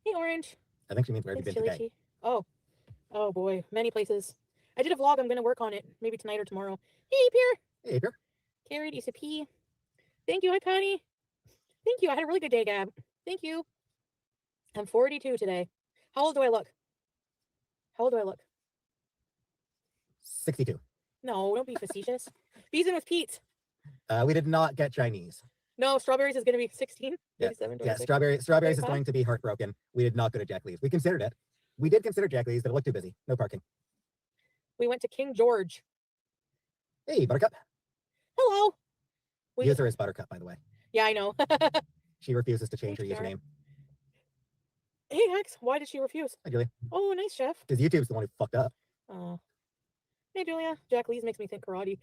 Hey, Orange. I think she means where have you been today? Oh boy, many places. I did a vlog. I'm going to work on it maybe tonight or tomorrow. Hey, Pierre. Hey, Pierre. Carrie, Issa P. Thank you. Hi, Patty. Thank you. I had a really good day, Gab. Thank you. I'm 42 today. How old do I look? 62. No, don't be facetious. Bees in with Pete. We did not get Chinese. No, strawberries is going to be 16. Yeah, 37, yeah. 26. Strawberries is 35? going to be heartbroken. We did not go to Jack Lee's. We considered it. We did consider Jack Lee's, but it looked too busy. No parking. We went to King George. Hey, Buttercup. Hello. We use her as Buttercup, by the way. Yeah, I know. She refuses to change her Thanks, username. Hey, Hex, why did she refuse? Hi, Julia. Oh, nice, chef. Because YouTube's the one who fucked up. Oh. Hey, Julia. Jack Lee's makes me think karate.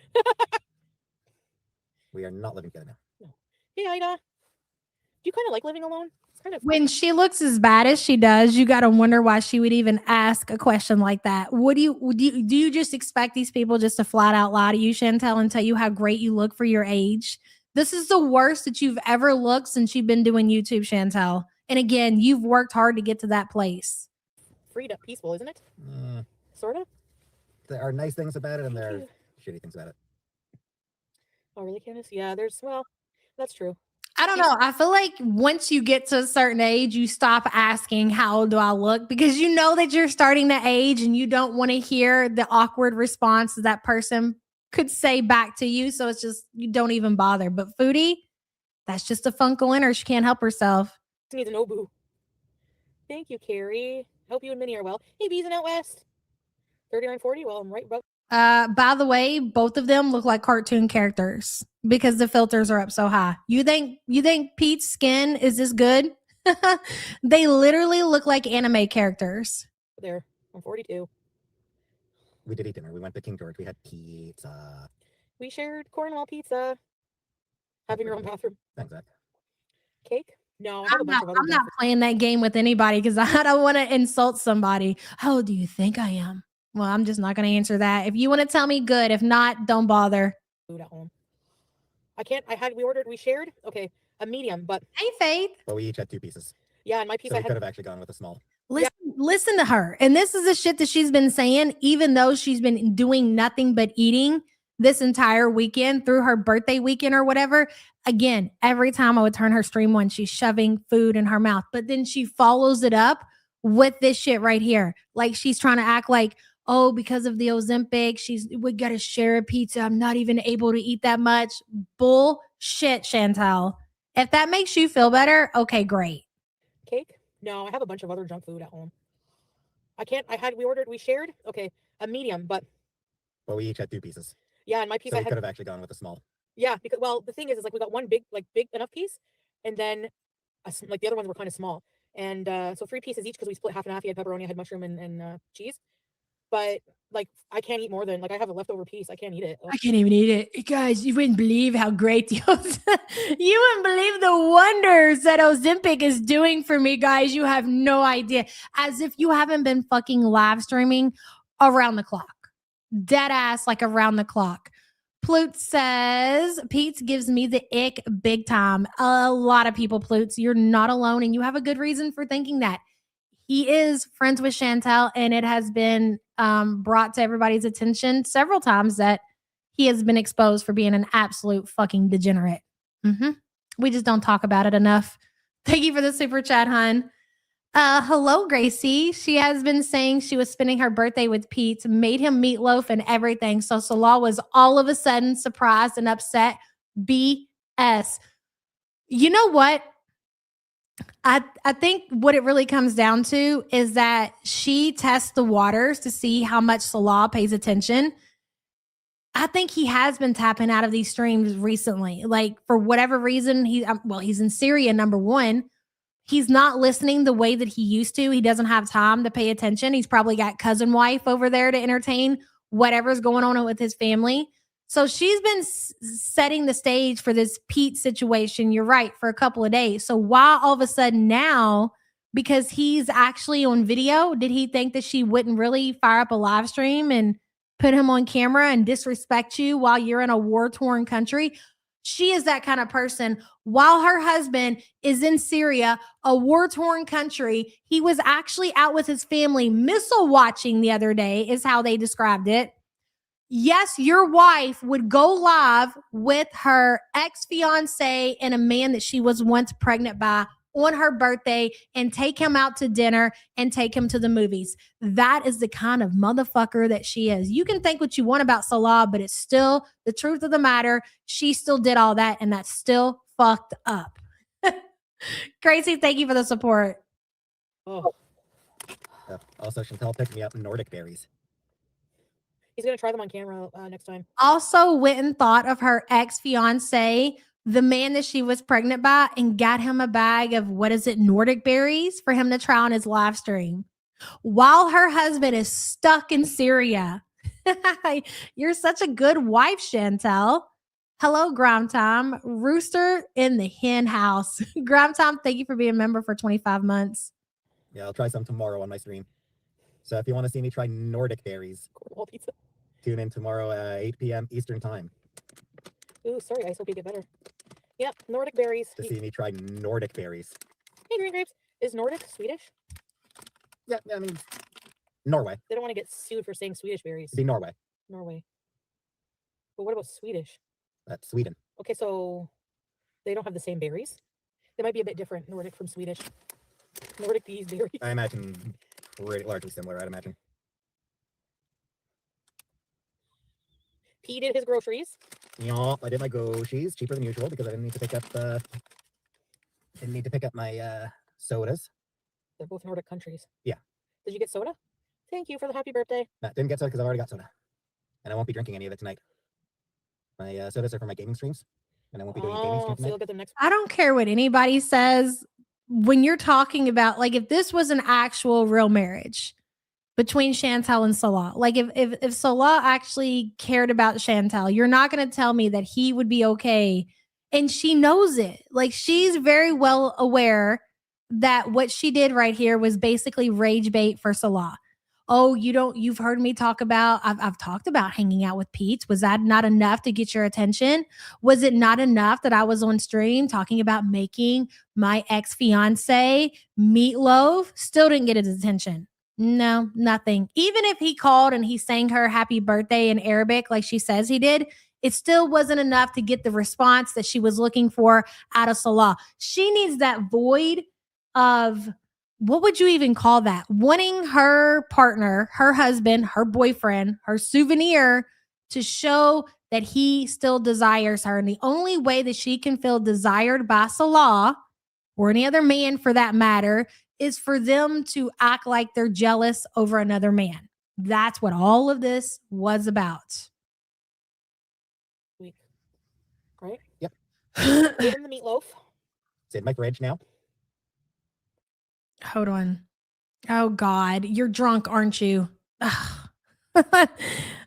We are not living together now. No. Hey, Ida. Do you kind of like living alone? It's kind of When she looks as bad as she does, you got to wonder why she would even ask a question like that. Do you just expect these people just to flat out lie to you, Chantel, and tell you how great you look for your age? This is the worst that you've ever looked since you've been doing YouTube, Chantel. And again, you've worked hard to get to that place. freed up, peaceful, isn't it? Sort of. There are nice things about it, and there are shitty things about it. Oh, really, Candace? Yeah, well, that's true. I don't know. I feel like once you get to a certain age, you stop asking, how old do I look? Because you know that you're starting to age and you don't want to hear the awkward response that person could say back to you. So it's just, you don't even bother. But Foodie, that's just a Funkle in her. She can't help herself. She needs an Obu. Thank you, Carrie. Hope you and Minnie are well. Hey, Bees and Out West. 3940. Well, I'm right about. By the way, both of them look like cartoon characters because the filters are up so high. You think Pete's skin is this good? They literally look like anime characters. There. I'm 42. We did eat dinner. We went to King George. We had pizza. We shared Cornwall pizza. Having your own bathroom. Thanks, Zach. Cake? No, I have a bunch of other I'm not playing that game with anybody because I don't want to insult somebody. How old do you think I am? Well, I'm just not going to answer that. If you want to tell me, good. If not, don't bother. Food at home. We shared, okay, a medium, but. Hey, Faith. But we each had 2 pieces. Yeah, and my piece So I we had. could have actually gone with a small. Listen to her. And this is the shit that she's been saying, even though she's been doing nothing but eating this entire weekend through her birthday weekend or whatever. Again, every time I would turn her stream on, she's shoving food in her mouth. But then she follows it up with this shit right here. Like she's trying to act like, oh, because of the Ozempic, we got to share a pizza. I'm not even able to eat that much. Bullshit, Chantel. If that makes you feel better, okay, great. Cake? No, I have a bunch of other junk food at home. We shared, okay, a medium, but. But we each had 2 pieces. Yeah, and my piece so I we had. could have actually gone with a small. Yeah, because, well, the thing is like we got one big enough piece, and then like the other ones were kind of small. And so 3 pieces each because we split half and half. You had pepperoni, I had mushroom and cheese. But like I can't eat more than I have a leftover piece. I can't eat it. I can't even eat it. Guys, you wouldn't believe how great you wouldn't believe the wonders that Ozempic is doing for me, guys. You have no idea. As if you haven't been fucking live streaming around the clock. Dead ass, like around the clock. Plute says, Pete gives me the ick big time. A lot of people, Plutes, you're not alone, and you have a good reason for thinking that. He is friends with Chantel, and it has been brought to everybody's attention several times that he has been exposed for being an absolute fucking degenerate. We just don't talk about it enough. Thank you for the super chat, hun. Hello, Gracie. She has been saying she was spending her birthday with Pete, made him meatloaf and everything. So Salah was all of a sudden surprised and upset. BS. You know what? I think what it really comes down to is that she tests the waters to see how much Salah pays attention. I think he has been tapping out of these streams recently. Like for whatever reason, he's in Syria, number one. He's not listening the way that he used to. He doesn't have time to pay attention. He's probably got cousin wife over there to entertain whatever's going on with his family. So she's been setting the stage for this Pete situation, you're right, for a couple of days. So why all of a sudden now, because he's actually on video, did he think that she wouldn't really fire up a live stream and put him on camera and disrespect you while you're in a war-torn country? She is that kind of person. While her husband is in Syria, a war-torn country, he was actually out with his family missile watching the other day, is how they described it. Yes, your wife would go live with her ex-fiance and a man that she was once pregnant by on her birthday and take him out to dinner and take him to the movies. That is the kind of motherfucker that she is. You can think what you want about Salah, but it's still the truth of the matter. She still did all that, and that's still fucked up. Gracie, thank you for the support. Oh, Also, Chantel picked me up Nordic berries. he's gonna try them on camera next time. Also went and thought of her ex-fiance, the man that she was pregnant by, and got him a bag of, what is it, Nordic berries for him to try on his live stream while her husband is stuck in Syria. You're such a good wife, Chantel. Hello, Grime Time. Rooster in the hen house. Grime Time, thank you for being a member for 25 months. Yeah, I'll try some tomorrow on my stream. So if you want to see me try Nordic berries, Cornwall pizza. tune in tomorrow at 8 p.m. Eastern Time Ooh, sorry, guys. Hope you get better. Yep, Nordic berries. to see me try Nordic berries. Hey, green grapes. Is Nordic Swedish? Yeah, I mean, Norway. They don't want to get sued for saying Swedish berries. It'd be Norway. Norway. But what about Swedish? That's Sweden. Okay, so they don't have the same berries. They might be a bit different, Nordic from Swedish. Nordic these berries. I imagine pretty largely similar, I'd imagine. P did his groceries. Yeah, I did my go-shees cheaper than usual because I didn't need to pick up my sodas. They're both Nordic countries. Yeah. Did you get soda? Thank you for the happy birthday. No, didn't get soda because I've already got soda. And I won't be drinking any of it tonight. My sodas are for my gaming streams. And I won't be doing gaming Oh, streams so tonight. you'll get them next. I don't care what anybody says. When you're talking about, like, if this was an actual real marriage between Chantel and Salah, like if Salah actually cared about Chantel, you're not going to tell me that he would be okay. And she knows it. Like, she's very well aware that what she did right here was basically rage bait for Salah. Oh, you've heard me talk about, I've talked about hanging out with Pete. Was that not enough to get your attention? Was it not enough that I was on stream talking about making my ex-fiance meatloaf? Still didn't get his attention. No, nothing. Even if he called and he sang her happy birthday in Arabic like she says he did, it still wasn't enough to get the response that she was looking for out of Salah. She needs that void of, what would you even call that? Wanting her partner, her husband, her boyfriend, her souvenir to show that he still desires her. And the only way that she can feel desired by Salah, or any other man for that matter, is for them to act like they're jealous over another man. That's what all of this was about. Right? Yep. Give him the meatloaf. It's in my fridge now. Hold on. Oh God, you're drunk, aren't you?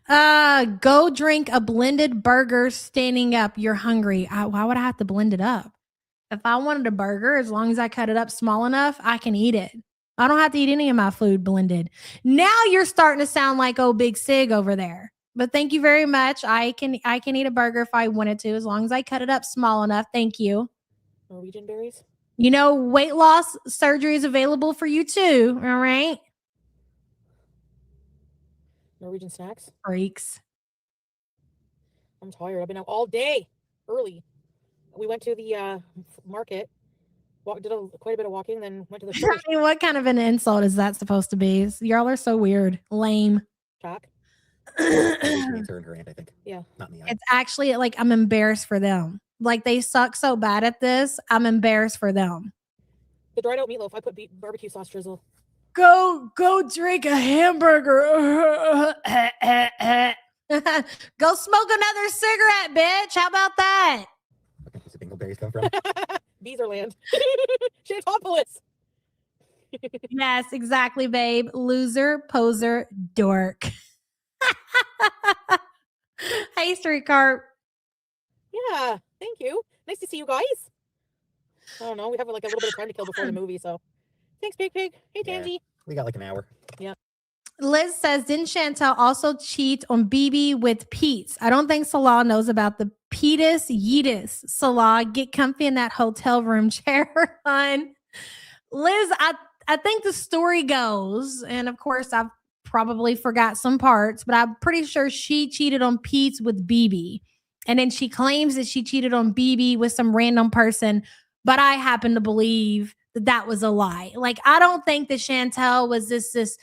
Go drink a blended burger standing up. You're hungry. Why would I have to blend it up? If I wanted a burger, as long as I cut it up small enough, I can eat it. I don't have to eat any of my food blended. Now you're starting to sound like Big Sig over there. But thank you very much. I can eat a burger if I wanted to, as long as I cut it up small enough. Thank you. Norwegian berries. You know, weight loss surgery is available for you too. All right. Norwegian snacks. Freaks. I'm tired. I've been out all day early. We went to the market, did quite a bit of walking, then went to the church. I mean, what kind of an insult is that supposed to be? Y'all are so weird. Lame. Talk. It's her and her aunt, I think. Yeah. Not me. It's actually like, I'm embarrassed for them. Like, they suck so bad at this. I'm embarrassed for them. The dried out meatloaf. I put barbecue sauce drizzle. Go drink a hamburger. Go smoke another cigarette, bitch. How about that? Where does the dingleberries come from? Beezerland. Shitopolis. Yes, exactly, babe. Loser, poser, dork. Hey, Street Carp. Yeah, thank you. Nice to see you guys. I don't know. We have like a little bit of time to kill before the movie, so thanks, Pig. Hey, Tansy. Yeah, we got like an hour. Yeah. Liz says, didn't Chantel also cheat on BB with Pete's? I don't think Salah knows about the Petus Yeetus. Salah, get comfy in that hotel room chair, hon. Liz, I think the story goes, and of course I've probably forgot some parts, but I'm pretty sure she cheated on Pete's with BB. And then she claims that she cheated on BB with some random person, but I happen to believe that that was a lie. Like, I don't think that Chantel was this.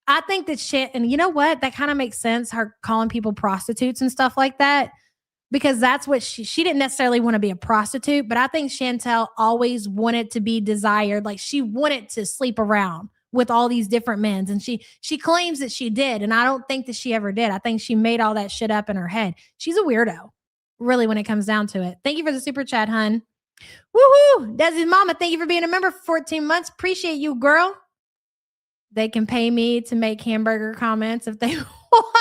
I think that and you know what? That kind of makes sense, her calling people prostitutes and stuff like that. because that's what she didn't necessarily want to be a prostitute, but I think Chantel always wanted to be desired. Like she wanted to sleep around with all these different men. And she claims that she did. And I don't think that she ever did. I think she made all that shit up in her head. She's a weirdo, really, when it comes down to it. Thank you for the super chat, hun. Woohoo! Desi's mama, thank you for being a member for 14 months. Appreciate you, girl. They can pay me to make hamburger comments if they want.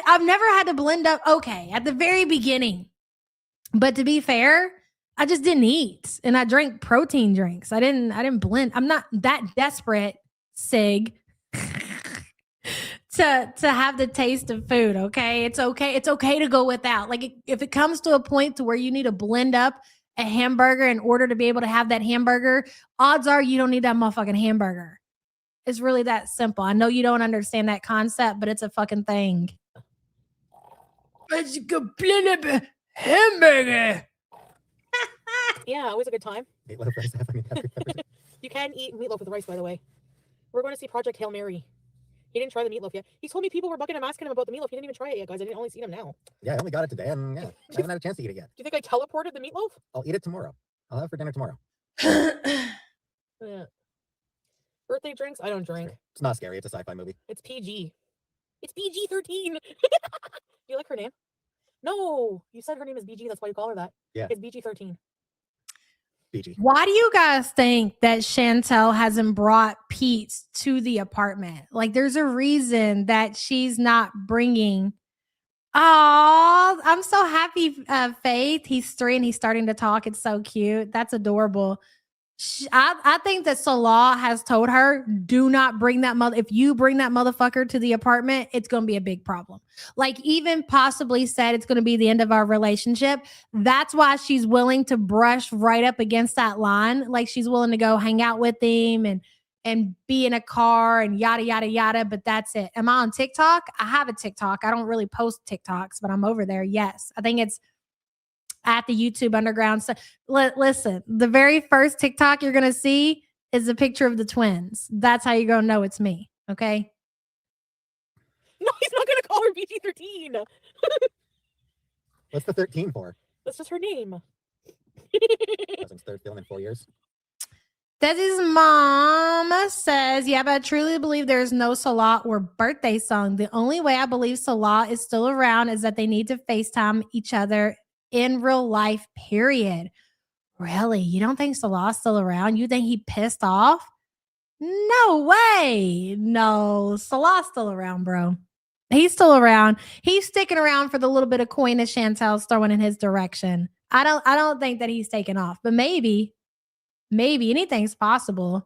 I've never had to blend up. Okay, at the very beginning. But to be fair, I just didn't eat. And I drank protein drinks. I didn't blend. I'm not that desperate, Sig. To have the taste of food, okay? It's okay. It's okay to go without. Like if it comes to a point to where you need to blend up a hamburger in order to be able to have that hamburger, odds are you don't need that motherfucking hamburger. It's really that simple. I know you don't understand that concept, but it's a fucking thing. But you can blend up a hamburger. Yeah, always a good time. Meatloaf rice. You can eat meatloaf with rice, by the way. We're going to see Project Hail Mary. He didn't try the meatloaf yet. He told me people were bugging him, asking him about the meatloaf. He didn't even try it yet, guys. I didn't only see him now. Yeah, I only got it today, and yeah, I haven't had a chance to eat it yet. Do you think I teleported the meatloaf? I'll eat it tomorrow. I'll have it for dinner tomorrow. Yeah. Birthday drinks? I don't drink. It's not scary. It's a sci-fi movie. It's PG. It's PG-13. Do you like her name? No, you said her name is BG. That's why you call her that. Yeah. It's BG-13. BG. Why do you guys think that Chantel hasn't brought Pete to the apartment? Like, there's a reason that she's not bringing. Oh, I'm so happy, Faith. He's 3 and he's starting to talk. It's so cute. That's adorable. I think that Salah has told her, do not bring that mother. If you bring that motherfucker to the apartment, it's going to be a big problem. Like even possibly said it's going to be the end of our relationship. That's why she's willing to brush right up against that line. Like she's willing to go hang out with him and be in a car and yada, yada, yada. But that's it. Am I on TikTok? I have a TikTok. I don't really post TikToks, but I'm over there. Yes. I think it's at the YouTube Underground. So listen, the very first TikTok you're going to see is a picture of the twins. That's how you're going to know it's me. Okay. No, he's not going to call her BG-13. What's the 13 for? That's just her name. Cousin's third film in 4 years. Desi's mom says, yeah, but I truly believe there's no Salah or birthday song. The only way I believe Salah is still around is that they need to FaceTime each other in real life, period. Really? You don't think Salah's still around? You think he pissed off? No way. No, Salah's still around, bro. He's still around. He's sticking around for the little bit of coin that Chantel's throwing in his direction. I don't think that he's taken off, but maybe anything's possible.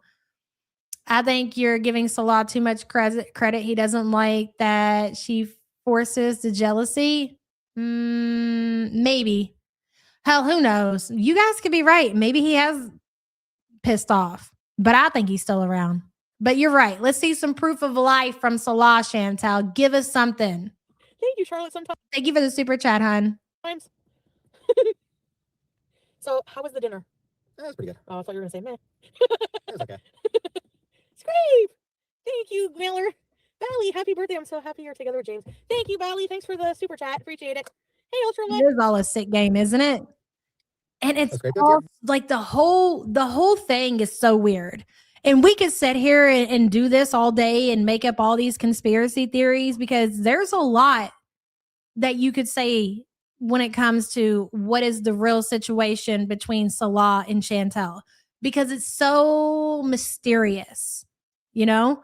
I think you're giving Salah too much credit. He doesn't like that she forces the jealousy. Maybe. Hell, who knows? You guys could be right. Maybe he has pissed off, but I think he's still around. But you're right. Let's see some proof of life from Salah, Chantel. Give us something. Thank you, Charlotte. Sometimes. Thank you for the super chat, hun. So, how was the dinner? That was pretty good. Oh, I thought you were going to say meh. It was okay. Scrape! Thank you, Miller. Bally, happy birthday. I'm so happy you're together with James. Thank you, Bally. Thanks for the super chat. Appreciate it. Hey, Ultra It is all a sick game, isn't it? And it's all, like the whole thing is so weird. And we could sit here and do this all day and make up all these conspiracy theories because there's a lot that you could say when it comes to what is the real situation between Salah and Chantel because it's so mysterious, you know?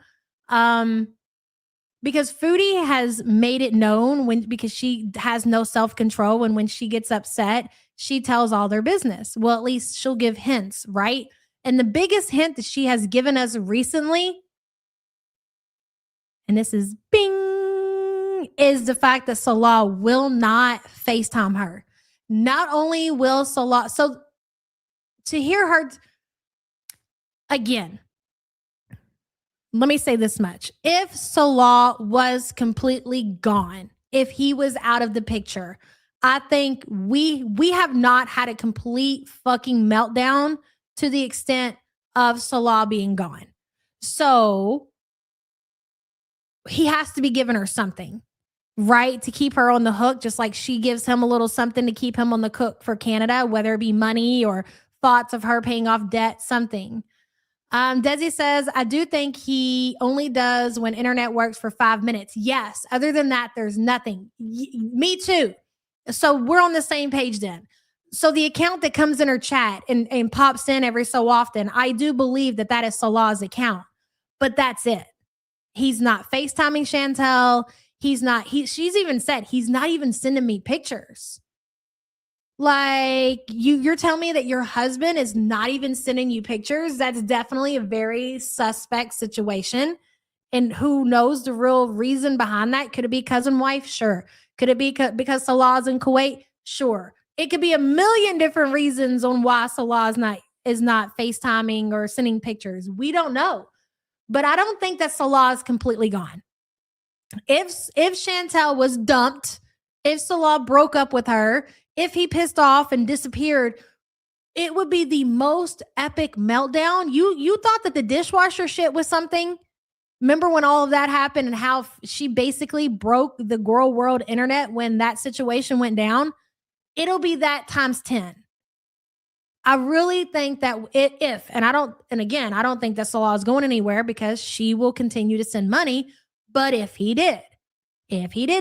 Because Foodie has made it known because she has no self-control and when she gets upset, she tells all their business. Well, at least she'll give hints, right? And the biggest hint that she has given us recently, and this is bing, is the fact that Salah will not FaceTime her. Not only will Salah, so to hear her, again, let me say this much. If Salah was completely gone, if he was out of the picture, I think we have not had a complete fucking meltdown to the extent of Salah being gone. So he has to be giving her something. right? To keep her on the hook, just like she gives him a little something to keep him on the hook for Canada, whether it be money or thoughts of her paying off debt, something. Desi says, I do think he only does when internet works for 5 minutes. Yes. Other than that, there's nothing. Me too. So we're on the same page then. So the account that comes in her chat and pops in every so often, I do believe that that is Salah's account, but that's it. He's not FaceTiming Chantel. She's even said he's not even sending me pictures. Like you're telling me that your husband is not even sending you pictures. That's definitely a very suspect situation. And who knows the real reason behind that? Could it be cousin wife? Sure. Could it be because Salah's in Kuwait? Sure. It could be a million different reasons on why Salah is not FaceTiming or sending pictures. We don't know. But I don't think that Salah is completely gone. If Chantel was dumped, if Salah broke up with her, if he pissed off and disappeared, it would be the most epic meltdown. You thought that the dishwasher shit was something? Remember when all of that happened and how she basically broke the girl world internet when that situation went down? It'll be that times 10. I really think that I don't think that Salah is going anywhere because she will continue to send money. But if he did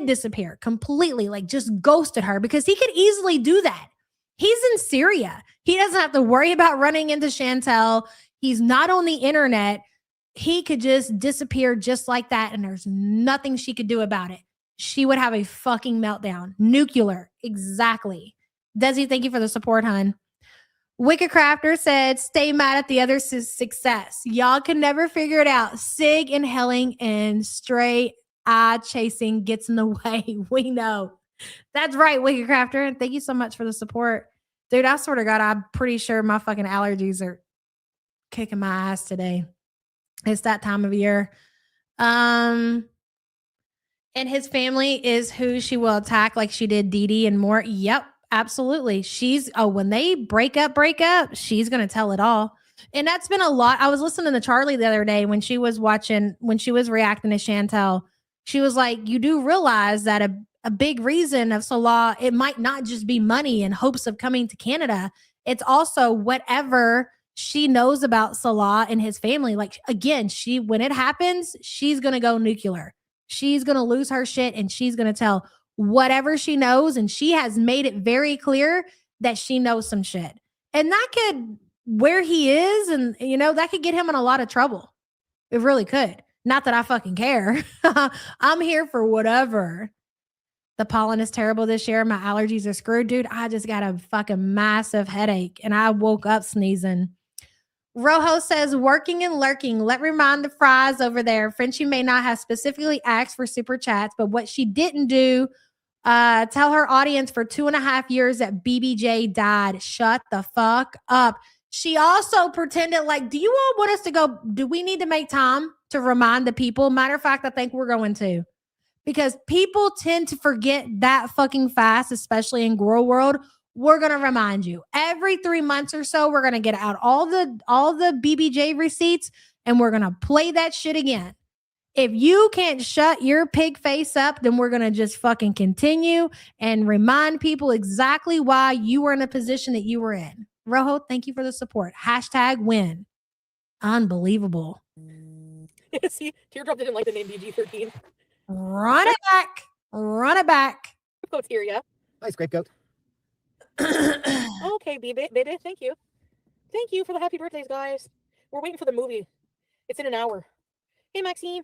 disappear completely, like just ghosted her, because he could easily do that. He's in Syria. He doesn't have to worry about running into Chantel. He's not on the internet. He could just disappear just like that. And there's nothing she could do about it. She would have a fucking meltdown. Nuclear. Exactly. Desi, thank you for the support, hun. Wicked Crafter said, stay mad at the other success. Y'all can never figure it out. Sig inhaling and stray eye chasing gets in the way. We know. That's right, Wicked Crafter. And thank you so much for the support. Dude, I swear to God, I'm pretty sure my fucking allergies are kicking my ass today. It's that time of year. And his family is who she will attack like she did Dee Dee and more. Yep. Absolutely. When they break up, she's going to tell it all. And that's been a lot. I was listening to Charlie the other day when she was reacting to Chantel. She was like, you do realize that a big reason of Salah, it might not just be money in hopes of coming to Canada. It's also whatever she knows about Salah and his family. Like, again, when it happens, she's going to go nuclear. She's going to lose her shit and she's going to tell whatever she knows, and she has made it very clear that she knows some shit. And that could, where he is, and that could get him in a lot of trouble. It really could. Not that I fucking care. I'm here for whatever. The pollen is terrible this year. My allergies are screwed. Dude, I just got a fucking massive headache, and I woke up sneezing. Rojo says, working and lurking. Let remind the fries over there. Frenchie may not have specifically asked for super chats, but what she didn't do, tell her audience for 2.5 years that BBJ died. Shut the fuck up. She also pretended like, do you all want us to go? Do we need to make time to remind the people? Matter of fact, I think we're going to. Because people tend to forget that fucking fast, especially in girl world. We're going to remind you. Every 3 months or so, we're going to get out all the BBJ receipts and we're going to play that shit again. If you can't shut your pig face up, then we're going to just fucking continue and remind people exactly why you were in the position that you were in. Rojo, thank you for the support. #win. Unbelievable. See, Teardrop didn't like the name BG13. Run it back. Run it back. Goat's here, yeah. Hi, Scrape Goat. Okay, baby. Thank you. Thank you for the happy birthdays, guys. We're waiting for the movie. It's in an hour. Hey, Maxine.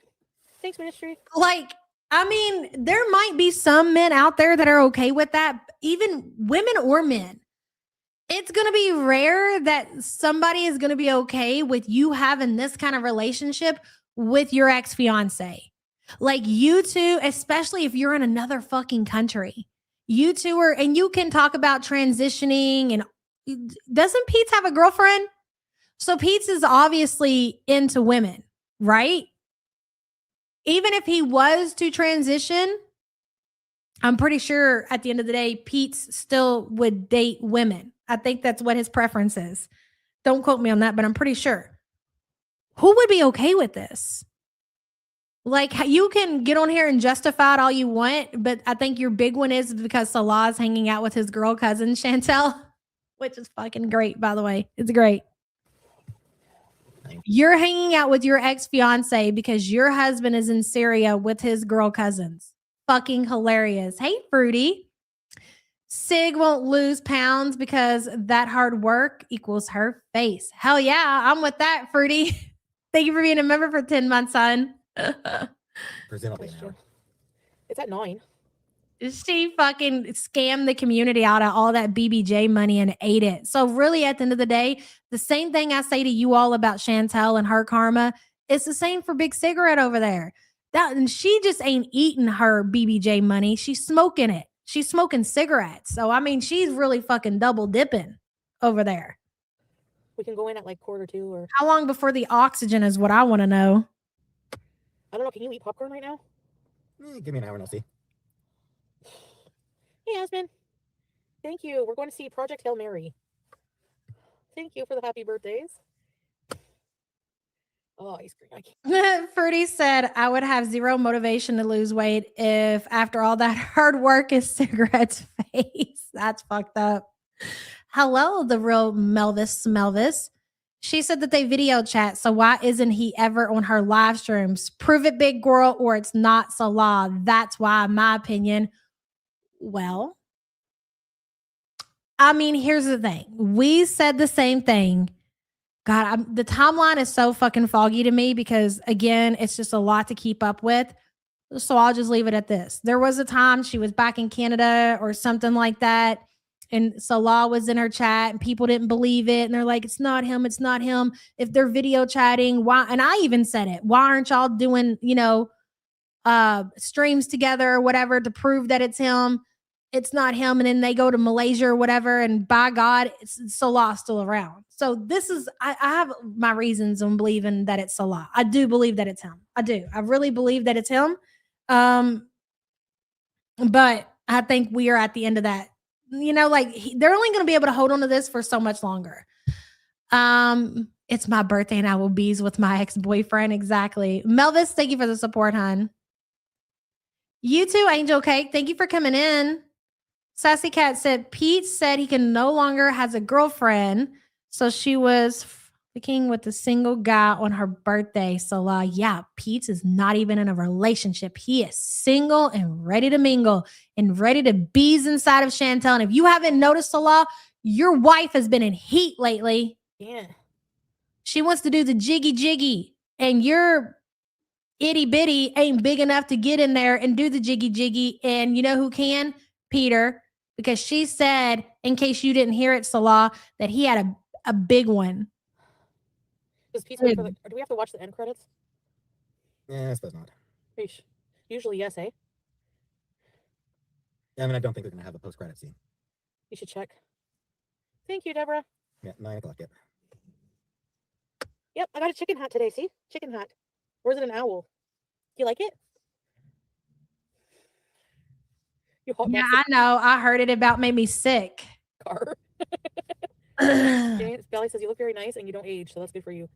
Thanks, Ministry. Like, I mean, there might be some men out there that are okay with that, even women or men. It's going to be rare that somebody is going to be okay with you having this kind of relationship with your ex-fiance. Like, you two, especially if you're in another fucking country, you two are, and you can talk about transitioning. And doesn't Pete have a girlfriend? So Pete's is obviously into women, right? Even if he was to transition, I'm pretty sure at the end of the day, Pete's still would date women. I think that's what his preference is. Don't quote me on that, but I'm pretty sure. Who would be okay with this? Like you can get on here and justify it all you want, but I think your big one is because Salah's hanging out with his girl cousin Chantel, which is fucking great, by the way. It's great. You're hanging out with your ex-fiance because your husband is in Syria with his girl cousins. Fucking hilarious. Hey, Fruity. Sig won't lose pounds because that hard work equals her face. Hell yeah, I'm with that, Fruity. Thank you for being a member for 10 months, son. Presumably now. It's at 9. She fucking scammed the community out of all that BBJ money and ate it. So really, at the end of the day, the same thing I say to you all about Chantel and her karma, it's the same for Big Cigarette over there. And she just ain't eating her BBJ money. She's smoking it. She's smoking cigarettes. So, I mean, she's really fucking double dipping over there. We can go in at like 1:45 or... How long before the oxygen is what I want to know. I don't know. Can you eat popcorn right now? Give me an hour and I'll see. Hey, Aspen. Thank you. We're going to see Project Hail Mary. Thank you for the happy birthdays. Oh, ice cream. I can't. Fruity said, I would have zero motivation to lose weight if after all that hard work is cigarettes face. That's fucked up. Hello, the real Melvis. She said that they video chat, so why isn't he ever on her live streams? Prove it, big girl, or it's not Salah. That's why, in my opinion. Well, I mean, here's the thing. We said the same thing. God, the timeline is so fucking foggy to me because, again, it's just a lot to keep up with. So I'll just leave it at this. There was a time she was back in Canada or something like that, and Salah was in her chat, and people didn't believe it, and they're like, it's not him, it's not him. If they're video chatting, why? And I even said it. Why aren't y'all doing, streams together or whatever to prove that it's him? It's not him. And then they go to Malaysia or whatever. And by God, it's Salah still around. So this is, I have my reasons on believing that it's Salah. I do believe that it's him. I do. I really believe that it's him. But I think we are at the end of that. They're only going to be able to hold on to this for so much longer. It's my birthday and I will bees with my ex-boyfriend. Exactly. Melvis, thank you for the support, hon. You too, Angel Cake. Thank you for coming in. Sassy Cat said, Pete said he can no longer has a girlfriend. So she was fucking with a single guy on her birthday. So yeah, Pete is not even in a relationship. He is single and ready to mingle and ready to bees inside of Chantel. And if you haven't noticed, Salah, your wife has been in heat lately. Yeah. She wants to do the jiggy and your itty bitty ain't big enough to get in there and do the jiggy. And you know who can? Peter, because she said, in case you didn't hear it, Salah, that he had a big one. Does Pete wait for do we have to watch the end credits? Yeah, I suppose not. Usually, yes, eh? Yeah, I mean, I don't think they're going to have a post-credit scene. You should check. Thank you, Deborah. Yeah, 9 o'clock, yep. Yep, I got a chicken hat today, see? Chicken hat. Or is it an owl? Do you like it? Yeah, I know. I heard it about made me sick. Car. James Belly says you look very nice and you don't age, so that's good for you.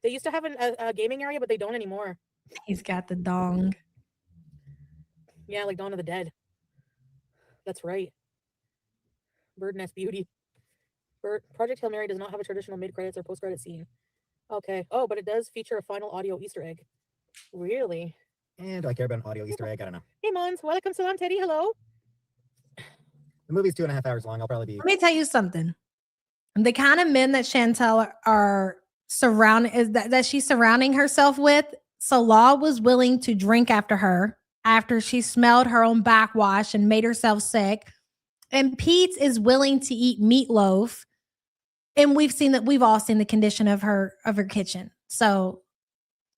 They used to have a gaming area, but they don't anymore. He's got the dong. Yeah, like Dawn of the Dead. That's right. Bird Nest Beauty. Project Hail Mary does not have a traditional mid-credits or post-credit scene. Okay. Oh, but it does feature a final audio Easter egg. Really? And do I care about an audio Easter egg? I don't know. Hey, Mons. Welcome, salam, Teddy. Hello. The movie's 2.5 hours long. I'll probably be... Let me tell you something. The kind of men that Chantel are that she's surrounding herself with, Salah was willing to drink after her after she smelled her own backwash and made herself sick. And Pete is willing to eat meatloaf. And we've all seen the condition of her kitchen. So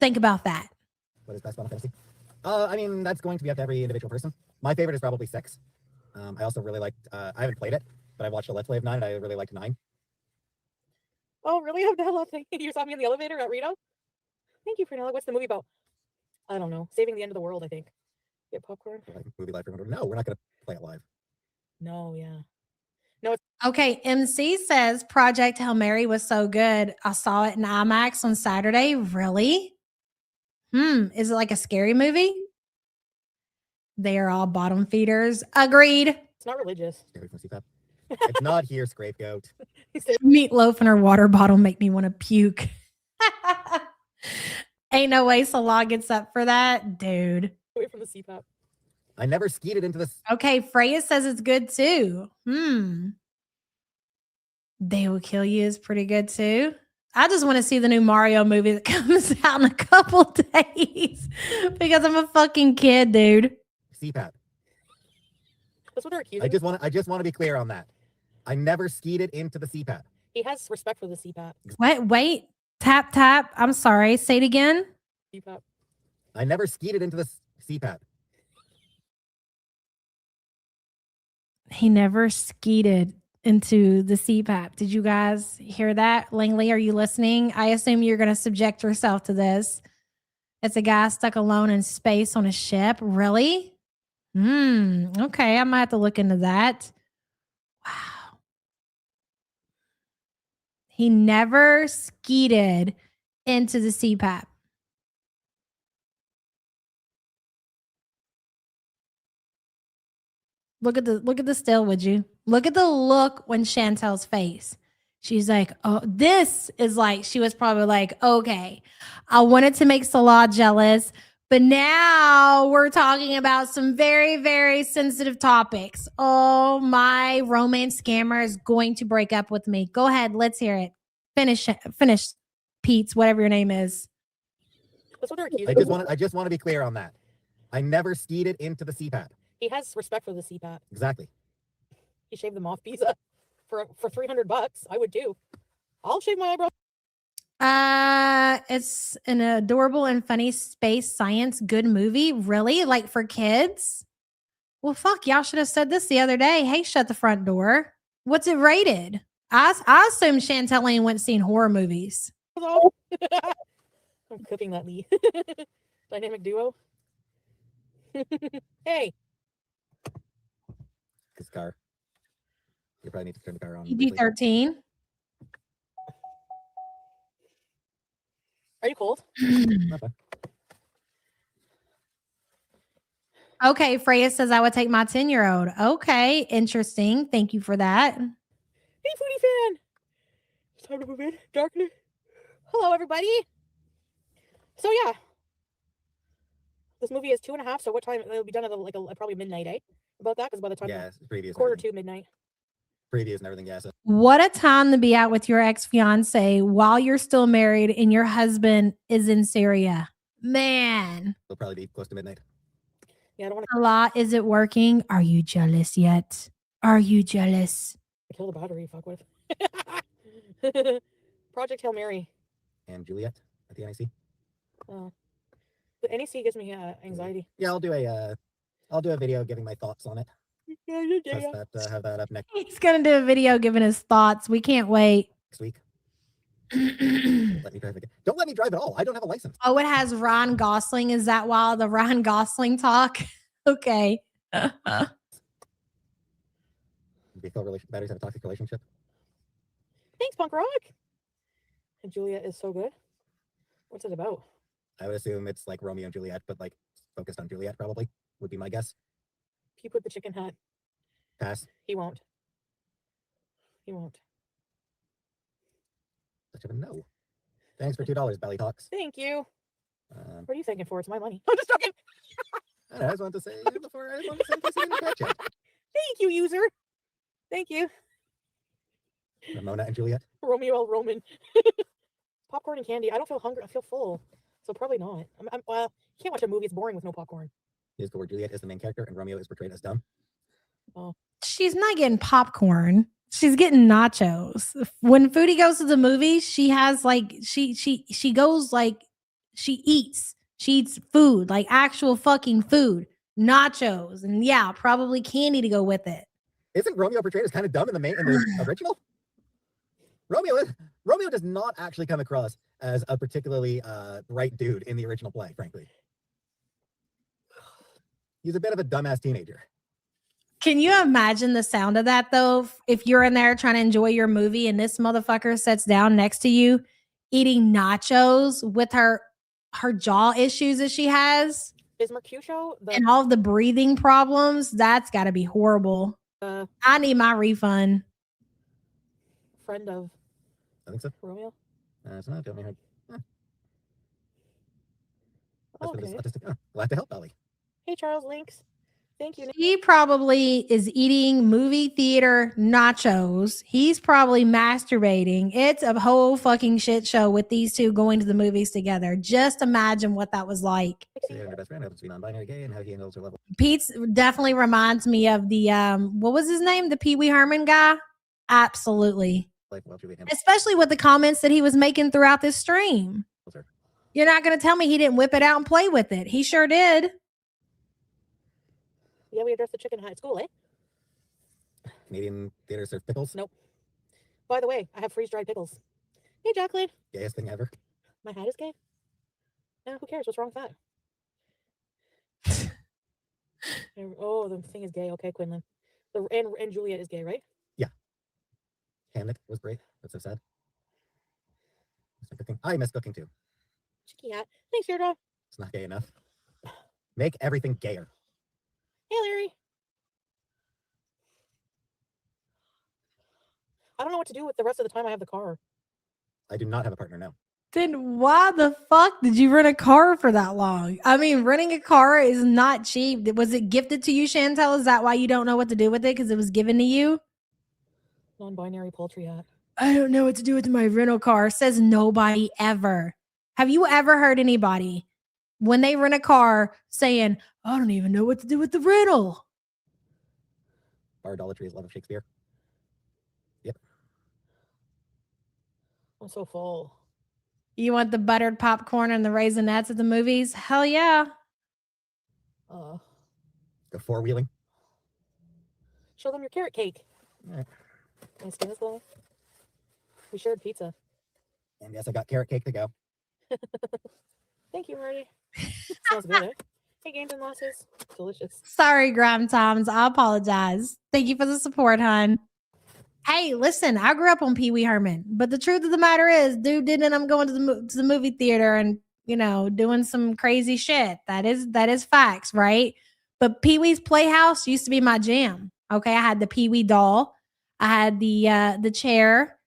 think about that. What is best Final Fantasy? I mean, that's going to be up to every individual person. My favorite is probably 6. I also really liked, I haven't played it, but I've watched a Let's Play of 9, and I really liked 9. Oh, really, Abdullah? You saw me in the elevator at Reno? Thank you, Fernella. What's the movie about? I don't know. Saving the end of the world, I think. Get popcorn? Like movie live. No, we're not going to play it live. No, yeah. No, it's Okay, MC says Project Hail Mary was so good. I saw it in IMAX on Saturday. Really? Is it like a scary movie? They are all bottom feeders. Agreed. It's not religious. Scary from CPAP. It's not here, Scapegoat. Meatloaf in her water bottle make me want to puke. Ain't no way Salah gets up for that, dude. Away from the CPAP. I never skied it into this. Okay, Freya says it's good too. They Will Kill You is pretty good too. I just want to see the new Mario movie that comes out in a couple days because I'm a fucking kid, dude. CPAP. That's what they're accusing. I just want to be clear on that. I never skied it into the CPAP. He has respect for the CPAP. Wait. Tap, tap. I'm sorry. Say it again. CPAP. I never skied it into the CPAP. He never skeeted into the CPAP. Did you guys hear that? Langley, are you listening? I assume you're going to subject yourself to this. It's a guy stuck alone in space on a ship. Really? Okay. I might have to look into that. Wow. He never skeeted into the CPAP. Look at the still, would you? Look at the look on Chantel's face. She's like, oh, this is like, she was probably like, okay, I wanted to make Salah jealous, but now we're talking about some very, very sensitive topics. Oh, my romance scammer is going to break up with me. Go ahead, let's hear it. Finish, Pete's, whatever your name is. That's what they're accusing. I just want to be clear on that. I never skied it into the CPAP. He has respect for the CPAP. Exactly. He shaved them off pizza for $300. I would too. I'll shave my eyebrows. It's an adorable and funny space science good movie. Really? Like for kids? Well, fuck, y'all should have said this the other day. Hey, shut the front door. What's it rated? I assume Chantel ain't went seen horror movies. I'm clipping that Lee. Dynamic duo. Hey. This car. You probably need to turn the car on. PG-13. Are you cold? Okay, Freya says I would take my 10-year-old. Okay, interesting. Thank you for that. Hey, Foodie fan. It's time to move in. Darkness. Hello, everybody. So, yeah. This movie is 2.5, so what time? It'll be done at probably midnight, eh? About that, because by the time... Yeah, previews. Quarter to midnight. Previews and everything, yeah. So. What a time to be out with your ex-fiance while you're still married and your husband is in Syria. Man. It'll probably be close to midnight. Yeah, I don't want to... Salah, is it working? Are you jealous yet? Are you jealous? I killed the battery, fuck with. Project Hail Mary. And Juliet at the NEC. The NEC gives me anxiety. Yeah, I'll do a video giving my thoughts on it. Yeah. Have that up next. He's gonna do a video giving his thoughts. We can't wait. Next week. Let me drive again. Don't let me drive at all. I don't have a license. Oh, it has Ryan Gosling. Is that why the Ryan Gosling talk? Okay. Do you feel batteries have a toxic relationship? Thanks, punk rock. And Juliet is so good. What's it about? I would assume it's like Romeo and Juliet, but like focused on Juliet, probably would be my guess. He put the chicken hat. Pass. He won't. Such of a no. Thanks for $2, Belly Talks. Thank you. What are you thanking for? It's my money. I'm just joking. I just wanted to say before I want to say this in the chat. Thank you, user. Thank you. Ramona and Juliet. Romeo L. Roman. Popcorn and candy. I don't feel hungry. I feel full. So probably not. Well, you can't watch a movie. It's boring with no popcorn. Here's where Juliet is the main character and Romeo is portrayed as dumb. Oh. She's not getting popcorn. She's getting nachos. When Foodie goes to the movie, she has like she goes like she eats food, like actual fucking food, nachos, and yeah, probably candy to go with it. Isn't Romeo portrayed as kind of dumb in the original? Romeo does not actually come across as a particularly bright dude in the original play, frankly. He's a bit of a dumbass teenager. Can you imagine the sound of that though? If you're in there trying to enjoy your movie and this motherfucker sits down next to you eating nachos with her jaw issues that she has Is Mercutio the and all of the breathing problems, that's got to be horrible. I need my refund. friend of I think so. Romeo? It's not. Don't mean Oh, husband is okay. autistic. Oh, glad to help, Ellie. Hey, Charles Links. Thank you. He probably is eating movie theater nachos. He's probably masturbating. It's a whole fucking shit show with these two going to the movies together. Just imagine what that was like. So your best friend happens to be non-binary gay, and how he handles her level. Pete's definitely reminds me of the what was his name? The Pee Wee Herman guy? Absolutely. Like, well, Julie Ham- Especially with the comments that he was making throughout this stream. Sir. You're not going to tell me he didn't whip it out and play with it. He sure did. Yeah, we addressed the chicken high school, eh? Canadian theater serve pickles. Nope. By the way, I have freeze-dried pickles. Hey, Jacqueline. Gayest thing ever. My hat is gay? No, who cares? What's wrong with that? Oh, the thing is gay. Okay, Quinlan. And Juliet is gay, right? Hamlet was great. That's so sad. Cooking. I miss cooking too. Cheeky hat. Thanks, Deirdre. It's not gay enough. Make everything gayer. Hey, Larry. I don't know what to do with the rest of the time I have the car. I do not have a partner now. Then why the fuck did you rent a car for that long? I mean, renting a car is not cheap. Was it gifted to you, Chantel? Is that why you don't know what to do with it? Because it was given to you? Non-binary poultry hat. I don't know what to do with my rental car. Says nobody ever. Have you ever heard anybody when they rent a car saying, I don't even know what to do with the rental? Bar idolatry is love of Shakespeare. Yep. I'm so full. You want the buttered popcorn and the raisinets at the movies? Hell yeah. Go four-wheeling. Show them your carrot cake. Yeah. Can I skin this little? We shared pizza. And yes, I got carrot cake to go. Thank you, Marty. Smells good, eh? Hey, games and losses. Delicious. Sorry, Graham Toms. I apologize. Thank you for the support, hon. Hey, listen, I grew up on Pee Wee Herman, but the truth of the matter is, dude didn't end up going to the movie theater and, you know, doing some crazy shit. That is facts, right? But Pee Wee's Playhouse used to be my jam. Okay, I had the Pee Wee doll. I had the chair.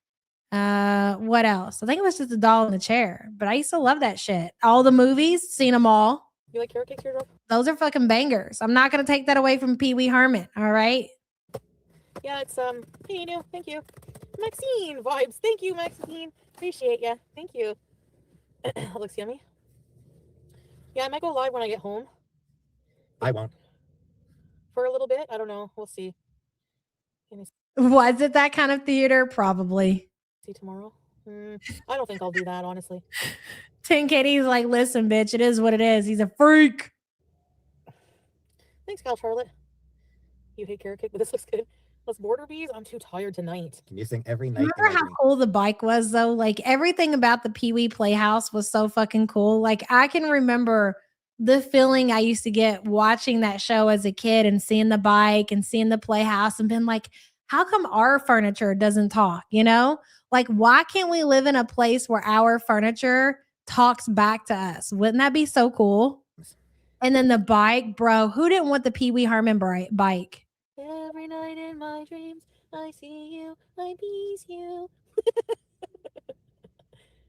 What else? I think it was just the doll in the chair, but I used to love that shit. All the movies, seen them all. You like carrot cake, Deirdre? Those are fucking bangers. I'm not going to take that away from Pee Wee Herman. All right. Yeah, it's hey, new. Thank you. Maxine vibes. Thank you, Maxine. Appreciate ya. Thank you. Looks yummy. Yeah, I might go live when I get home. I won't. For a little bit. I don't know. We'll see. Was it that kind of theater? Probably. See tomorrow. I don't think I'll do that, honestly. Tin Kitty's like, listen, bitch, it is what it is. He's a freak. Thanks, Kyle Charlotte. You hate carrot cake, but this looks good. Let's border bees. I'm too tired tonight. Can you sing every night? Remember how cool the bike was, though? Like, everything about the Pee Wee Playhouse was so fucking cool. Like, I can remember the feeling I used to get watching that show as a kid and seeing the bike and seeing the Playhouse and being like, how come our furniture doesn't talk? You know, like, why can't we live in a place where our furniture talks back to us? Wouldn't that be so cool? And then the bike, bro, who didn't want the Pee Wee Herman bike? Every night in my dreams, I see you, I tease you.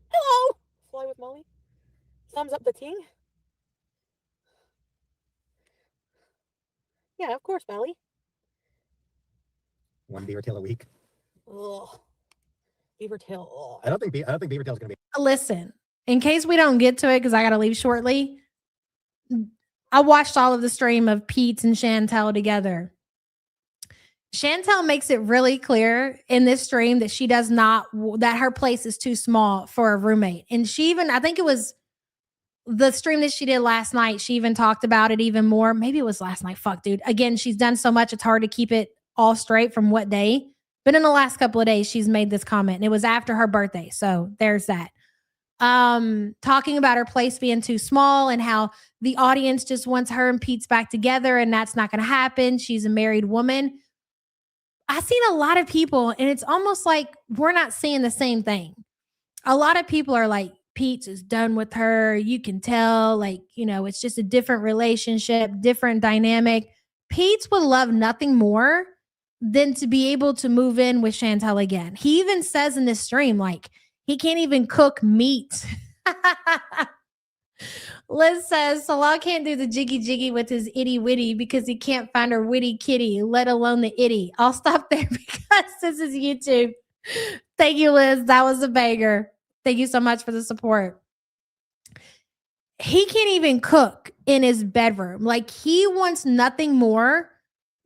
Hello! Fly with Molly. Thumbs up the ting. Yeah, of course, Belly. One beaver tail a week. Ugh. Beaver tail. Ugh. I don't think beaver tail is gonna be. Listen, in case we don't get to it, because I got to leave shortly, I watched all of the stream of Pete and Chantel together. Chantel makes it really clear in this stream that she does not, that her place is too small for a roommate. And she even, I think it was the stream that she did last night, she even talked about it even more. Maybe it was last night. Fuck, dude. Again, she's done so much, it's hard to keep it all straight from what day. But in the last couple of days, she's made this comment. And it was after her birthday. So there's that. talking about her place being too small and how the audience just wants her and Pete's back together, and that's not going to happen. She's a married woman. I've seen a lot of people, and it's almost like we're not seeing the same thing. A lot of people are like, Pete's is done with her. You can tell, like, it's just a different relationship, different dynamic. Pete's would love nothing more than to be able to move in with Chantel again. He even says in this stream, like, he can't even cook meat. Liz says, Salah can't do the jiggy jiggy with his itty witty because he can't find her witty kitty, let alone the itty. I'll stop there because this is YouTube. Thank you, Liz. That was a banger. Thank you so much for the support. He can't even cook in his bedroom. Like, he wants nothing more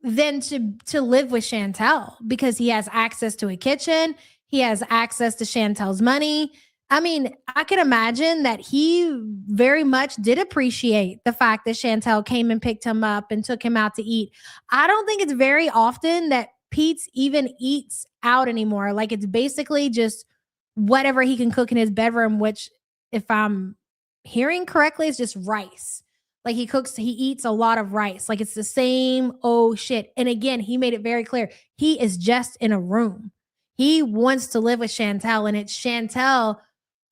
than to live with Chantel because he has access to a kitchen. He has access to Chantel's money. I mean, I can imagine that he very much did appreciate the fact that Chantel came and picked him up and took him out to eat. I don't think it's very often that Pete's even eats out anymore. Like, it's basically just whatever he can cook in his bedroom, which, if I'm hearing correctly, is just rice. Like, he eats a lot of rice. Like, it's the same shit. And again, he made it very clear. He is just in a room. He wants to live with Chantel, and it's Chantel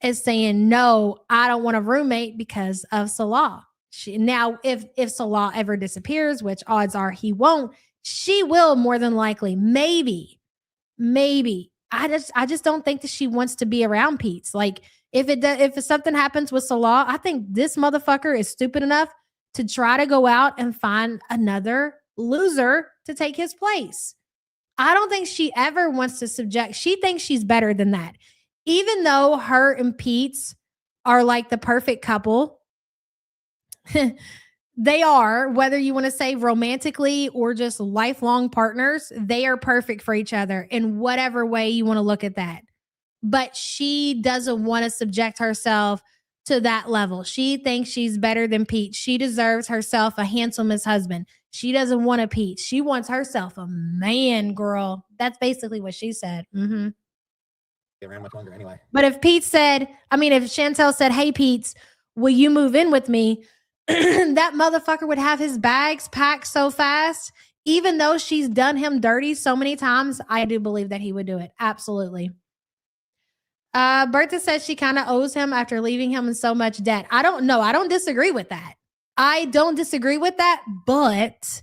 is saying, no, I don't want a roommate because of Salah. Now, if Salah ever disappears, which odds are he won't, she will more than likely. Maybe. I just don't think that she wants to be around Pete's. Like, if something happens with Salah, I think this motherfucker is stupid enough to try to go out and find another loser to take his place. I don't think she ever wants to subject. She thinks she's better than that. Even though her and Pete's are like the perfect couple, they are, whether you want to say romantically or just lifelong partners, they are perfect for each other in whatever way you want to look at that. But she doesn't want to subject herself to that level. She thinks she's better than Pete. She deserves herself a handsome husband. She doesn't want a Pete. She wants herself a man, girl. That's basically what she said. Mm-hmm. They ran much longer anyway. But if Chantel said, hey, Pete, will you move in with me? That motherfucker would have his bags packed so fast. Even though she's done him dirty so many times, I do believe that he would do it. Absolutely. Bertha says she kind of owes him after leaving him in so much debt. I don't know. I don't disagree with that. But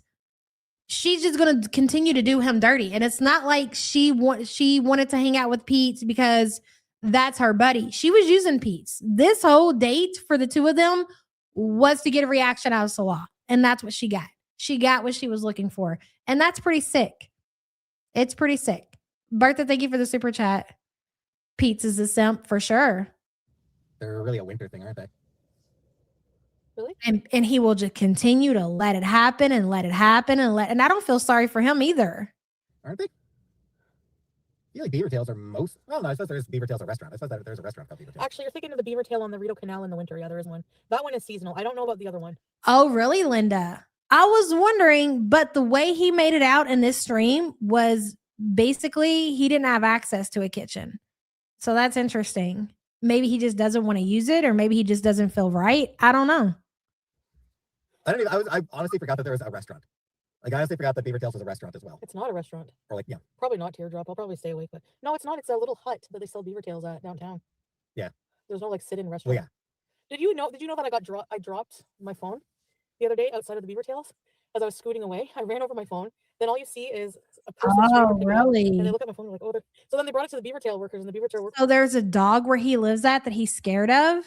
she's just going to continue to do him dirty. And it's not like she wanted to hang out with Pete because that's her buddy. She was using Pete's. This whole date for the two of them was to get a reaction out of Salah. And that's what she got. She got what she was looking for. And that's pretty sick. It's pretty sick. Bertha, thank you for the super chat. Pete's is a simp for sure. They're really a winter thing, aren't they? Really? And he will just continue to let it happen and let it happen and I don't feel sorry for him either. Aren't they? I feel like beaver tails are most. Well, no, I suppose there's beaver tails at a restaurant. I suppose that there's a restaurant called Beaver Tails. Actually, you're thinking of the beaver tail on the Rideau Canal in the winter. Yeah, there is one. That one is seasonal. I don't know about the other one. Oh, really, Linda? I was wondering, but the way he made it out in this stream was basically he didn't have access to a kitchen. So that's interesting. Maybe he just doesn't want to use it, or maybe he just doesn't feel right. I don't know. I honestly forgot that there was a restaurant. Like, I honestly forgot that Beaver Tails was a restaurant as well. It's not a restaurant. Or like, yeah. Probably not Teardrop. I'll probably stay awake. But no, it's not. It's a little hut that they sell beaver tails at downtown. Yeah. There's no like sit-in restaurant. Well, yeah. Did you know that I dropped my phone the other day outside of the beaver tails as I was scooting away? I ran over my phone. Then all you see is a person. Oh, really? And they look at my phone and like, oh, so then they brought it to the beaver tail workers, and the beaver tail workers. So there's a dog where he lives at that he's scared of?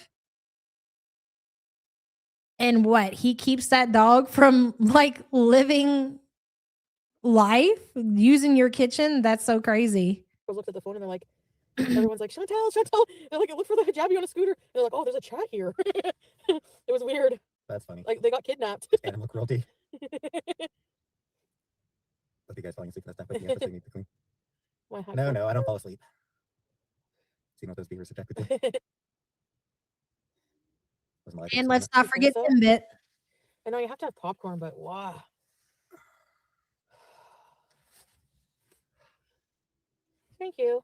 And what? He keeps that dog from like living life using your kitchen? That's so crazy. I looked at the phone and they're like, everyone's like, Chantel. They're like, look for the hijabi on a scooter. They're like, oh, there's a chat here. It was weird. That's funny. Like, they got kidnapped. Animal cruelty. Hope you guys falling asleep this time, but you have to need to clean. No, I don't fall asleep. See what those beavers subjected to. And let's not forget Timbit. I know you have to have popcorn, but wow. Thank you.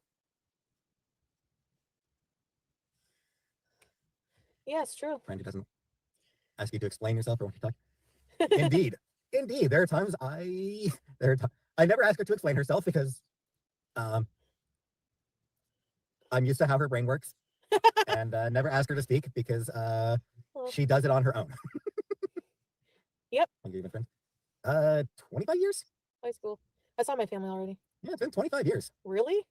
Yeah, it's true. Friend who doesn't ask you to explain yourself or when you talk. Indeed. There are times I never ask her to explain herself because I'm used to how her brain works, and never ask her to speak because she does it on her own. Yep. When you're even friends. 25 years? High school. I saw my family already. Yeah, it's been 25 years. Really?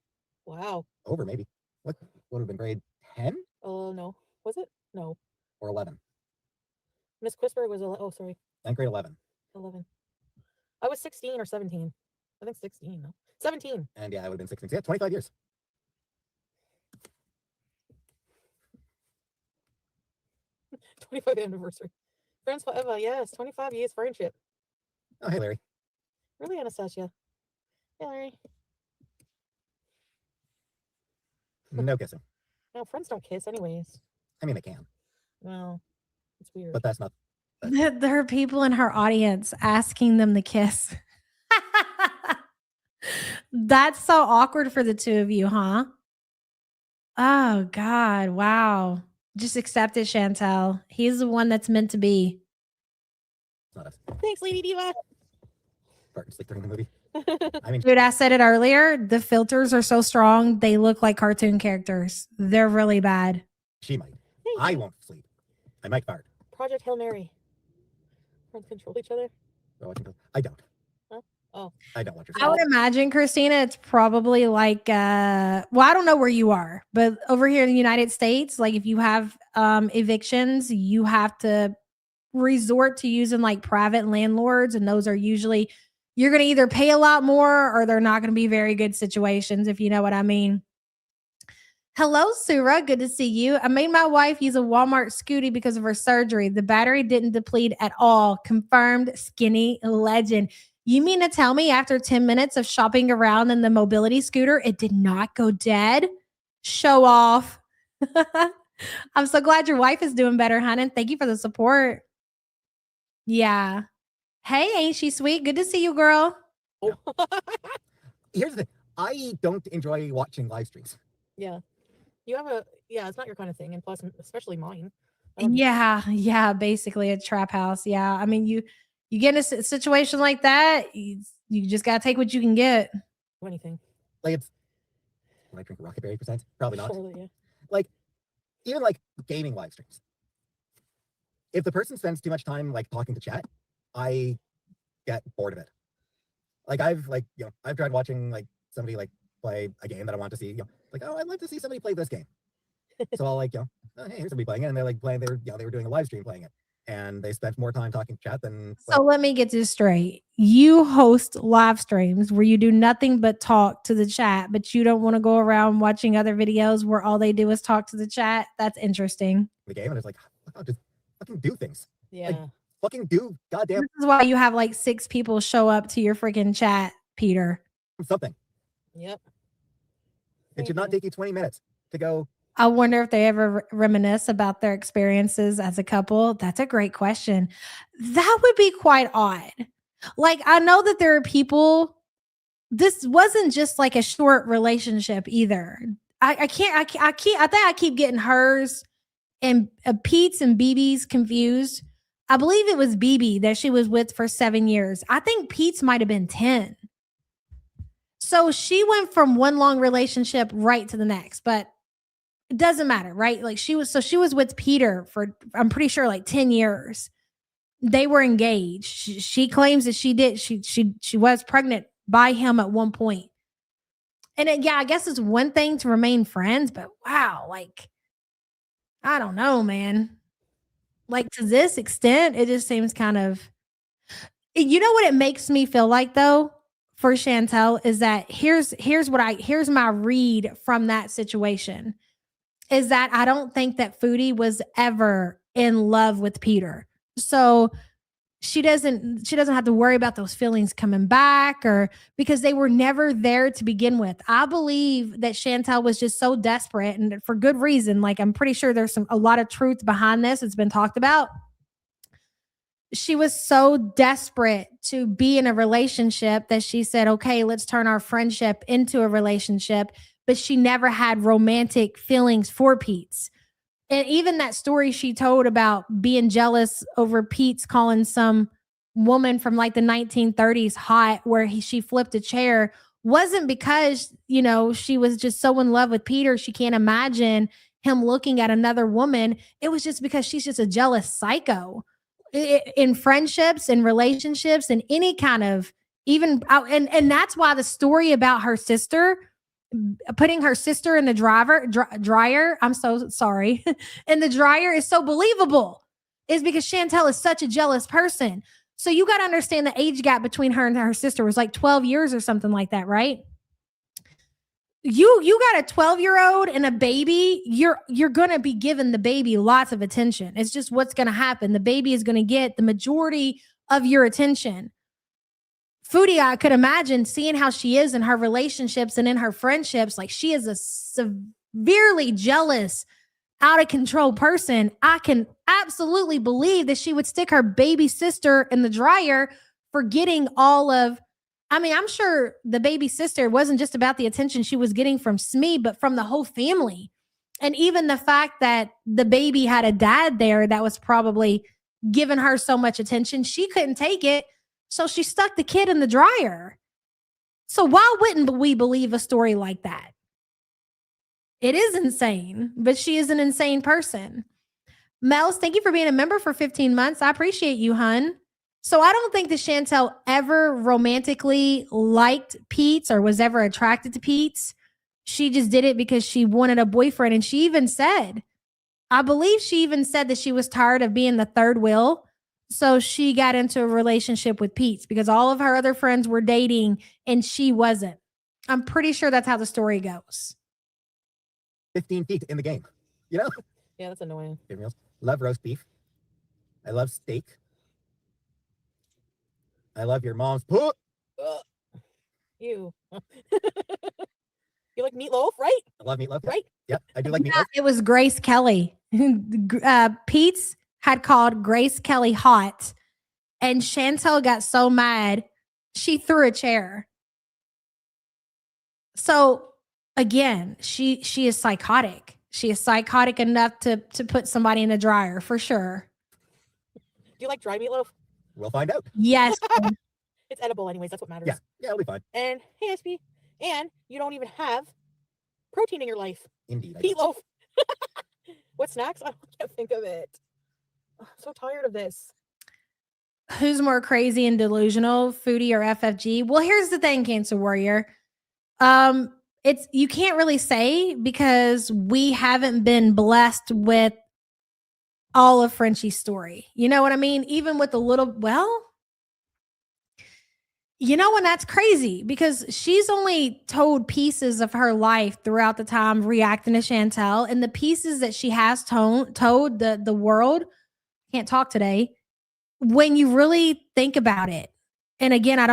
Wow. Over maybe. What would have been grade 10? Oh, no. Was it? No. Or 11? Miss Quisper was, oh, sorry. And grade 11. 11. I was 16 or 17. I think 16, no. 17. And yeah, I would have been 16. Yeah, 25 years. '25th anniversary. Friends forever. Yes, 25 years friendship. Oh, hey, Larry. Really, Anastasia? Hey, Larry. No kissing. No, friends don't kiss anyways. I mean, they can. Well, it's weird. But that's not. There are people in her audience asking them to kiss. That's so awkward for the two of you, huh? Oh, God. Wow. Just accept it, Chantel. He's the one that's meant to be. Not us. Thanks, Lady Diva. Fart and sleep during the movie. I mean, Dude, I said it earlier. The filters are so strong, they look like cartoon characters. They're really bad. she might. I won't sleep. I might fart. Project Hail Mary. Friends control each other. I don't. Huh? Oh. I don't want your. I would imagine, Christina, it's probably like, well, I don't know where you are, but over here in the United States, like if you have evictions, you have to resort to using like private landlords. And those are usually, you're going to either pay a lot more or they're not going to be very good situations, if you know what I mean. Hello, Sura. Good to see you. I made my wife use a Walmart Scooty because of her surgery. The battery didn't deplete at all. Confirmed skinny legend. You mean to tell me after 10 minutes of shopping around in the mobility scooter, it did not go dead? Show off. I'm so glad your wife is doing better, hon, and thank you for the support. Yeah. Hey, ain't she sweet? Good to see you, girl. Here's the thing. I don't enjoy watching live streams. Yeah. You have it's not your kind of thing. And plus, especially mine. Yeah, basically a trap house. Yeah. I mean, you get in a situation like that, you just got to take what you can get. Anything. Like it's, when I drink Rocket Berry %, probably not. Totally, yeah. Like, even like gaming live streams. If the person spends too much time like talking to chat, I get bored of it. Like I've tried watching like somebody like play a game that I want to see, like, oh, I'd like to see somebody play this game. So I'll like, oh, hey, here's somebody playing it, and they're like playing, they were doing a live stream playing it. And they spent more time talking to chat than. So let me get this straight. You host live streams where you do nothing but talk to the chat, but you don't want to go around watching other videos where all they do is talk to the chat. That's interesting. The game, and it's like, oh, just fucking do things. Yeah. Like, fucking do goddamn. This is why you have like 6 people show up to your freaking chat, Peter. Something. Yep. It should not take you 20 minutes to go. I wonder if they ever reminisce about their experiences as a couple. That's a great question. That would be quite odd. Like, I know that there are people, this wasn't just like a short relationship either. I think I keep getting hers and Pete's and BB's confused. I believe it was BB that she was with for 7 years. I think Pete's might have been 10. So she went from one long relationship right to the next, but it doesn't matter, right? Like she was with Peter for, I'm pretty sure, like 10 years. They were engaged. She claims that she was pregnant by him at one point. And I guess it's one thing to remain friends, but wow, like, I don't know, man. Like to this extent, it just seems kind of, you know what it makes me feel like though? For Chantel is that here's my read from that situation is that I don't think that Foodie was ever in love with Peter. So she doesn't have to worry about those feelings coming back or because they were never there to begin with. I believe that Chantel was just so desperate and for good reason. Like I'm pretty sure there's a lot of truth behind this. It's been talked about. She was so desperate to be in a relationship that she said, okay, let's turn our friendship into a relationship. But she never had romantic feelings for Pete's. And even that story she told about being jealous over Pete's calling some woman from like the 1930s hot, where she flipped a chair, wasn't because, you know, she was just so in love with Peter she can't imagine him looking at another woman. It was just because she's just a jealous psycho in friendships and relationships and any kind of even out. And that's why the story about her sister, putting her sister in the dryer, I'm so sorry, in the dryer is so believable, is because Chantel is such a jealous person. So you got to understand the age gap between her and her sister was like 12 years or something like that, right? You got a 12-year-old and a baby, you're going to be giving the baby lots of attention. It's just what's going to happen. The baby is going to get the majority of your attention. Foodie, I could imagine seeing how she is in her relationships and in her friendships. Like, she is a severely jealous, out of control person. I can absolutely believe that she would stick her baby sister in the dryer for getting all of, I mean, I'm sure the baby sister wasn't just about the attention she was getting from Smee, but from the whole family. And even the fact that the baby had a dad there that was probably giving her so much attention, she couldn't take it. So she stuck the kid in the dryer. So why wouldn't we believe a story like that? It is insane, but she is an insane person. Mels, thank you for being a member for 15 months. I appreciate you, hun. So I don't think that Chantel ever romantically liked Pete's or was ever attracted to Pete's. She just did it because she wanted a boyfriend. And she even said, I believe she even said that she was tired of being the third wheel. So she got into a relationship with Pete's because all of her other friends were dating and she wasn't. I'm pretty sure that's how the story goes. 15 feet in the game, you know? Yeah, that's annoying. Love roast beef. I love steak. I love your mom's poo. You. You like meatloaf, right? I love meatloaf. Right? Yep, I do like meatloaf. It was Grace Kelly. Pete's had called Grace Kelly hot, and Chantel got so mad she threw a chair. So again, she is psychotic. She is psychotic enough to put somebody in a dryer for sure. Do you like dry meatloaf? We'll find out. Yes. It's edible anyways. That's what matters. Yeah, it'll be fine. And hey, SP, and you don't even have protein in your life. Indeed. Meatloaf. What snacks? I can't think of it. I'm so tired of this. Who's more crazy and delusional, Foodie or FFG? Well, here's the thing, Cancer Warrior. It's you can't really say because we haven't been blessed with all of Frenchie's story. You know what I mean? Even with the little, well, you know, and that's crazy because she's only told pieces of her life throughout the time reacting to Chantel, and the pieces that she has told the world, can't talk today, when you really think about it. And again, I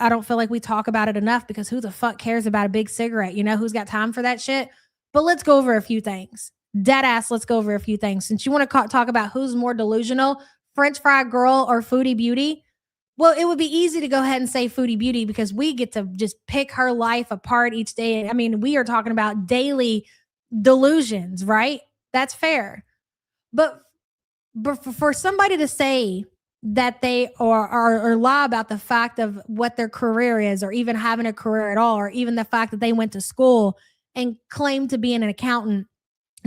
don't feel like we talk about it enough because who the fuck cares about a big cigarette? You know, who's got time for that shit? But let's go over a few things. Dead ass, let's go over a few things. Since you want to talk about who's more delusional, French Fry Girl or Foodie Beauty, well, it would be easy to go ahead and say Foodie Beauty because we get to just pick her life apart each day. I mean, we are talking about daily delusions, right? That's fair. But for somebody to say that they or lie about the fact of what their career is or even having a career at all, or even the fact that they went to school and claim to be an accountant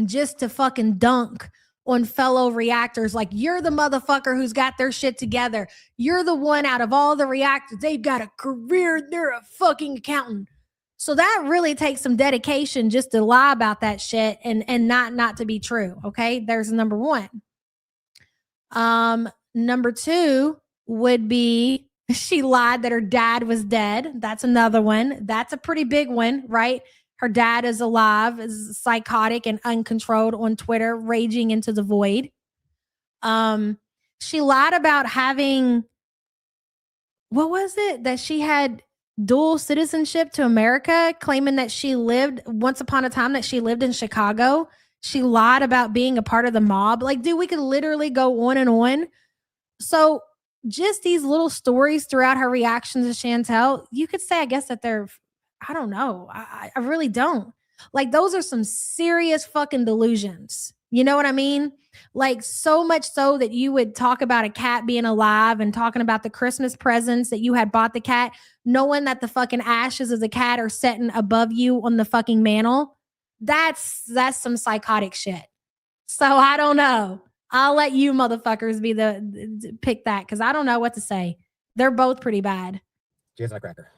just to fucking dunk on fellow reactors like you're the motherfucker who's got their shit together. You're the one out of all the reactors. They've got a career. They're a fucking accountant. So that really takes some dedication just to lie about that shit and not to be true. Okay. There's number one. Number two would be she lied that her dad was dead. That's another one. That's a pretty big one, right? Her dad is alive, is psychotic and uncontrolled on Twitter, raging into the void. She lied about having, what was it? That she had dual citizenship to America, claiming that she lived once upon a time that she lived in Chicago. She lied about being a part of the mob. Like, dude, we could literally go on and on. So just these little stories throughout her reactions to Chantel, you could say, I guess, that they're, I don't know. I really don't. Like, those are some serious fucking delusions. You know what I mean? Like so much so that you would talk about a cat being alive and talking about the Christmas presents that you had bought the cat, knowing that the fucking ashes of the cat are sitting above you on the fucking mantle. That's some psychotic shit. So I don't know. I'll let you motherfuckers be the pick that because I don't know what to say. They're both pretty bad. Cheers on a cracker.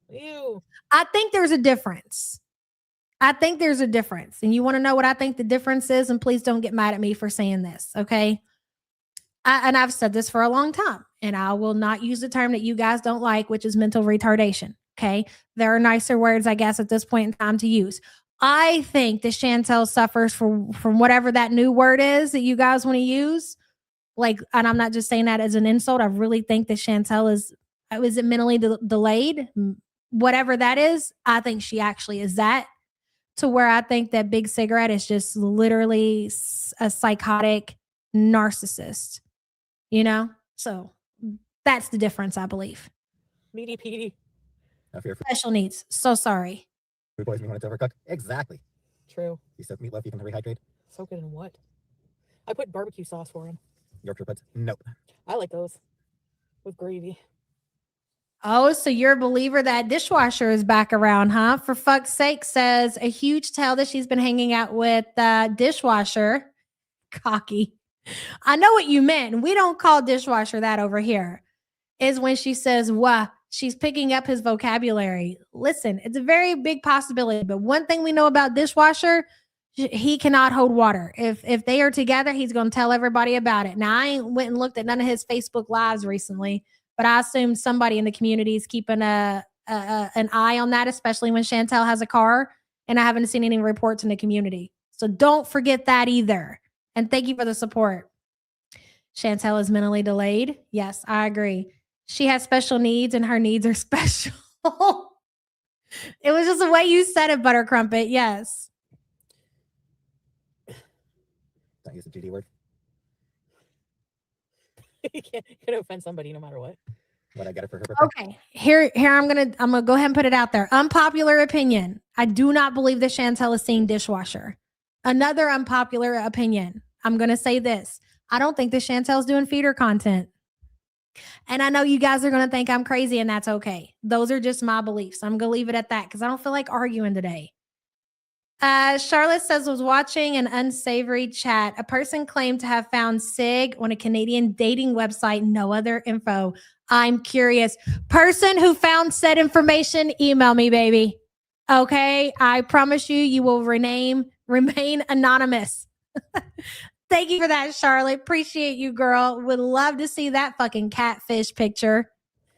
Ew. I think there's a difference. And you want to know what I think the difference is? And please don't get mad at me for saying this, okay? And I've said this for a long time, and I will not use the term that you guys don't like, which is mental retardation, okay? There are nicer words, I guess, at this point in time to use. I think that Chantel suffers from whatever that new word is that you guys want to use. Like, and I'm not just saying that as an insult. I really think that Chantel is mentally delayed? Whatever that is, I think she actually is that. To where I think that Big Cigarette is just literally a psychotic narcissist, you know? So that's the difference, I believe. Meaty Petey. Special needs. So sorry. Food poisoning when it's overcooked. Exactly. True. You soak meatloaf, you can rehydrate. Soak it in what? I put barbecue sauce for him. Yorkshire puds. Nope. I like those with gravy. Oh, so you're a believer that dishwasher is back around, huh? For fuck's sake, says a huge tell that she's been hanging out with dishwasher. Cocky. I know what you meant. We don't call dishwasher that over here. Is when she says, "Wah," she's picking up his vocabulary. Listen, it's a very big possibility. But one thing we know about dishwasher, he cannot hold water. If they are together, he's going to tell everybody about it. Now, I ain't went and looked at none of his Facebook lives recently. But I assume somebody in the community is keeping an eye on that, especially when Chantel has a car. And I haven't seen any reports in the community. So don't forget that either. And thank you for the support. Chantel is mentally delayed. Yes, I agree. She has special needs and her needs are special. It was just the way you said it, Butter Crumpet. Yes. Don't use the GD word. You can't offend somebody no matter what. What I get it for her birthday. Okay. Here I'm gonna go ahead and put it out there. Unpopular opinion. I do not believe that Chantel is seeing dishwasher. Another unpopular opinion. I'm gonna say this. I don't think that Chantel's doing feeder content. And I know you guys are gonna think I'm crazy, and that's okay. Those are just my beliefs. I'm gonna leave it at that because I don't feel like arguing today. Charlotte says, was watching an unsavory chat. A person claimed to have found SIG on a Canadian dating website. No other info. I'm curious. Person who found said information, email me, baby. Okay. I promise you will remain anonymous. Thank you for that, Charlotte. Appreciate you, girl. Would love to see that fucking catfish picture.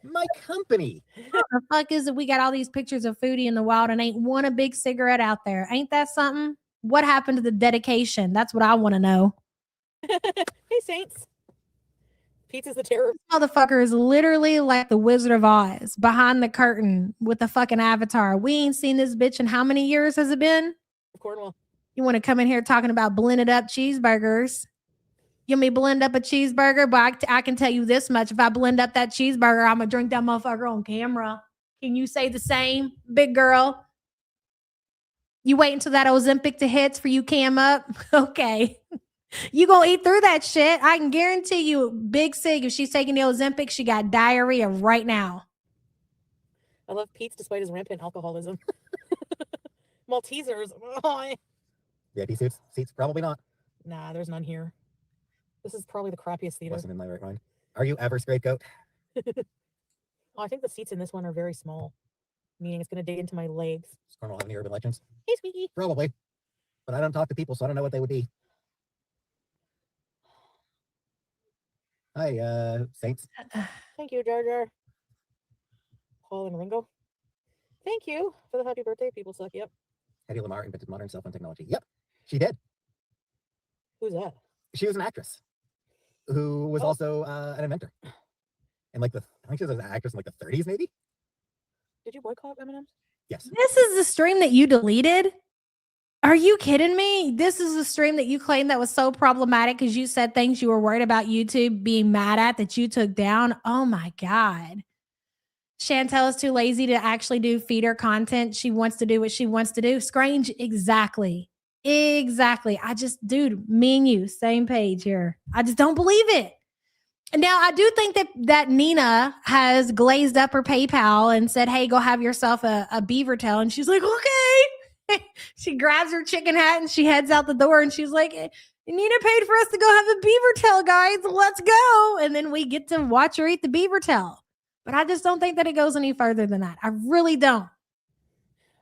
My company. What the fuck is it? We got all these pictures of Foodie in the wild and ain't one a big cigarette out there. Ain't that something? What happened to the dedication? That's what I want to know. Hey, Saints. Pizza's the terror. Motherfucker is literally like the Wizard of Oz behind the curtain with the fucking avatar. We ain't seen this bitch in how many years has it been? Cornwall. You want to come in here talking about blended up cheeseburgers? You want me blend up a cheeseburger? But I can tell you this much. If I blend up that cheeseburger, I'm going to drink that motherfucker on camera. Can you say the same, big girl? You wait until that Ozempic to hits for you cam up? Okay. You going to eat through that shit. I can guarantee you, Big Sig, if she's taking the Ozempic, she got diarrhea right now. I love Pete's despite his rampant alcoholism. Maltesers. Oh, VIP seats? Probably not. nah, there's none here. This is probably the crappiest theater. Wasn't in my right mind. Are you ever straight goat? Oh, I think the seats in this one are very small, meaning it's going to dig into my legs. Does Cornwall have any urban legends? Hey, sweetie. Probably. But I don't talk to people, so I don't know what they would be. Hi, Saints. Thank you, Jar Jar. Paul and Ringo. Thank you for the happy birthday. People suck. Yep. Hedy Lamarr invented modern cell phone technology. Yep, she did. Who's that? She was an actress who was also an inventor. And like I think she was an actress in like the 30s, maybe. Did you boycott M&M's? Yes. This is the stream that you deleted? Are you kidding me? This is the stream that you claimed that was so problematic because you said things you were worried about YouTube being mad at that you took down. Oh my God. Chantel is too lazy to actually do feeder content. She wants to do what she wants to do. Scrange, exactly. Exactly. Dude, me and you, same page here. I just don't believe it. And now I do think that Nina has glazed up her PayPal and said, hey, go have yourself a beaver tail. And she's like, okay. She grabs her chicken hat and she heads out the door and she's like, Nina paid for us to go have a beaver tail, guys. Let's go. And then we get to watch her eat the beaver tail. But I just don't think that it goes any further than that. I really don't.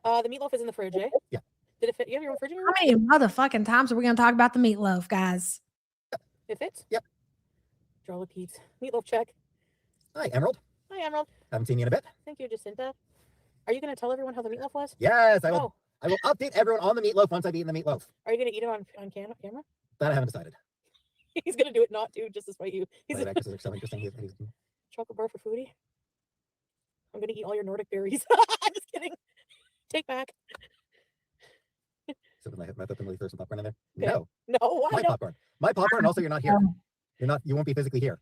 The meatloaf is in the fridge, eh? Yeah. Did it fit? You have your own fridge in your How room? many motherfucking times are we going to talk about the meatloaf, guys? It fits? Yep. Draw Pete's. Meatloaf check. Hi, Emerald. Hi, Emerald. Haven't seen you in a bit. Thank you, Jacinta. Are you going to tell everyone how the meatloaf was? Yes, I will. Oh. I will update everyone on the meatloaf once I've eaten the meatloaf. Are you going to eat it on camera? That I haven't decided. He's going to do it not to, just to spite you. He's Right, actually, there's something interesting. chocolate bar for Foodie. I'm going to eat all your Nordic berries. I'm just kidding. Take back. So with my mouth open, will you throw some popcorn in there? Okay. No. No, why My not? popcorn. My popcorn. Also, you're not here. You won't be physically here.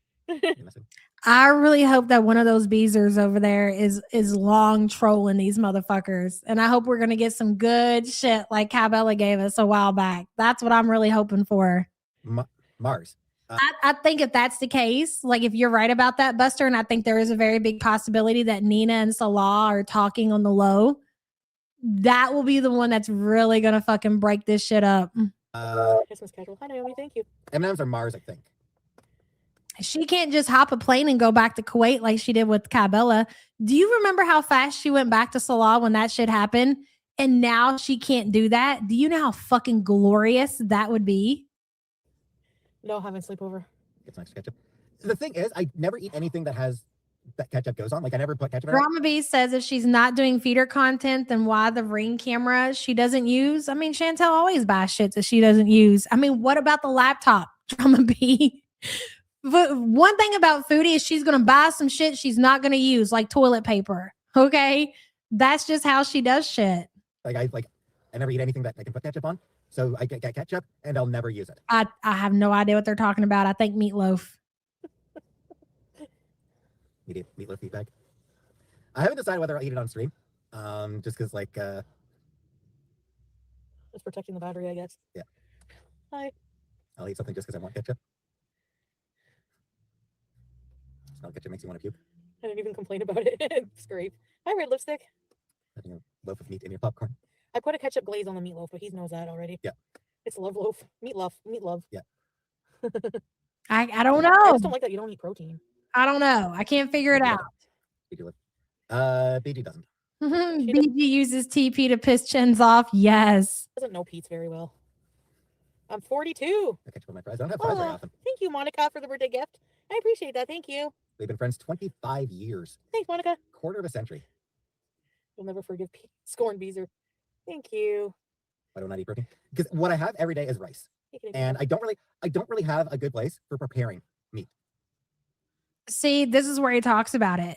I really hope that one of those beezers over there is long trolling these motherfuckers. And I hope we're going to get some good shit like Cabela gave us a while back. That's what I'm really hoping for. Mars. I think if that's the case, like if you're right about that, Buster, and I think there is a very big possibility that Nina and Salah are talking on the low, that will be the one that's really going to fucking break this shit up. Christmas casual. Hi, Naomi. Thank you. M&M's are Mars, I think. She can't just hop a plane and go back to Kuwait like she did with Cabela. Do you remember how fast she went back to Salah when that shit happened? And now she can't do that. Do you know how fucking glorious that would be? No, having sleepover. Get some extra ketchup. The thing is, I never eat anything that ketchup goes on. Like I never put ketchup in it. Drama Bee says if she's not doing feeder content, then why the Ring camera she doesn't use? I mean, Chantel always buys shit that she doesn't use. I mean, what about the laptop, Drama Bee? But one thing about Foodie is she's going to buy some shit she's not going to use, like toilet paper. Okay? That's just how she does shit. I never eat anything that I can put ketchup on. So I get ketchup and I'll never use it. I have no idea what they're talking about. I think meatloaf. Meatloaf feedback. I haven't decided whether I'll eat it on stream. Just because Just protecting the battery, I guess. Yeah. Hi. I'll eat something just because I want ketchup. Smell ketchup makes you want to puke. I didn't even complain about it. Scrape. Hi, red lipstick. Having a loaf of meat in your popcorn. I put a ketchup glaze on the meatloaf, but he knows that already. Yeah. It's love loaf. Meat love. Yeah. I don't know. I just don't like that you don't eat protein. I don't know. I can't figure it out. BG doesn't. BG uses TP to piss chins off. Yes. Doesn't know Pete's very well. I'm 42. I catch my fries. I don't have fries very often. Thank you, Monica, for the birthday gift. I appreciate that. Thank you. We've been friends 25 years. Thanks, Monica. Quarter of a century. You'll never forgive Pete. Scorn Beezer. Thank you. I don't eat protein because what I have every day is rice, and I don't really have a good place for preparing meat. See, this is where he talks about it.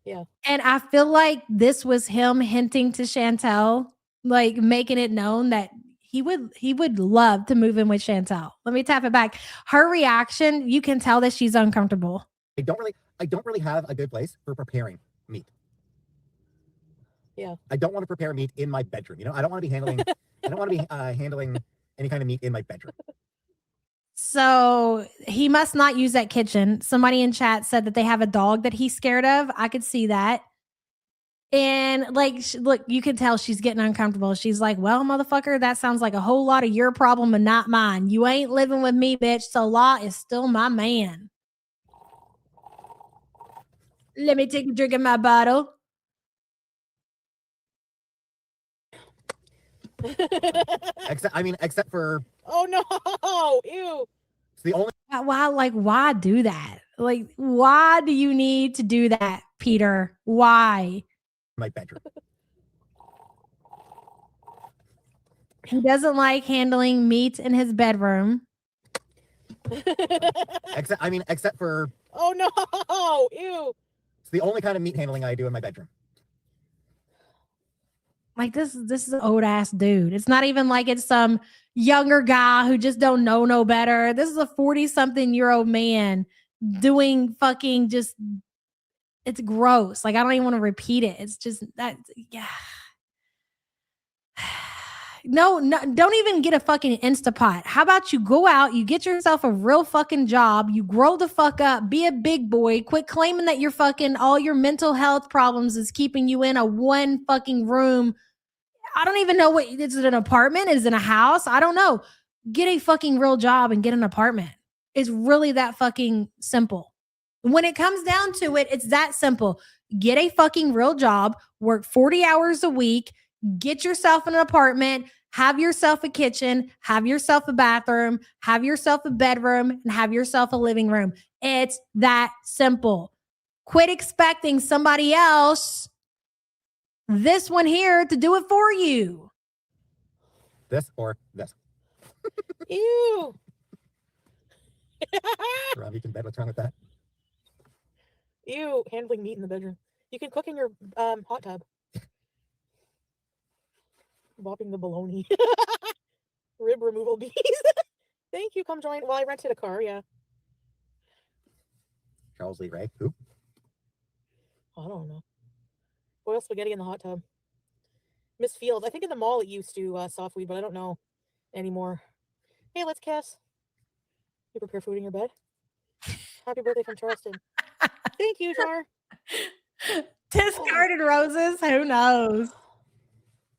Yeah. And I feel like this was him hinting to Chantel, like making it known that he would love to move in with Chantel. Let me tap it back. Her reaction, you can tell that she's uncomfortable. I don't really have a good place for preparing meat. Yeah. I don't want to prepare meat in my bedroom. I don't want to be handling handling any kind of meat in my bedroom. So he must not use that kitchen. Somebody in chat said that they have a dog that he's scared of. I could see that. And look, you can tell she's getting uncomfortable. She's like, well, motherfucker, that sounds like a whole lot of your problem and not mine. You ain't living with me, bitch. Salah is still my man. Let me take a drink of my bottle. except for oh no, ew. It's the only why do that? Like, why do you need to do that, Peter? Why? My bedroom. He doesn't like handling meat in his bedroom. except for oh no, ew. It's the only kind of meat handling I do in my bedroom. Like this is an old ass dude. It's not even like it's some younger guy who just don't know no better. This is a 40-something-year-old man doing fucking just, it's gross. Like I don't even want to repeat it. It's just that, yeah. no, don't even get a fucking Instapot. How about you go out, you get yourself a real fucking job, you grow the fuck up, be a big boy, quit claiming that you're fucking all your mental health problems is keeping you in a one fucking room. I don't even know what is it, an apartment? Is it a house? I don't know. Get a fucking real job and get an apartment. It's really that fucking simple. When it comes down to it, it's that simple. Get a fucking real job, work 40 hours a week, get yourself an apartment, have yourself a kitchen, have yourself a bathroom, have yourself a bedroom, and have yourself a living room. It's that simple. Quit expecting somebody else, this one here, to do it for you. This or this. Ew. Rob, you can bet what's wrong with that. Ew, handling meat in the bedroom. You can cook in your hot tub. Bopping the bologna. Rib removal bees. Thank you. Come join. Well, I rented a car. Yeah. Charles Lee Ray. Who? I don't know. Boil spaghetti in the hot tub. Miss Fields. I think in the mall it used to soft weed, but I don't know anymore. Hey, let's kiss. You prepare food in your bed? Happy birthday from Charleston. Thank you, Jar. Discarded roses. Who knows?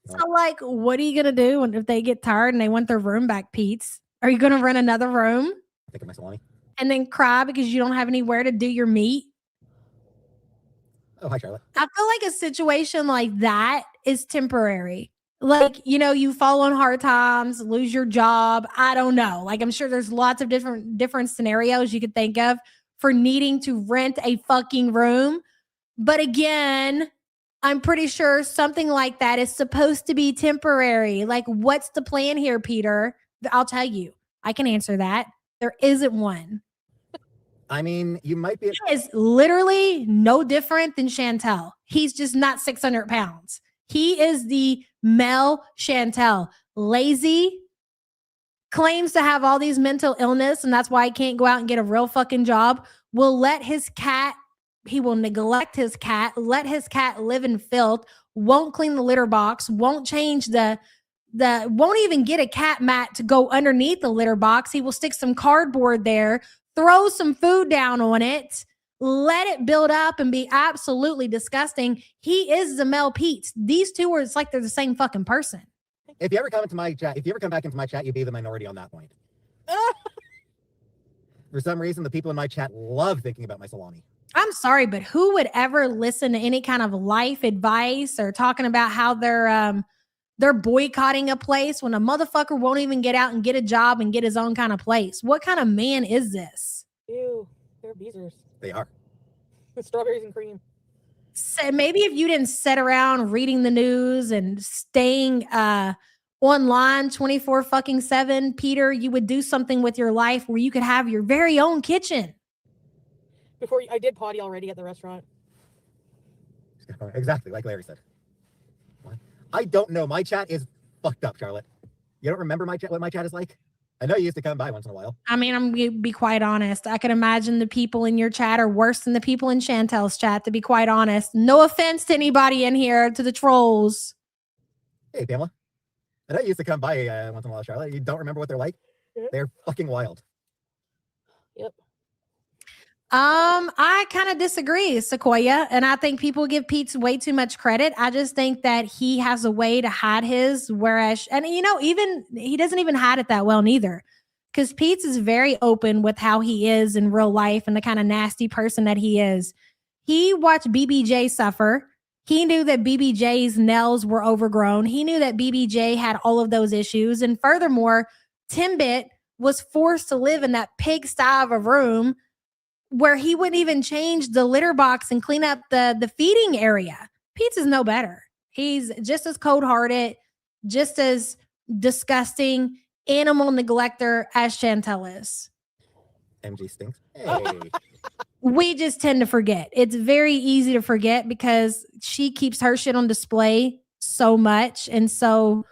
So, like, what are you gonna do if they get tired and they want their room back, Pete's? Are you gonna rent another room Think of my salami. and then cry because you don't have anywhere to do your meat? Oh, hi, Charlotte. I feel like a situation like that is temporary. Like, you know, you fall on hard times, lose your job. I don't know. Like, I'm sure there's lots of different scenarios you could think of for needing to rent a fucking room. But again, I'm pretty sure something like that is supposed to be temporary. Like, what's the plan here, Peter? I'll tell you. I can answer that. There isn't one. I mean, you might be. He is literally no different than Chantel. He's just not 600 pounds. He is the male Chantel. Lazy, claims to have all these mental illness, and that's why he can't go out and get a real fucking job. Will let his cat, he will neglect his cat, let his cat live in filth, won't clean the litter box, won't change won't even get a cat mat to go underneath the litter box. He will stick some cardboard there, throw some food down on it, let it build up and be absolutely disgusting. He is the Mel Pete's. These two are, it's like they're the same fucking person. If you ever come into my chat, if you ever come back into my chat, you'd be the minority on that point. For some reason, the people in my chat love thinking about my salami. I'm sorry, but who would ever listen to any kind of life advice or talking about how they're boycotting a place when a motherfucker won't even get out and get a job and get his own kind of place? What kind of man is this? Ew, they're beezers. They are. With strawberries and cream. So maybe if you didn't sit around reading the news and staying online 24/7, Peter, you would do something with your life where you could have your very own kitchen. Before I did potty already at the restaurant. Exactly, like Larry said. What? I don't know. My chat is fucked up, Charlotte. You don't remember my chat? What my chat is like? I know you used to come by once in a while. I mean, I'm going to be quite honest. I can imagine the people in your chat are worse than the people in Chantel's chat, to be quite honest. No offense to anybody in here, to the trolls. Hey, Pamela. I know you used to come by once in a while, Charlotte. You don't remember what they're like? They're fucking wild. Yep. I kind of disagree, Sequoia, and I think people give Pete way too much credit. I just think that he has a way to hide his, whereas, and you know, even he doesn't even hide it that well neither, because Pete's is very open with how he is in real life and the kind of nasty person that he is. He watched BBJ suffer. He knew that BBJ's nails were overgrown. He knew that BBJ had all of those issues, and furthermore, Timbit was forced to live in that pigsty of a room where he wouldn't even change the litter box and clean up the feeding area. Pete's is no better. He's just as cold-hearted, just as disgusting animal neglector as Chantel is. MG stinks. Hey. We just tend to forget. It's very easy to forget because she keeps her shit on display so much. And so,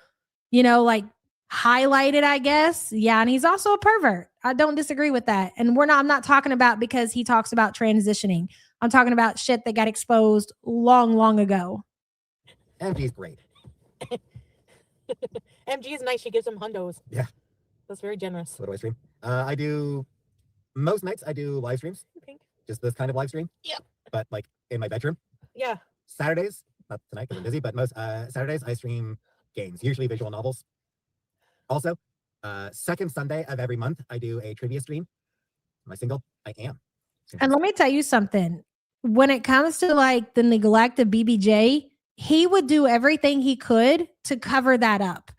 you know, like, highlighted, I guess. Yeah, and he's also a pervert. I don't disagree with that. And I'm not talking about because he talks about transitioning. I'm talking about shit that got exposed long, long ago. MG's great. MG is nice. She gives him hundos. Yeah. That's very generous. What do I stream? I do most nights. I do live streams. Pink. Just this kind of live stream. Yep. But like in my bedroom. Yeah. Saturdays, not tonight because I'm busy, but most Saturdays I stream games, usually visual novels. Also, second Sunday of every month I do a trivia stream. Am I single? I am. And let me tell you something. When it comes to like the neglect of BBJ, he would do everything he could to cover that up.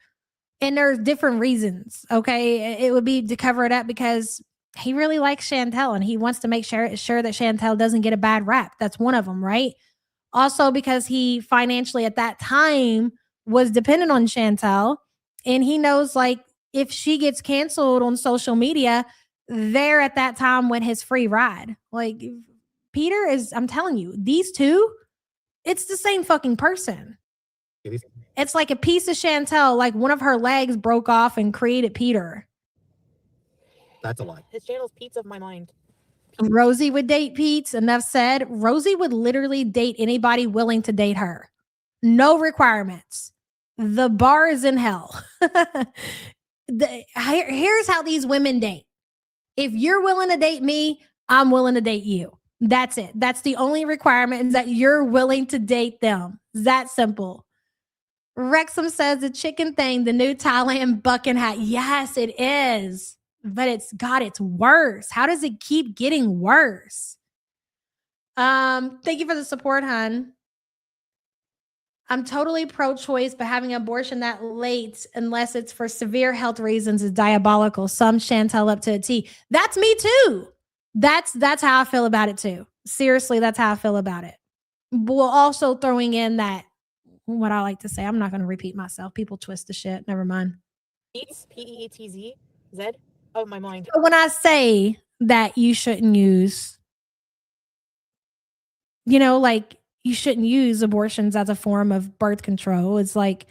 And there's different reasons. Okay. It would be to cover it up because he really likes Chantel and he wants to make sure that Chantel doesn't get a bad rap. That's one of them, right? Also because he financially at that time was dependent on Chantel. And he knows like if she gets canceled on social media, there at that time went his free ride. Like Peter is, I'm telling you, these two, it's the same fucking person. It's like a piece of Chantel, like one of her legs broke off and created Peter. That's a lie. His channel's Pete's of my mind. Rosie would date Pete. Enough said. Rosie would literally date anybody willing to date her. No requirements. The bar is in hell. Here's how these women date. If you're willing to date me, I'm willing to date you. That's it. That's the only requirement is that you're willing to date them. It's that simple. Wrexham says the chicken thing, the new Thailand bucket hat. Yes, it is. But it's worse. How does it keep getting worse? Thank you for the support, hon. I'm totally pro-choice, but having an abortion that late, unless it's for severe health reasons, is diabolical. Some Chantel up to a T. That's me too. That's how I feel about it too. Seriously, that's how I feel about it. But we're also throwing in that, what I like to say, I'm not going to repeat myself. People twist the shit. Never mind. Pete's, Peetz, Z, of my mind. But when I say that you shouldn't use, like you shouldn't use abortions as a form of birth control. It's like,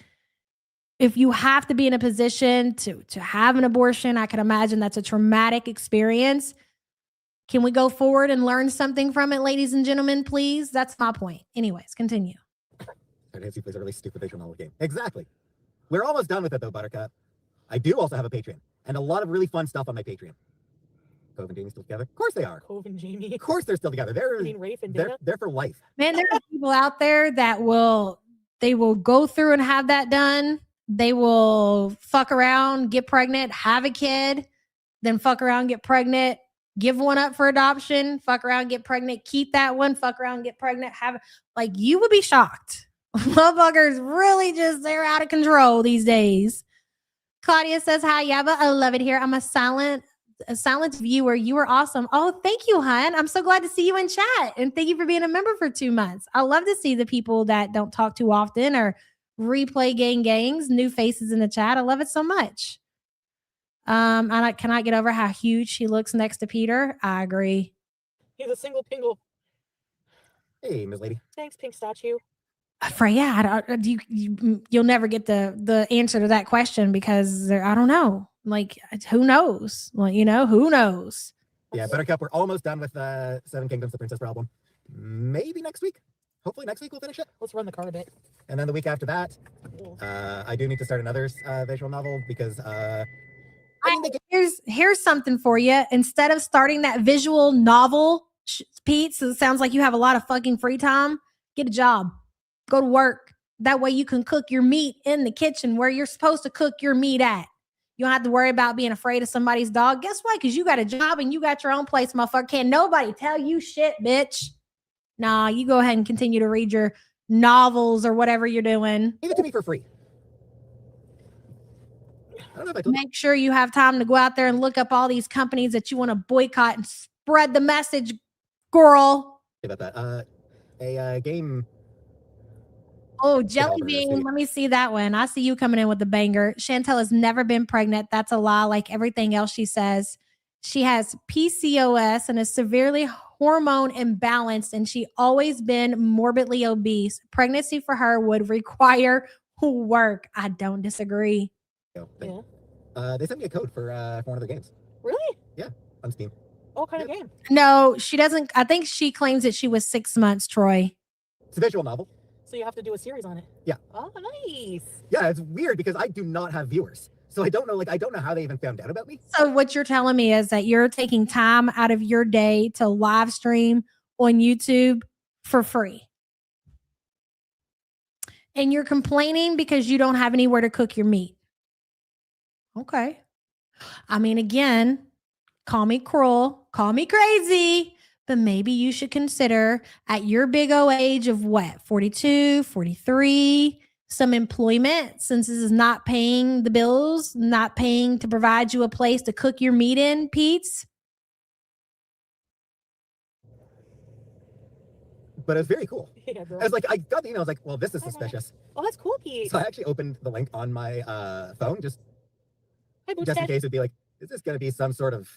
if you have to be in a position to have an abortion, I can imagine that's a traumatic experience. Can we go forward and learn something from it, ladies and gentlemen, please? That's my point. Anyways, continue. Nancy plays a really stupid visual novel game. Exactly. We're almost done with it though, Buttercup. I do also have a Patreon and a lot of really fun stuff on my Patreon. Cove and Jamie still together? Of course they are. Cove and Jamie. Of course they're still together. They're Rafe and they're for life. Man, there are people out there that will go through and have that done. They will fuck around, get pregnant, have a kid, then fuck around, get pregnant, give one up for adoption, fuck around, get pregnant, keep that one, fuck around, get pregnant, you would be shocked. Motherfuckers really they're out of control these days. Claudia says, hi, Yaba. I love it here. I'm a silent viewer. You were awesome. Oh, thank you, hon. I'm so glad to see you in chat. And thank you for being a member for 2 months. I love to see the people that don't talk too often or replay gangs, new faces in the chat. I love it so much. I cannot get over how huge she looks next to Peter. I agree. He's a single pingle. Hey, Ms. Lady. Thanks, pink statue. Freya, you'll never get the answer to that question because I don't know. Like, who knows? Well, who knows? Yeah, Buttercup, we're almost done with Seven Kingdoms, the Princess Problem. Maybe next week. Hopefully next week we'll finish it. Let's run the card a bit. And then the week after that, I do need to start another visual novel because here's something for you. Instead of starting that visual novel, Pete, so it sounds like you have a lot of fucking free time, get a job. Go to work. That way you can cook your meat in the kitchen where you're supposed to cook your meat at. You don't have to worry about being afraid of somebody's dog. Guess what? Because you got a job and you got your own place, motherfucker. Can't nobody tell you shit, bitch. Nah, you go ahead and continue to read your novels or whatever you're doing. Give it to me for free. I don't know if I told Make sure you have time to go out there and look up all these companies that you want to boycott and spread the message, girl. About that. A game. Oh, Jelly Bean. Let me see that one. I see you coming in with the banger. Chantel has never been pregnant. That's a lie, like everything else she says. She has PCOS and is severely hormone imbalanced, and she always been morbidly obese. Pregnancy for her would require work. I don't disagree. Yeah. They sent me a code for one of their games. Really? Yeah, on Steam. What kind of game? No, she doesn't. I think she claims that she was 6 months, Troy. It's a visual novel. So you have to do a series on it. Yeah. Oh, nice. Yeah, it's weird because I do not have viewers. So I don't know how they even found out about me. So what you're telling me is that you're taking time out of your day to live stream on YouTube for free. And you're complaining because you don't have anywhere to cook your meat. Okay. I mean, again, call me cruel, call me crazy, but maybe you should consider at your big old age of what, 42, 43, some employment, since this is not paying the bills, not paying to provide you a place to cook your meat in, Pete's. But it's very cool. Yeah, girl. I was like, I got the email. I was like, well, this is suspicious. Oh, that's cool, Pete. So I actually opened the link on my phone just Hi, in case it'd be like, is this going to be some sort of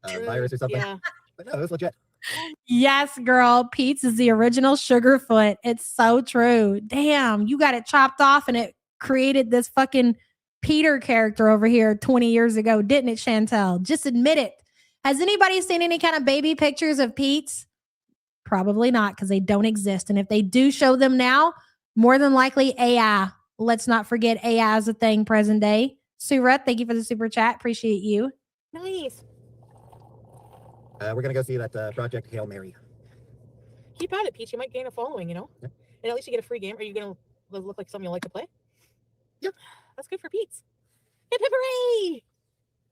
virus or something? Yeah. But no, it was legit. Yes, girl. Pete's is the original Sugarfoot. It's so true. Damn, you got it chopped off and it created this fucking Peter character over here 20 years ago, didn't it, Chantel? Just admit it. Has anybody seen any kind of baby pictures of Pete's? Probably not, because they don't exist. And if they do show them now, more than likely AI. Let's not forget AI is a thing present day. Surette, thank you for the super chat. Appreciate you. Nice. We're going to go see that Project Hail Mary. Keep at it, Peach. You might gain a following, you know? Yeah. And at least you get a free game. Are you going to look like something you like to play? Yep. That's good for Pete's. Hip hip hooray!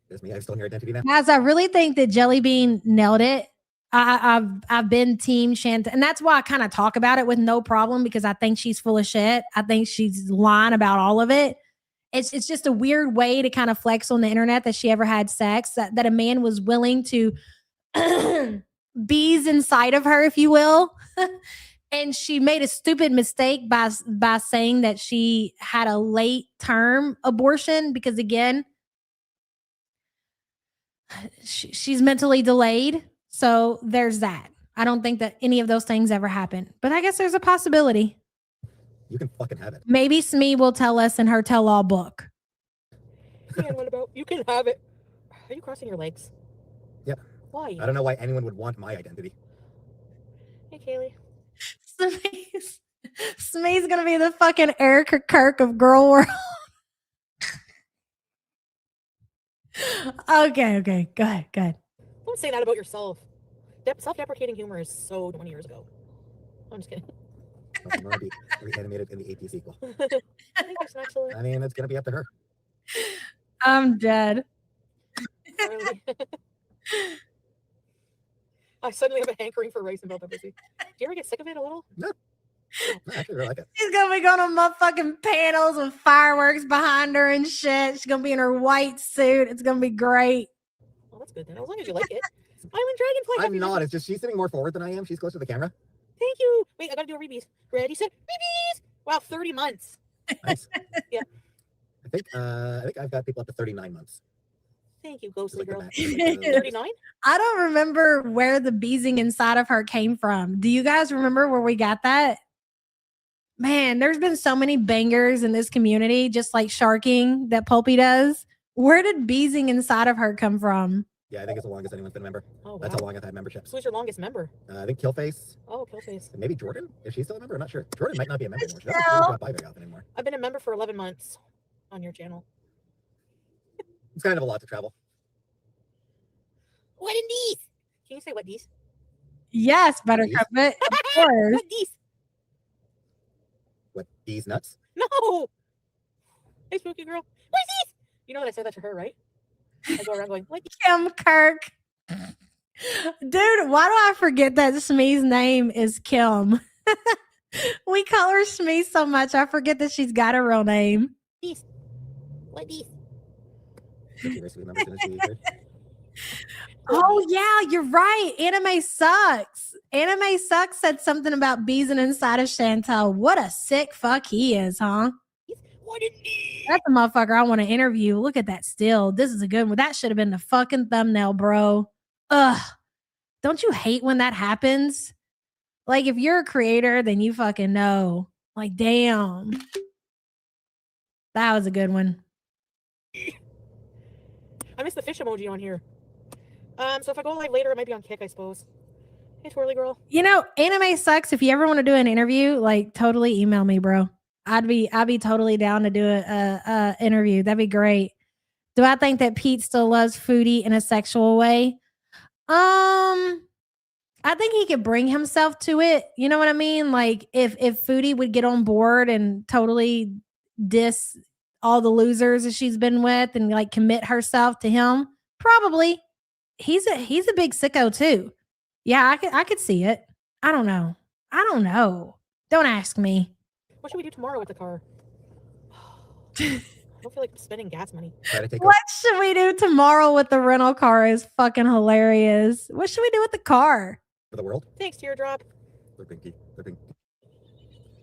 There's me. I stole your identity now. Guys, I really think that Jelly Bean nailed it. I've been team Chantel, and that's why I kind of talk about it with no problem, because I think she's full of shit. I think she's lying about all of it. It's just a weird way to kind of flex on the internet that she ever had sex, that a man was willing to bees inside of her, if you will. And she made a stupid mistake by saying that she had a late term abortion, because again, she's mentally delayed. So there's that. I don't think that any of those things ever happened, but I guess there's a possibility. You can fucking have it. Maybe Smee will tell us in her tell-all book. Yeah, what about you can have it? Are you crossing your legs? Yep. Why? I don't know why anyone would want my identity. Hey, Kaylee. Smee's gonna be the fucking Erica Kirk of Girl World. Okay. Go ahead. Don't say that about yourself. Self-deprecating humor is so 20 years ago. I'm just kidding. I'm going to be reanimated in the AP sequel. Thanks, actually. I mean, it's going to be up to her. I'm dead. I suddenly have a hankering for rice and bell peppers. Do you ever get sick of it a little? No. I actually really like it. She's gonna be going on motherfucking panels with fireworks behind her and shit. She's gonna be in her white suit. It's gonna be great. Well, that's good then. As long as you like it. Island Dragonfly. I'm not. It's just she's sitting more forward than I am. She's closer to the camera. Thank you. Wait, I gotta do a rebees. Ready, set, rebees. Wow, 30 months. Nice. Yeah. I think I've got people up to 39 months. Thank you, ghostly girl. Like 39? I don't remember where the beezing inside of her came from. Do you guys remember where we got that? Man, there's been so many bangers in this community, just like sharking that Pulpy does. Where did beezing inside of her come from? Yeah, I think it's the longest anyone's been a member. Oh, wow. That's how long I've had memberships. Who's your longest member? I think Killface. Oh, Killface. And maybe Jordan. Is she still a member? I'm not sure. Jordan might not be a member anymore. She doesn't No. drop by very often anymore. I've been a member for 11 months on your channel. It's kind of a lot to travel. What in these? Can you say what these? Yes, Buttercup, but of course. What these? What, these nuts? No! Hey, spooky girl. What is these? You know that I said that to her, right? I go around going, what? Kim Kirk. Dude, why do I forget that Smee's name is Kim? We call her Smee so much, I forget that she's got a real name. These. What these? Oh, yeah, you're right. Anime Sucks. Anime Sucks said something about beezing inside of Chantel. What a sick fuck he is, huh? What in these? That's a motherfucker I want to interview. Look at that still. This is a good one. That should have been the fucking thumbnail, bro. Ugh. Don't you hate when that happens? Like, if you're a creator, then you fucking know. Like, damn. That was a good one. I missed the fish emoji on here. So if I go live later, it might be on Kick, I suppose. Hey, twirly girl. You know, anime sucks. If you ever want to do an interview, like totally email me, bro. I'd be totally down to do a interview. That'd be great. Do I think that Pete still loves Foodie in a sexual way? I think he could bring himself to it. You know what I mean? Like if Foodie would get on board and totally diss all the losers that she's been with and like commit herself to him, probably. He's a big sicko too. Yeah, I could see it. I don't know. Don't ask me. What should we do tomorrow with the car? I don't feel like spending gas money. What should we do tomorrow with the rental car is fucking hilarious. What should we do with the car? For the world? Thanks, Teardrop.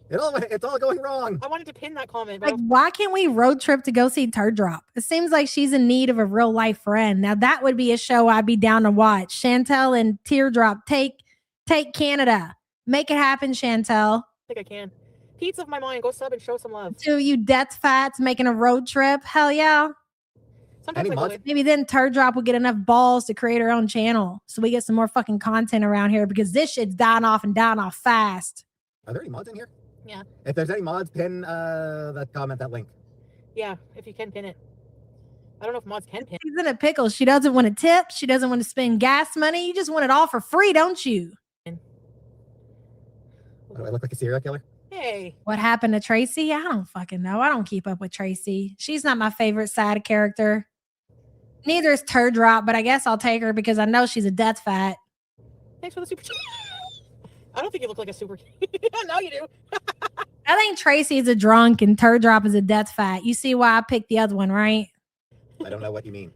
It's all going wrong. I wanted to pin that comment. But Like, why can't we road trip to go see Teardrop? It seems like she's in need of a real life friend. Now that would be a show I'd be down to watch. Chantel and Teardrop take Canada. Make it happen, Chantel. I think I can. Pete's of my mind. Go sub and show some love. To you death fats making a road trip. Hell yeah. Sometimes Maybe then Teardrop will get enough balls to create her own channel so we get some more fucking content around here because this shit's dying off fast. Are there any mods in here? Yeah. If there's any mods, pin that comment, that link. Yeah, if you can pin it. I don't know if mods can pin. She's in a pickle. She doesn't want to tip. She doesn't want to spend gas money. You just want it all for free, don't you? Do I look like a serial killer? Hey. What happened to Tracy? I don't fucking know. I don't keep up with Tracy. She's not my favorite side character. Neither is Teardrop, but I guess I'll take her because I know she's a death fat. Thanks for the super. I don't think you look like a super. Now you do. I think Tracy's a drunk and Teardrop is a death fat. You see why I picked the other one, right? I don't know what you mean.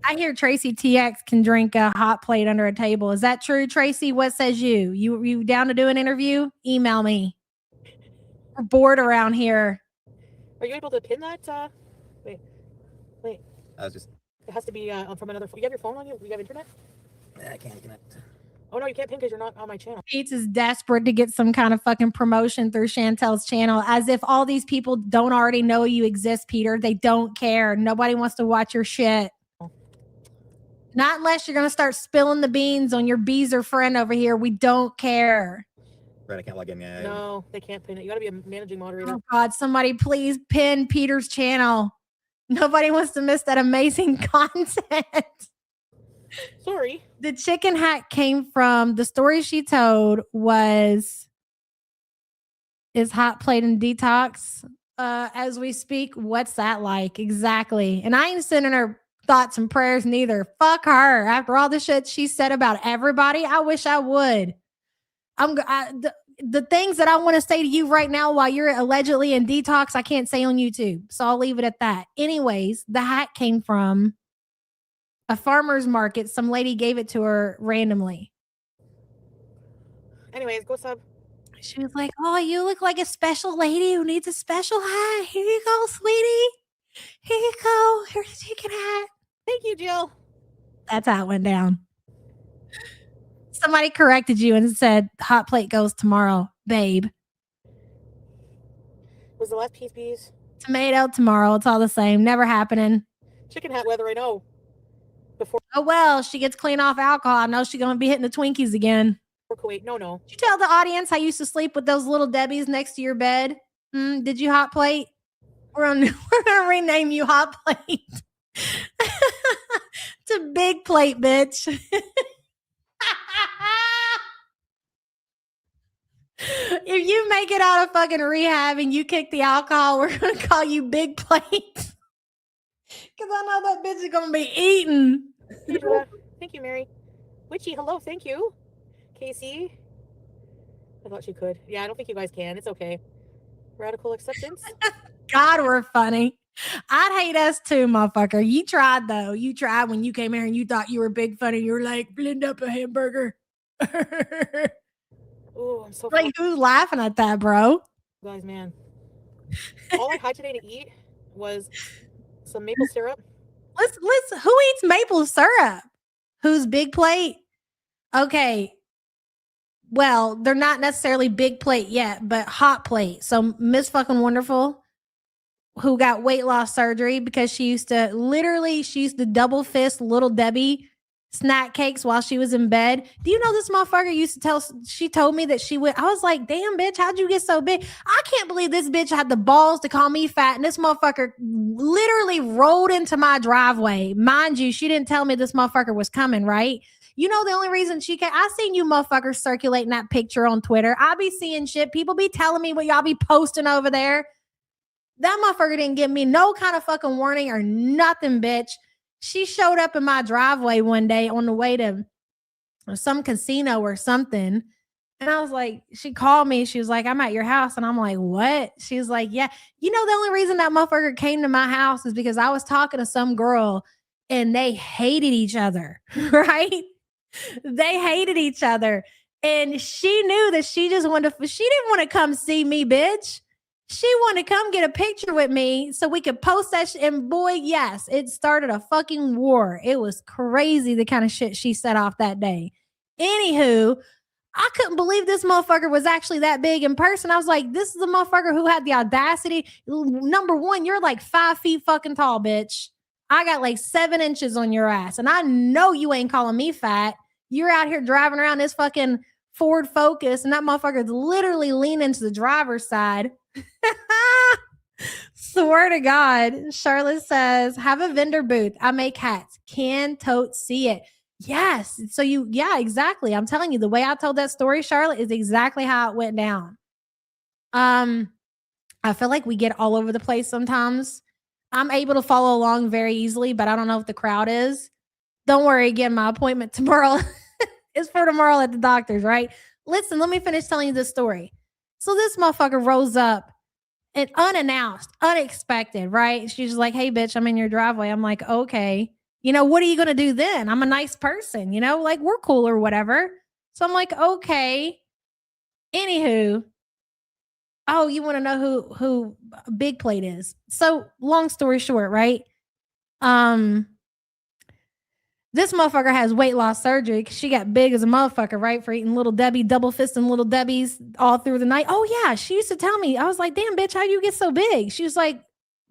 I hear Tracy TX can drink a hot plate under a table. Is that true, Tracy? What says you? You down to do an interview? Email me. We're bored around here. Are you able to pin that? Wait. I was just. It has to be from another phone. You have your phone on you? You have internet? I can't connect. Oh no, you can't pin because you're not on my channel. Pete is desperate to get some kind of fucking promotion through Chantel's channel, as if all these people don't already know you exist, Peter. They don't care. Nobody wants to watch your shit. Not unless you're going to start spilling the beans on your Beezer friend over here. We don't care. Right, I can't log in yet. No, they can't pin it. You got to be a managing moderator. Oh, God, somebody please pin Peter's channel. Nobody wants to miss that amazing content. Sorry. The chicken hack came from the story she told was is hot plate and detox as we speak. What's that like? Exactly. And I ain't sending her thoughts and prayers neither. Fuck her. After all the shit she said about everybody, I wish I would. The things that I want to say to you right now while you're allegedly in detox, I can't say on YouTube. So I'll leave it at that. Anyways, the hack came from a farmer's market. Some lady gave it to her randomly. Anyways, go sub. She was like, "Oh, you look like a special lady who needs a special hat. Here you go, sweetie. Here you go. Here's a chicken hat." Thank you, Jill. That's how it went down. Somebody corrected you and said, "Hot plate goes tomorrow, babe." Was the last piece? Tomato tomorrow. It's all the same. Never happening. Chicken hat weather, I know. Before. Oh, well, she gets clean off alcohol. I know she's going to be hitting the Twinkies again. Kuwait. No. Did you tell the audience I used to sleep with those little Debbies next to your bed? Did you hot plate? We're going to rename you Hot Plate. To Big Plate, bitch. If you make it out of fucking rehab and you kick the alcohol, we're going to call you Big Plate. Because I know that bitch is going to be eating. Thank you, Mary. Witchy, hello. Thank you. Casey. I thought you could. Yeah, I don't think you guys can. It's okay. Radical acceptance. God, we're funny. I'd hate us too, motherfucker. You tried, though. You tried when you came here and you thought you were big funny. You were like, blend up a hamburger. Oh, I'm so like, who's laughing at that, bro? Guys, man. All I had today to eat was some maple syrup. Let's who eats maple syrup? Who's Big Plate? Okay. Well, they're not necessarily Big Plate yet, but Hot Plate. So Miss fucking Wonderful, who got weight loss surgery because she used to double fist Little Debbie snack cakes while she was in bed. Do you know this motherfucker used to she told me that she would, I was like, damn, bitch, how'd you get so big? I can't believe this bitch had the balls to call me fat, and this motherfucker literally rolled into my driveway. Mind you, she didn't tell me this motherfucker was coming, right? You know, the only reason she can, I seen you motherfuckers circulating that picture on Twitter. I be seeing shit. People be telling me what y'all be posting over there. That motherfucker didn't give me no kind of fucking warning or nothing, bitch. She showed up in my driveway one day on the way to some casino or something. And I was like, she called me. She was like, I'm at your house. And I'm like, what? She was like, yeah. You know, the only reason that motherfucker came to my house is because I was talking to some girl and they hated each other, right? They hated each other. And she knew that she just wanted to, she didn't want to come see me, bitch. She wanted to come get a picture with me so we could post that shit. And boy, yes, it started a fucking war. It was crazy the kind of shit she set off that day. Anywho, I couldn't believe this motherfucker was actually that big in person. I was like, this is a motherfucker who had the audacity. Number one, you're like 5 feet fucking tall, bitch. I got like 7 inches on your ass. And I know you ain't calling me fat. You're out here driving around this fucking Ford Focus, and that motherfucker's literally leaning to the driver's side. Swear to God. Charlotte says, have a vendor booth. I make hats. Can totes see it. Yes. So yeah, exactly. I'm telling you, the way I told that story, Charlotte, is exactly how it went down. I feel like we get all over the place sometimes. I'm able to follow along very easily, but I don't know if the crowd is. Don't worry, again, my appointment tomorrow is for tomorrow at the doctor's, right? Listen, let me finish telling you this story. So this motherfucker rose up and unannounced, unexpected, right? She's like, hey, bitch, I'm in your driveway. I'm like, okay. You know, what are you going to do then? I'm a nice person, you know, like we're cool or whatever. So I'm like, okay. Anywho, oh, you want to know who Big Plate is? So long story short, right? This motherfucker has weight loss surgery because she got big as a motherfucker, right? For eating Little Debbie, double fisting Little Debbie's all through the night. Oh, yeah. She used to tell me, I was like, damn, bitch, how you get so big? She was like,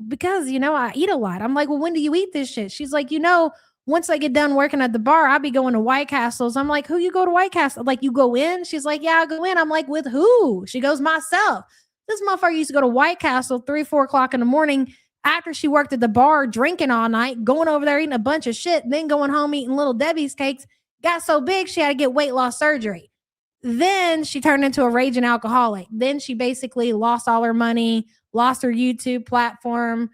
because, you know, I eat a lot. I'm like, well, when do you eat this shit? She's like, you know, once I get done working at the bar, I'll be going to White Castles. I'm like, who you go to White Castle? Like, you go in? She's like, yeah, I go in. I'm like, with who? She goes, myself. This motherfucker used to go to White Castle 3, 4 o'clock in the morning after she worked at the bar, drinking all night, going over there eating a bunch of shit, then going home eating Little Debbie's cakes. Got so big, she had to get weight loss surgery. Then she turned into a raging alcoholic. Then she basically lost all her money, lost her YouTube platform.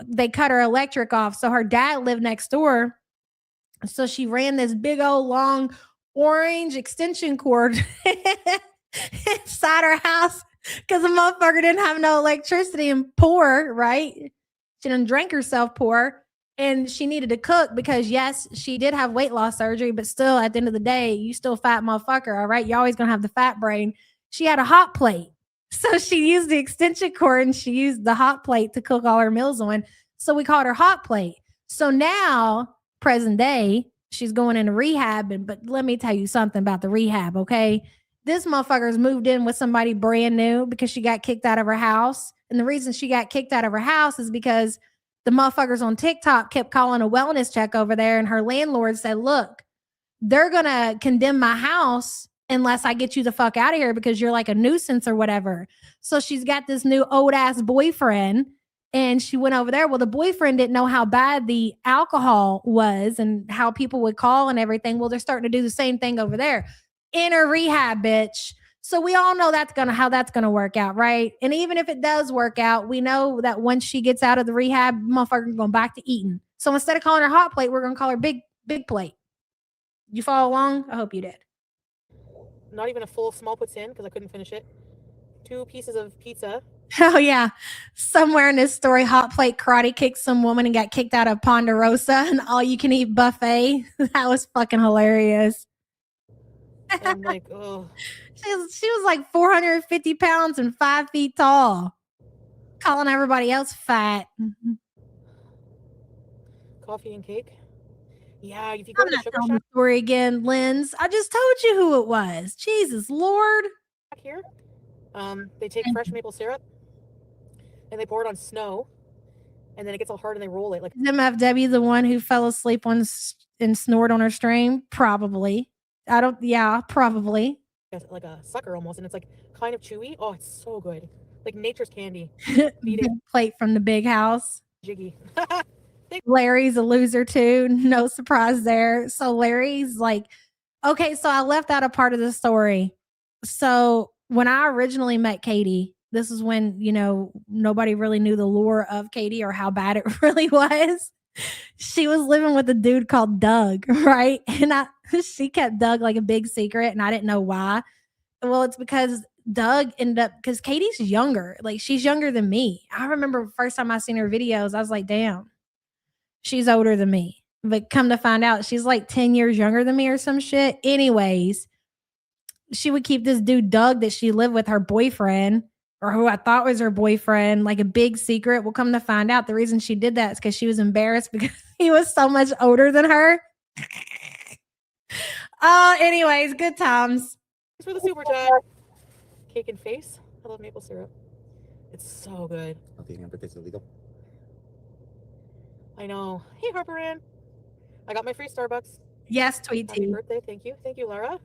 They cut her electric off. So her dad lived next door. So she ran this big old long orange extension cord inside her house because the motherfucker didn't have no electricity and poor, right? She done drank herself poor, and she needed to cook because, yes, she did have weight loss surgery, but still, at the end of the day, you still fat motherfucker, all right? You're always going to have the fat brain. She had a hot plate. So she used the extension cord, and she used the hot plate to cook all her meals on. So we called her Hot Plate. So now, present day, she's going into rehab. But let me tell you something about the rehab, okay? This motherfucker's moved in with somebody brand new because she got kicked out of her house. And the reason she got kicked out of her house is because the motherfuckers on TikTok kept calling a wellness check over there. And her landlord said, look, they're going to condemn my house unless I get you the fuck out of here because you're like a nuisance or whatever. So she's got this new old ass boyfriend and she went over there. Well, the boyfriend didn't know how bad the alcohol was and how people would call and everything. Well, they're starting to do the same thing over there. Inner rehab, bitch. So we all know how that's gonna work out, right? And even if it does work out, we know that once she gets out of the rehab, motherfucker going back to eating. So instead of calling her Hot Plate, we're gonna call her Big Plate. You follow along? I hope you did. Not even a full small puts in because I couldn't finish it. 2 pieces of pizza. Oh yeah, somewhere in this story, Hot Plate karate kicked some woman and got kicked out of Ponderosa and all you can eat buffet. That was fucking hilarious. I'm like, oh. She was like 450 pounds and 5 feet tall, calling everybody else fat. Coffee and cake. Yeah, if you go to the sugar shop story again, Linz. I just told you who it was. Jesus Lord. Back here, they take fresh maple syrup and they pour it on snow, and then it gets all hard and they roll it like. Is MFW the one who fell asleep on and snort on her stream? Probably. Probably. like a sucker almost, and it's like kind of chewy. Oh, it's so good. Like nature's candy. Big plate from the big house. Jiggy. Larry's a loser too. No surprise there. So Larry's like, okay, so I left out a part of the story. So when I originally met Katie, this is when, nobody really knew the lore of Katie or how bad it really was. She was living with a dude called Doug, right? And she kept Doug like a big secret, and I didn't know why. Well, it's because Doug ended up, because Katie's younger. Like, she's younger than me. I remember first time I seen her videos, I was like, damn, she's older than me. But come to find out, she's like 10 years younger than me or some shit. Anyways, she would keep this dude, Doug, that she lived with, her boyfriend, or who I thought was her boyfriend, like a big secret. We'll come to find out the reason she did that is because she was embarrassed because he was so much older than her. Anyways, good times. Thanks for the super chat. Cake and face. I love maple syrup. It's so good. Not eating on birthday's illegal. I know. Hey, Harper Ann. I got my free Starbucks. Yes, Tweety. Happy birthday. Thank you. Thank you, Lara.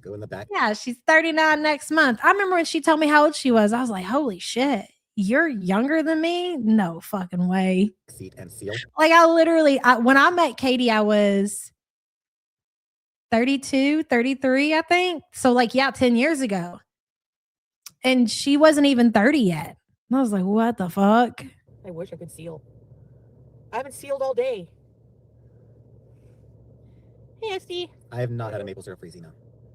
Go in the back. Yeah, she's 39 next month. I remember when she told me how old she was. I was like, holy shit, you're younger than me? No fucking way. Seat and seal. Like, I literally, when I met Katie, I was 32, 33, I think. So, like, yeah, 10 years ago. And she wasn't even 30 yet. And I was like, what the fuck? I wish I could seal. I haven't sealed all day. Hey, Esty. I have not had a maple syrup freezy, no.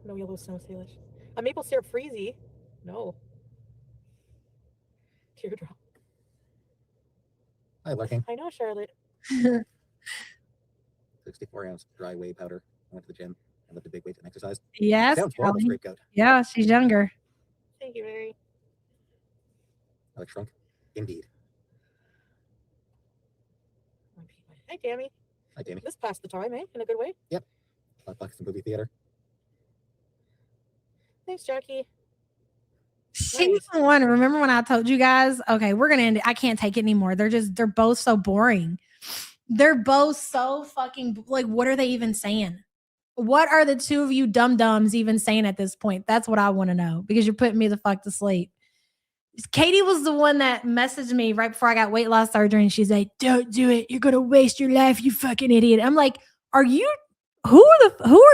No yellow snow salish. A maple syrup freezy? No. Teardrop. Hi, Larking. I know, Charlotte. 64-ounce dry whey powder. I went to the gym and lifted big weights and exercised. Yes. Sounds horrible, straight goat. Yeah, she's younger. Thank you, Mary. I like shrunk. Indeed. Hi, Tammy. Hi, Tammy. This passed the time, eh? In a good way. Yep. $5 in movie theater. Thanks, Jackie. She's the one. Remember when I told you guys, okay, we're going to end it. I can't take it anymore. They're both so boring. They're both so fucking, like, what are they even saying? What are the two of you dum-dums even saying at this point? That's what I want to know, because you're putting me the fuck to sleep. Katie was the one that messaged me right before I got weight loss surgery, and she's like, don't do it. You're going to waste your life, you fucking idiot. I'm like, who are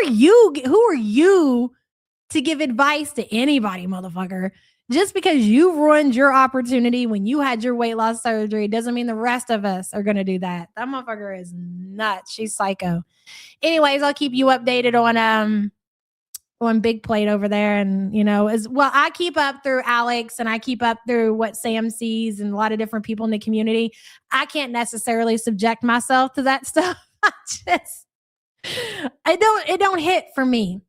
you to give advice to anybody, motherfucker? Just because you ruined your opportunity when you had your weight loss surgery doesn't mean the rest of us are going to do that. That motherfucker is nuts. She's psycho. Anyways, I'll keep you updated on Big Plate over there. And, as well, I keep up through Alex, and I keep up through what Sam sees and a lot of different people in the community. I can't necessarily subject myself to that stuff. It don't hit for me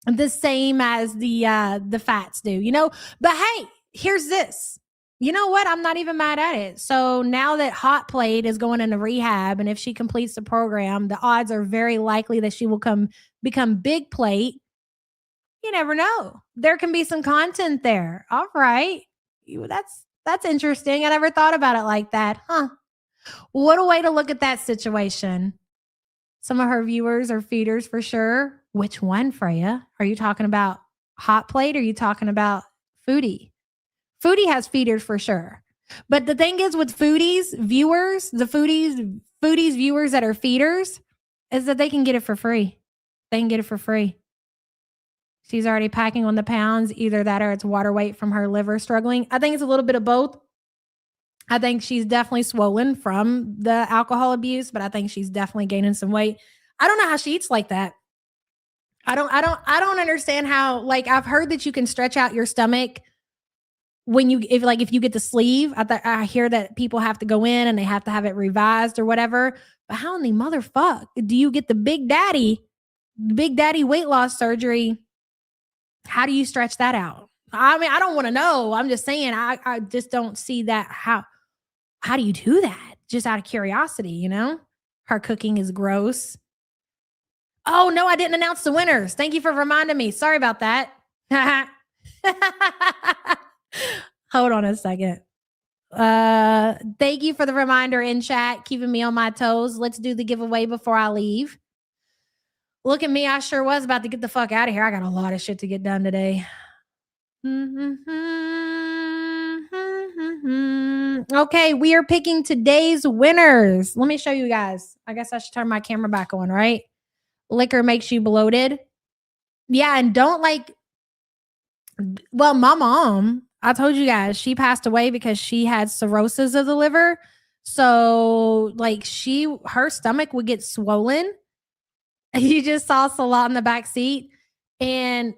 the same as the fats do, But hey, here's this. You know what? I'm not even mad at it. So now that Hot Plate is going into rehab, and if she completes the program, the odds are very likely that she will become Big Plate. You never know. There can be some content there. All right. That's interesting. I never thought about it like that. Huh. What a way to look at that situation. Some of her viewers are feeders for sure. Which one, Freya? Are you talking about Hot Plate, or are you talking about Foodie? Foodie has feeders for sure. But the thing is with Foodie's viewers, the Foodie's viewers that are feeders, is that they can get it for free. They can get it for free. She's already packing on the pounds. Either that or it's water weight from her liver struggling. I think it's a little bit of both. I think she's definitely swollen from the alcohol abuse, but I think she's definitely gaining some weight. I don't know how she eats like that. I don't understand how, like, I've heard that you can stretch out your stomach if you get the sleeve. I hear that people have to go in and they have to have it revised or whatever. But how in the motherfuck do you get the big daddy weight loss surgery? How do you stretch that out? I mean, I don't want to know. I'm just saying, I just don't see that. How do you do that? Just out of curiosity, Her cooking is gross. Oh, no, I didn't announce the winners. Thank you for reminding me. Sorry about that. Hold on a second. Thank you for the reminder in chat, keeping me on my toes. Let's do the giveaway before I leave. Look at me. I sure was about to get the fuck out of here. I got a lot of shit to get done today. Okay, we are picking today's winners. Let me show you guys. I guess I should turn my camera back on, right? Liquor makes you bloated. Yeah, and don't well, my mom, I told you guys, she passed away because she had cirrhosis of the liver. So her stomach would get swollen. You just saw Salah in the back seat. And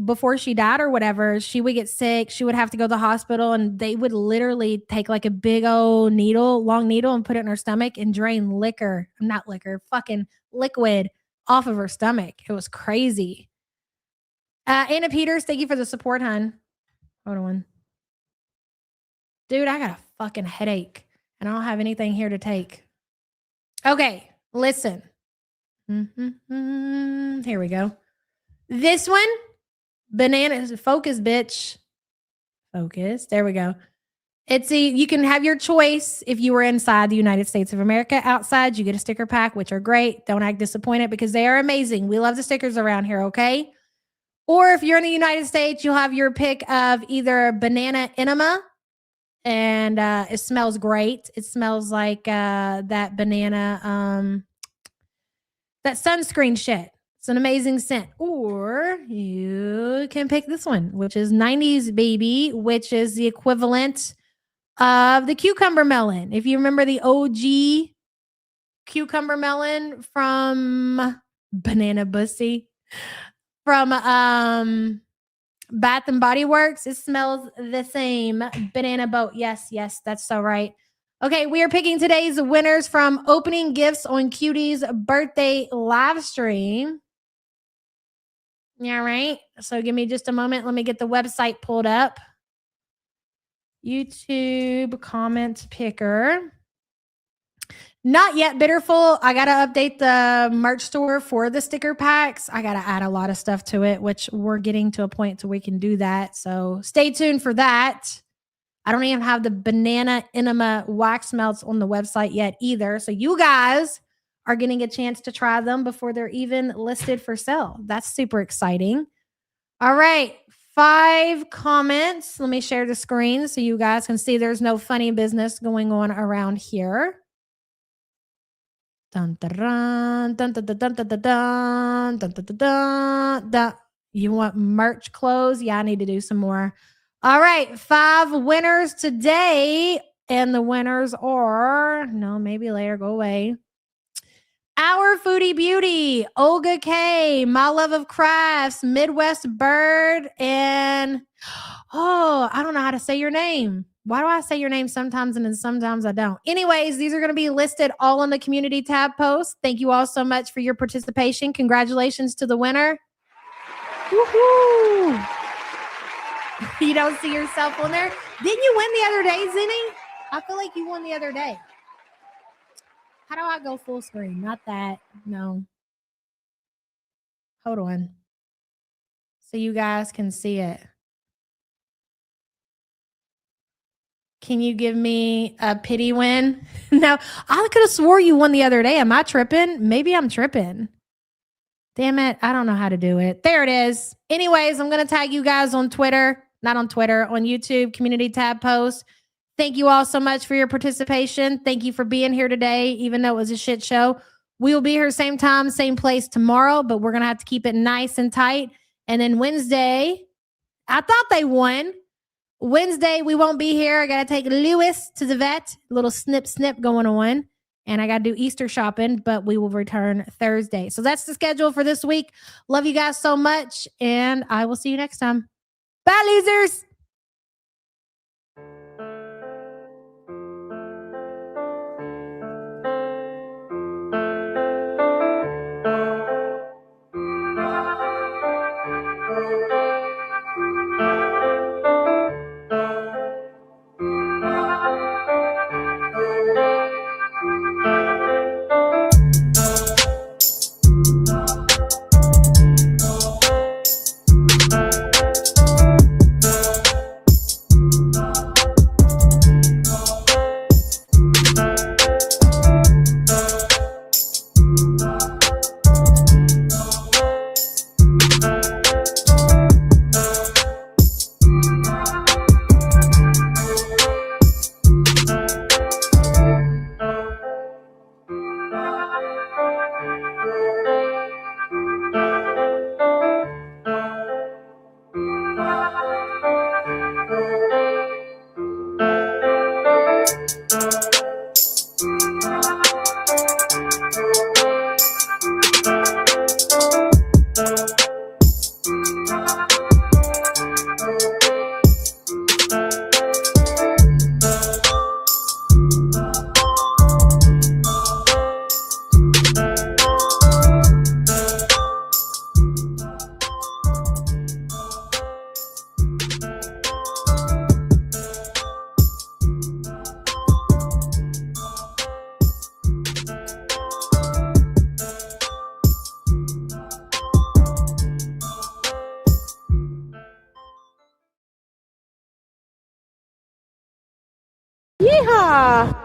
before she died or whatever, she would get sick. She would have to go to the hospital, and they would literally take like a big old long needle and put it in her stomach and drain fucking liquid off of her stomach. It was crazy. Anna Peters, thank you for the support, hun. Hold on. Dude, I got a fucking headache, and I don't have anything here to take. Okay, listen. Here we go. This one, bananas. Focus, bitch. Focus. There we go. You can have your choice if you were inside the United States of America. Outside, you get a sticker pack, which are great. Don't act disappointed because they are amazing. We love the stickers around here, okay? Or if you're in the United States, you'll have your pick of either banana enema, and it smells great. It smells like that banana, that sunscreen shit. It's an amazing scent. Or you can pick this one, which is 90s Baby, which is the equivalent of the cucumber melon. If you remember the OG cucumber melon from Banana Bussy, from Bath and Body Works, it smells the same. Banana boat. Yes, that's so right. Okay, we are picking today's winners from opening gifts on Cutie's birthday live stream. Yeah, right. So give me just a moment. Let me get the website pulled up. YouTube comment picker. Not yet, Bitterful. I got to update the merch store for the sticker packs. I got to add a lot of stuff to it, which we're getting to a point to we can do that. So stay tuned for that. I don't even have the banana enema wax melts on the website yet either. So you guys are getting a chance to try them before they're even listed for sale. That's super exciting. All right. 5 comments. Let me share the screen so you guys can see there's no funny business going on around here. Dun, dun, dun, dun, dun, dun, dun, dun, dun, dun, dun, dun, dun. You want merch clothes? Yeah, I need to do some more. All right. 5 winners today. And the winners are, no, maybe later, go away. Our Foodie Beauty, Olga K, My Love of Crafts, Midwest Bird, and I don't know how to say your name. Why do I say your name sometimes and then sometimes I don't? Anyways, these are going to be listed all on the community tab post. Thank you all so much for your participation. Congratulations to the winner. Woohoo! You don't see yourself on there? Didn't you win the other day, Zinni? I feel like you won the other day. How do I go full screen? Not that. No. Hold on. So you guys can see it. Can you give me a pity win? No, I could have swore you won the other day. Am I tripping? Maybe I'm tripping. Damn it. I don't know how to do it. There it is. Anyways, I'm going to tag you guys on Twitter. Not on Twitter, on YouTube, community tab post. Thank you all so much for your participation. Thank you for being here today, even though it was a shit show. We will be here same time, same place tomorrow, but we're going to have to keep it nice and tight. And then Wednesday, I thought they won. Wednesday, we won't be here. I got to take Lewis to the vet. A little snip going on. And I got to do Easter shopping, but we will return Thursday. So that's the schedule for this week. Love you guys so much, and I will see you next time. Bye, losers. Yeehaw!